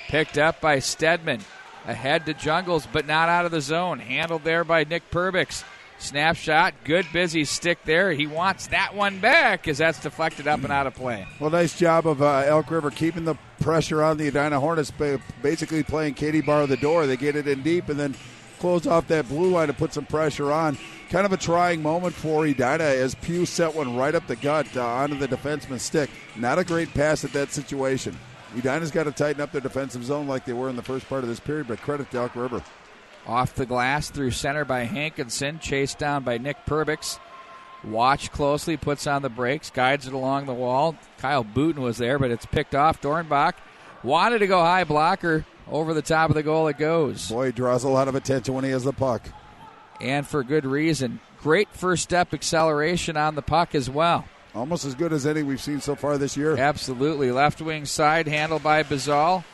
Speaker 9: Picked up by Stedman. Ahead to Jungles, but not out of the zone. Handled there by Nick Perbix. Snapshot, good busy stick there. He wants that one back as that's deflected up and out of play.
Speaker 2: Well, nice job of Elk River keeping the pressure on the Edina Hornets, basically playing Katie bar the door. They get it in deep and then close off that blue line to put some pressure on. Kind of a trying moment for Edina as Pugh set one right up the gut onto the defenseman's stick. Not a great pass at that situation. Edina's got to tighten up their defensive zone like they were in the first part of this period, but credit to Elk River.
Speaker 9: Off the glass through center by Hankinson, chased down by Nick Perbix. Watch closely, puts on the brakes, guides it along the wall. Kyle Booten was there, but it's picked off. Dornbach wanted to go high, blocker. Over the top of the goal it goes.
Speaker 2: Boy, he draws a lot of attention when he has the puck.
Speaker 9: And for good reason. Great first step acceleration on the puck as well.
Speaker 2: Almost as good as any we've seen so far this year.
Speaker 9: Absolutely. Left wing side, handled by Bazal.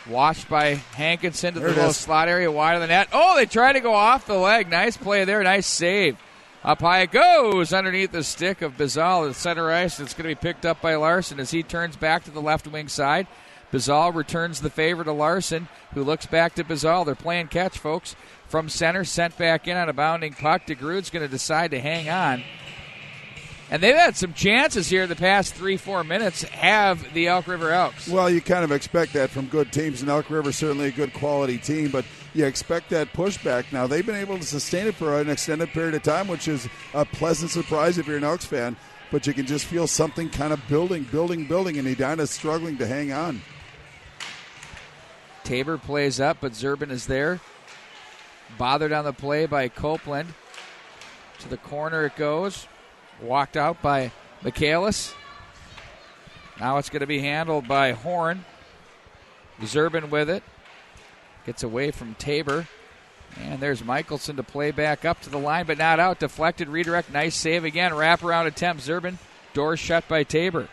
Speaker 9: Watched by Hankinson to the little slot area wide of the net. Oh, they try to go off the leg. Nice play there. Nice save. Up high it goes underneath the stick of Bazal at center ice. It's going to be picked up by Larson as he turns back to the left wing side. Bazal returns the favor to Larson, who looks back to Bazal. They're playing catch, folks. From center, sent back in on a bounding puck. DeGrood's going to decide to hang on. And they've had some chances here the past 3-4 minutes, have the Elk River Elks.
Speaker 2: Well, you kind of expect that from good teams, and Elk River is certainly a good quality team, but you expect that pushback. Now, they've been able to sustain it for an extended period of time, which is a pleasant surprise if you're an Elks fan, but you can just feel something kind of building, and Edina's struggling to hang on.
Speaker 9: Tabor plays up, but Zerben is there. Bothered on the play by Copeland. To the corner it goes. Walked out by Michaelis. Now it's going to be handled by Horn. Zerben with it. Gets away from Tabor. And there's Michelson to play back up to the line, but not out. Deflected, redirect, nice save again. Wraparound attempt. Zerben door shut by Tabor.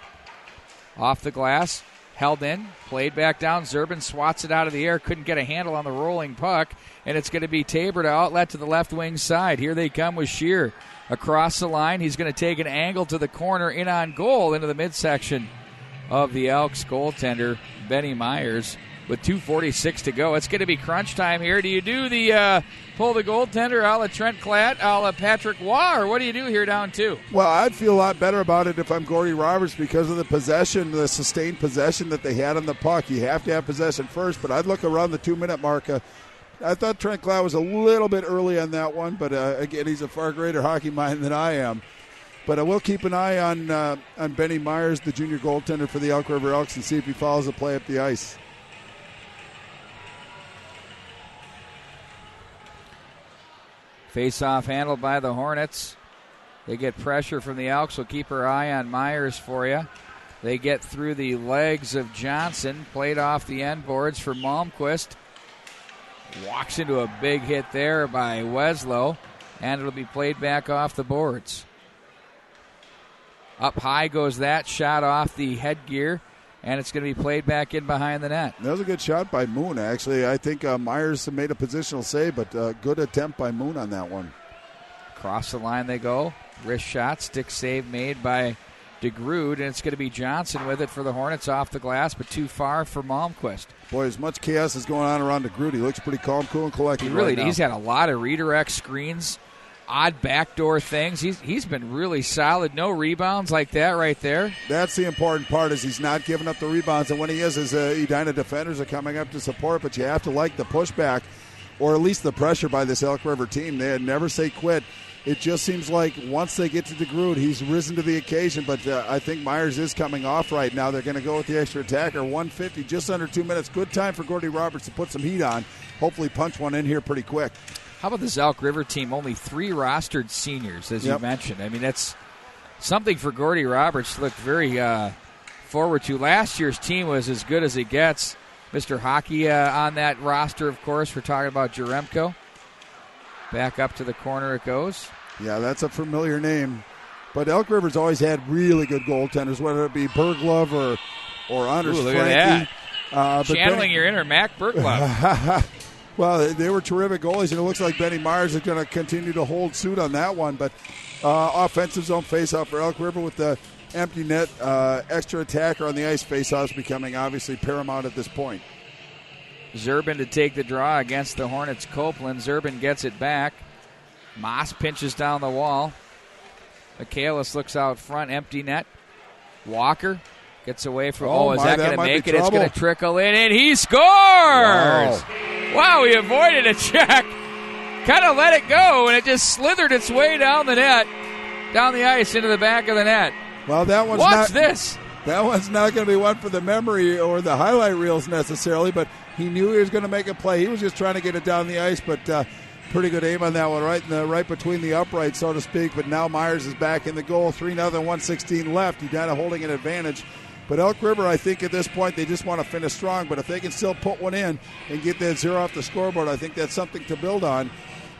Speaker 9: Off the glass, held in, played back down. Zerbin swats it out of the air, couldn't get a handle on the rolling puck, and it's going to be Tabor to outlet to the left wing side. Here they come with Shear across the line. He's going to take an angle to the corner, in on goal, into the midsection of the Elks goaltender, Benny Myers, with 2:46 to go. It's going to be crunch time here. Do you do the pull the goaltender a la Trent Klatt, a la Patrick Waugh, or what do you do here down two?
Speaker 2: Well, I'd feel a lot better about it if I'm Gordy Roberts because of the possession, the sustained possession that they had on the puck. You have to have possession first, but I'd look around the 2-minute mark. I thought Trent Klatt was a little bit early on that one, but again, he's a far greater hockey mind than I am. But I will keep an eye on Benny Myers, the junior goaltender for the Elk River Elks, and see if he follows the play up the ice.
Speaker 9: Face-off handled by the Hornets. They get pressure from the Elks. We'll keep our eye on Myers for you. They get through the legs of Johnson. Played off the end boards for Malmquist. Walks into a big hit there by Weslow. And it'll be played back off the boards. Up high goes that shot off the headgear. And it's going to be played back in behind the net.
Speaker 2: That was a good shot by Moon, actually. I think Myers made a positional save, but good attempt by Moon on that one.
Speaker 9: Across the line they go. Wrist shot, stick save made by DeGrood, and it's going to be Johnson with it for the Hornets off the glass, but too far for Malmquist.
Speaker 2: Boy, as much chaos is going on around DeGrood, he looks pretty calm, cool, and collected right now.
Speaker 9: He's had a lot of redirect screens, odd backdoor things. He's been really solid. No rebounds like that right there.
Speaker 2: That's the important part, is he's not giving up the rebounds. And when he is, his Edina defenders are coming up to support, but you have to like the pushback, or at least the pressure by this Elk River team. They never say quit. It just seems like once they get to DeGrood, he's risen to the occasion. But I think Myers is coming off right now. They're going to go with the extra attacker. 150, just under 2 minutes. Good time for Gordy Roberts to put some heat on. Hopefully punch one in here pretty quick.
Speaker 9: How about this Elk River team? Only 3 rostered seniors, as you mentioned. I mean, that's something for Gordy Roberts to look very forward to. Last year's team was as good as it gets. Mr. Hockey on that roster, of course. We're talking about Jaremko. Back up to the corner it goes.
Speaker 2: Yeah, that's a familiar name. But Elk River's always had really good goaltenders, whether it be Berglove or Anders
Speaker 9: Franke.
Speaker 2: Look at
Speaker 9: that. Channeling your inner Mac Berglove.
Speaker 2: Well, they were terrific goalies, and it looks like Benny Myers is going to continue to hold suit on that one. But offensive zone faceoff for Elk River with the empty net, extra attacker on the ice. Faceoffs becoming obviously paramount at this point.
Speaker 9: Zerbin to take the draw against the Hornets. Copeland. Zerbin gets it back. Moss pinches down the wall. Michaelis looks out front. Empty net. Walker gets away from. Is that going to make it? It's going to trickle in, and he scores! Wow, he avoided a check. Kind of let it go, and it just slithered its way down the net, down the ice into the back of the net.
Speaker 2: Well, that one's
Speaker 9: Watch this.
Speaker 2: That one's not going to be one for the memory or the highlight reels necessarily, but he knew he was going to make a play. He was just trying to get it down the ice, but pretty good aim on that one, right between the uprights, so to speak. But now Myers is back in the goal. 3-0, 1:16 left. Edina holding an advantage. But Elk River, I think at this point, they just want to finish strong. But if they can still put one in and get that 0 off the scoreboard, I think that's something to build on.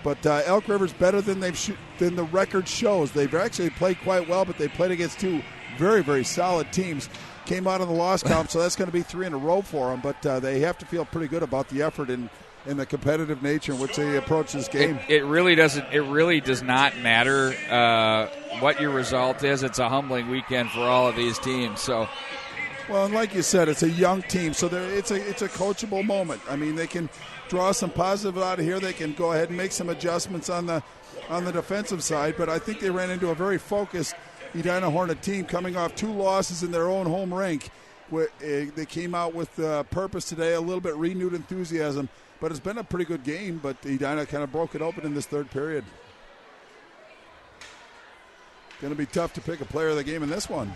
Speaker 2: But Elk River's better than than the record shows. They've actually played quite well, but they played against 2 very, very solid teams. Came out on the loss column, so that's going to be 3 in a row for them. But they have to feel pretty good about the effort and the competitive nature in which they approach this game.
Speaker 9: It really doesn't. It really does not matter what your result is. It's a humbling weekend for all of these teams. So.
Speaker 2: Well, and like you said, it's a young team, so it's a coachable moment. I mean, they can draw some positive out of here. They can go ahead and make some adjustments on the defensive side. But I think they ran into a very focused Edina Hornet team coming off 2 losses in their own home rink. They came out with purpose today, a little bit renewed enthusiasm. But it's been a pretty good game, but Edina kind of broke it open in this third period. Going to be tough to pick a player of the game in this one.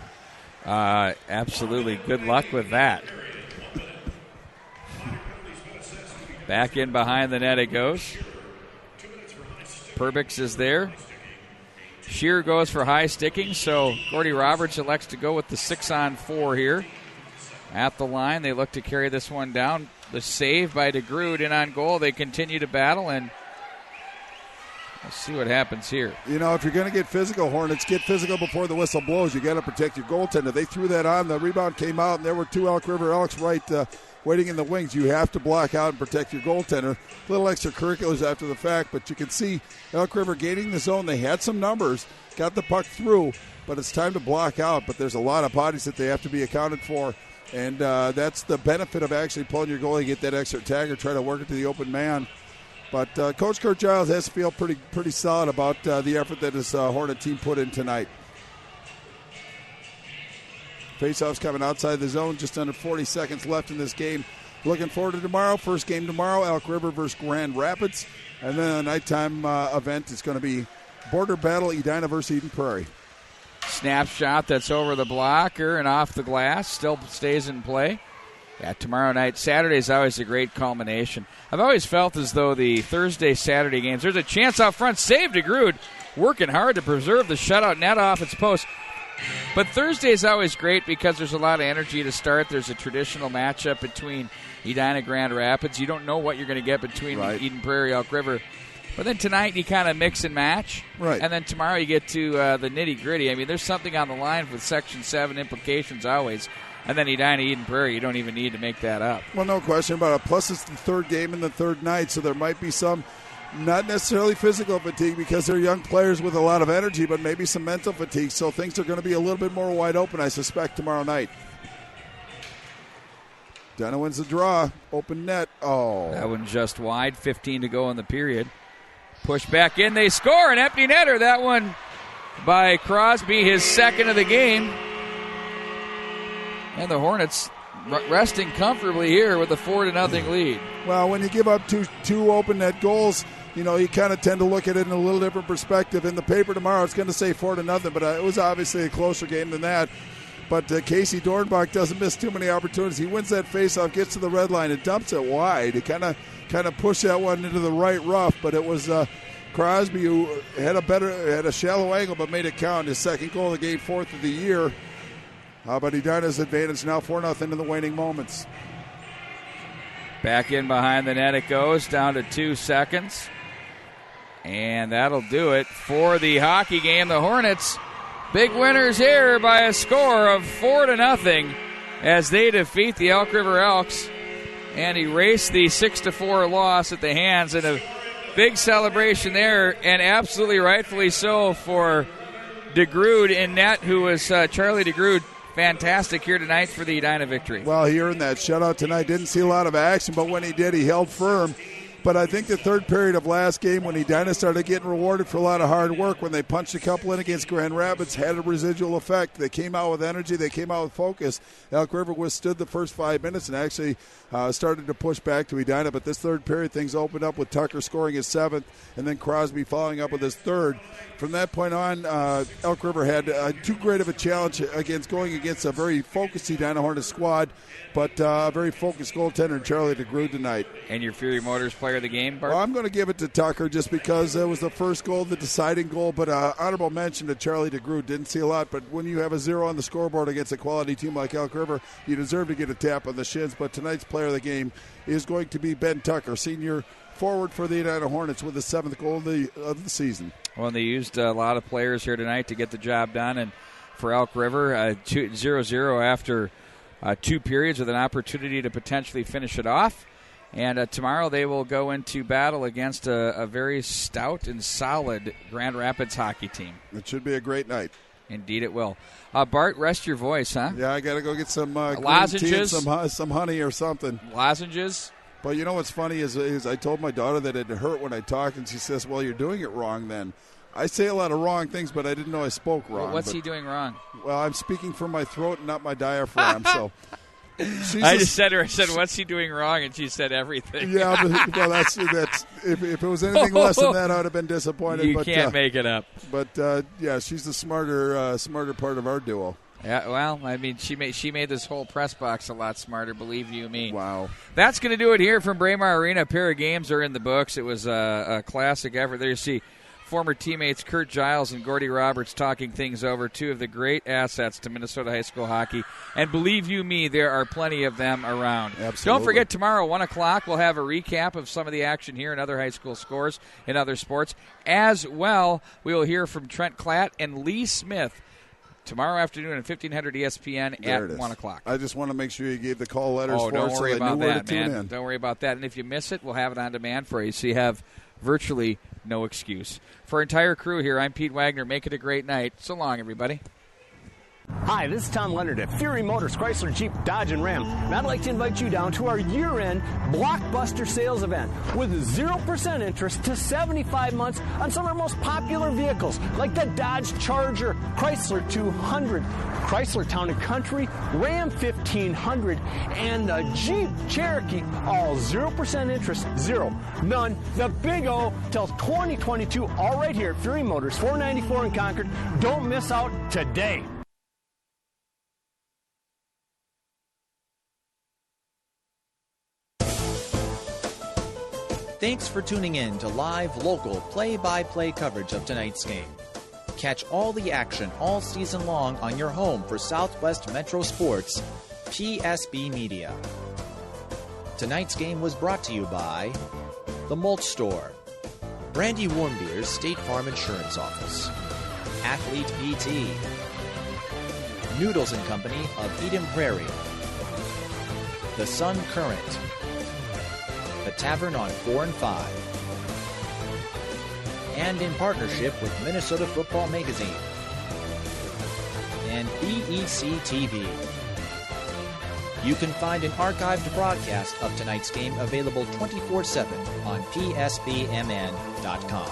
Speaker 9: Absolutely. Good luck with that. Back in behind the net it goes. Perbix is there. Shear goes for high sticking, so Gordy Roberts elects to go with the 6-on-4 here. At the line, they look to carry this one down. The save by DeGrood in on goal. They continue to battle, and Let's see what happens here.
Speaker 2: You know, if you're going to get physical, Hornets, get physical before the whistle blows. You got to protect your goaltender. They threw that on. The rebound came out, and there were two Elk River Elks waiting in the wings. You have to block out and protect your goaltender. Little extracurriculars after the fact, but you can see Elk River gaining the zone. They had some numbers, got the puck through, but it's time to block out. But there's a lot of bodies that they have to be accounted for, and that's the benefit of actually pulling your goalie, get that extra tag or try to work it to the open man. But Coach Kurt Giles has to feel pretty solid about the effort that his Hornet team put in tonight. Faceoffs coming outside the zone, just under 40 seconds left in this game. Looking forward to tomorrow. First game tomorrow, Elk River versus Grand Rapids. And then a nighttime event is going to be Border Battle, Edina versus Eden Prairie.
Speaker 9: Snapshot that's over the blocker and off the glass, still stays in play. Yeah, tomorrow night. Saturday is always a great culmination. I've always felt as though the Thursday-Saturday games, there's a chance out front. Save DeGrood, working hard to preserve the shutout net off its post. But Thursday is always great because there's a lot of energy to start. There's a traditional matchup between Edina Grand Rapids. You don't know what you're going to get between Eden Prairie, Elk River. But then tonight you kind of mix and match.
Speaker 2: Right.
Speaker 9: And then tomorrow you get to the nitty-gritty. I mean, there's something on the line with Section 7 implications always. And then Edina, Eden Prairie, you don't even need to make that up.
Speaker 2: Well, no question about it. Plus, it's the third game in the third night, so there might be some, not necessarily physical fatigue because they're young players with a lot of energy, but maybe some mental fatigue. So things are going to be a little bit more wide open, I suspect, tomorrow night. Edina wins the draw. Open net. Oh.
Speaker 9: That one just wide. 15 to go in the period. Push back in. They score. An empty netter. That one by Crosby, his second of the game. And the Hornets resting comfortably here with a 4-0 lead.
Speaker 2: Well, when you give up two open net goals, you know, you kind of tend to look at it in a little different perspective. In the paper tomorrow, it's going to say 4-0, but it was obviously a closer game than that. But Casey Dornbach doesn't miss too many opportunities. He wins that faceoff, gets to the red line, and dumps it wide. He kind of pushed that one into the right rough, but it was Crosby who had a shallow angle but made it count. His second goal of the game, fourth of the year. But Edina's advantage now 4-0 in the waning moments.
Speaker 9: Back in behind the net it goes, down to 2 seconds. And that'll do it for the hockey game. The Hornets, big winners here by a score of 4-0 as they defeat the Elk River Elks and erase the 6-4 loss at the hands. And a big celebration there, and absolutely rightfully so for DeGrood in net, who was Charlie DeGrood. Fantastic here tonight for the Edina victory.
Speaker 2: Well, he earned that shutout tonight. Didn't see a lot of action, but when he did, he held firm. But I think the third period of last game, when Edina started getting rewarded for a lot of hard work, when they punched a couple in against Grand Rapids, had a residual effect. They came out with energy. They came out with focus. Elk River withstood the first 5 minutes and actually started to push back to Edina. But this third period, things opened up with Tucker scoring his seventh and then Crosby following up with his third. From that point on, Elk River had too great of a challenge going against a very focused Edina Hornets squad, but a very focused goaltender, Charlie DeGrood, tonight.
Speaker 9: And your Fury Motors player of the game, Bart?
Speaker 2: Well, I'm going to give it to Tucker just because it was the first goal, the deciding goal, but honorable mention to Charlie DeGrood. Didn't see a lot, but when you have a 0 on the scoreboard against a quality team like Elk River, you deserve to get a tap on the shins. But tonight's player of the game is going to be Ben Tucker, senior forward for the Edina Hornets, with the 7th goal of the season.
Speaker 9: Well, they used a lot of players here tonight to get the job done, and for Elk River, 0-0 after 2 periods with an opportunity to potentially finish it off. And tomorrow they will go into battle against a very stout and solid Grand Rapids hockey team.
Speaker 2: It should be a great night.
Speaker 9: Indeed it will. Bart, rest your voice, huh?
Speaker 2: Yeah, I got to go get some
Speaker 9: lozenges,
Speaker 2: green tea and some honey or something.
Speaker 9: Lozenges?
Speaker 2: But you know what's funny is I told my daughter that it hurt when I talked, and she says, well, you're doing it wrong then. I say a lot of wrong things, but I didn't know I spoke wrong.
Speaker 9: Well, what's he doing wrong?
Speaker 2: Well, I'm speaking from my throat and not my diaphragm, so...
Speaker 9: I just said to her, I said, what's he doing wrong? And she said everything.
Speaker 2: Yeah, well, that's if it was anything less than that, I would have been disappointed.
Speaker 9: You can't make it up.
Speaker 2: But, yeah, she's the smarter part of our duo.
Speaker 9: Yeah, well, I mean, she made this whole press box a lot smarter, believe you me.
Speaker 2: Wow.
Speaker 9: That's going to do it here from Braemar Arena. A pair of games are in the books. It was a classic effort. There you see former teammates Kurt Giles and Gordy Roberts talking things over, two of the great assets to Minnesota high school hockey. And believe you me, there are plenty of them around.
Speaker 2: Absolutely.
Speaker 9: Don't forget, tomorrow, 1 o'clock, we'll have a recap of some of the action here and other high school scores in other sports. As well, we will hear from Trent Klatt and Lee Smith tomorrow afternoon at 1500 ESPN
Speaker 2: there
Speaker 9: at 1 o'clock.
Speaker 2: I just want to make sure you gave the call letters for
Speaker 9: don't
Speaker 2: us
Speaker 9: worry
Speaker 2: so they
Speaker 9: about
Speaker 2: knew where
Speaker 9: that,
Speaker 2: to tune
Speaker 9: man.
Speaker 2: in.
Speaker 9: Don't worry about that. And if you miss it, we'll have it on demand for you, so you have virtually no excuse. For our entire crew here, I'm Pete Wagner. Make it a great night. So long, everybody.
Speaker 4: Hi, this is Tom Leonard at Fury Motors, Chrysler, Jeep, Dodge, and Ram. And I'd like to invite you down to our year-end blockbuster sales event with 0% interest to 75 months on some of our most popular vehicles, like the Dodge Charger, Chrysler 200, Chrysler Town & Country, Ram 1500, and the Jeep Cherokee. All 0% interest, zero, none, the big O till 2022, all right here at Fury Motors, 494 in Concord. Don't miss out today.
Speaker 6: Thanks for tuning in to live, local, play-by-play coverage of tonight's game. Catch all the action all season long on your home for Southwest Metro Sports, PSB Media. Tonight's game was brought to you by The Mulch Store, Brandy Warmbier's State Farm Insurance Office, Athlete PT, Noodles and Company of Eden Prairie, The Sun Current, The Tavern on 4 and 5, and in partnership with Minnesota Football Magazine and BEC TV. You can find an archived broadcast of tonight's game available 24/7 on PSBMN.com.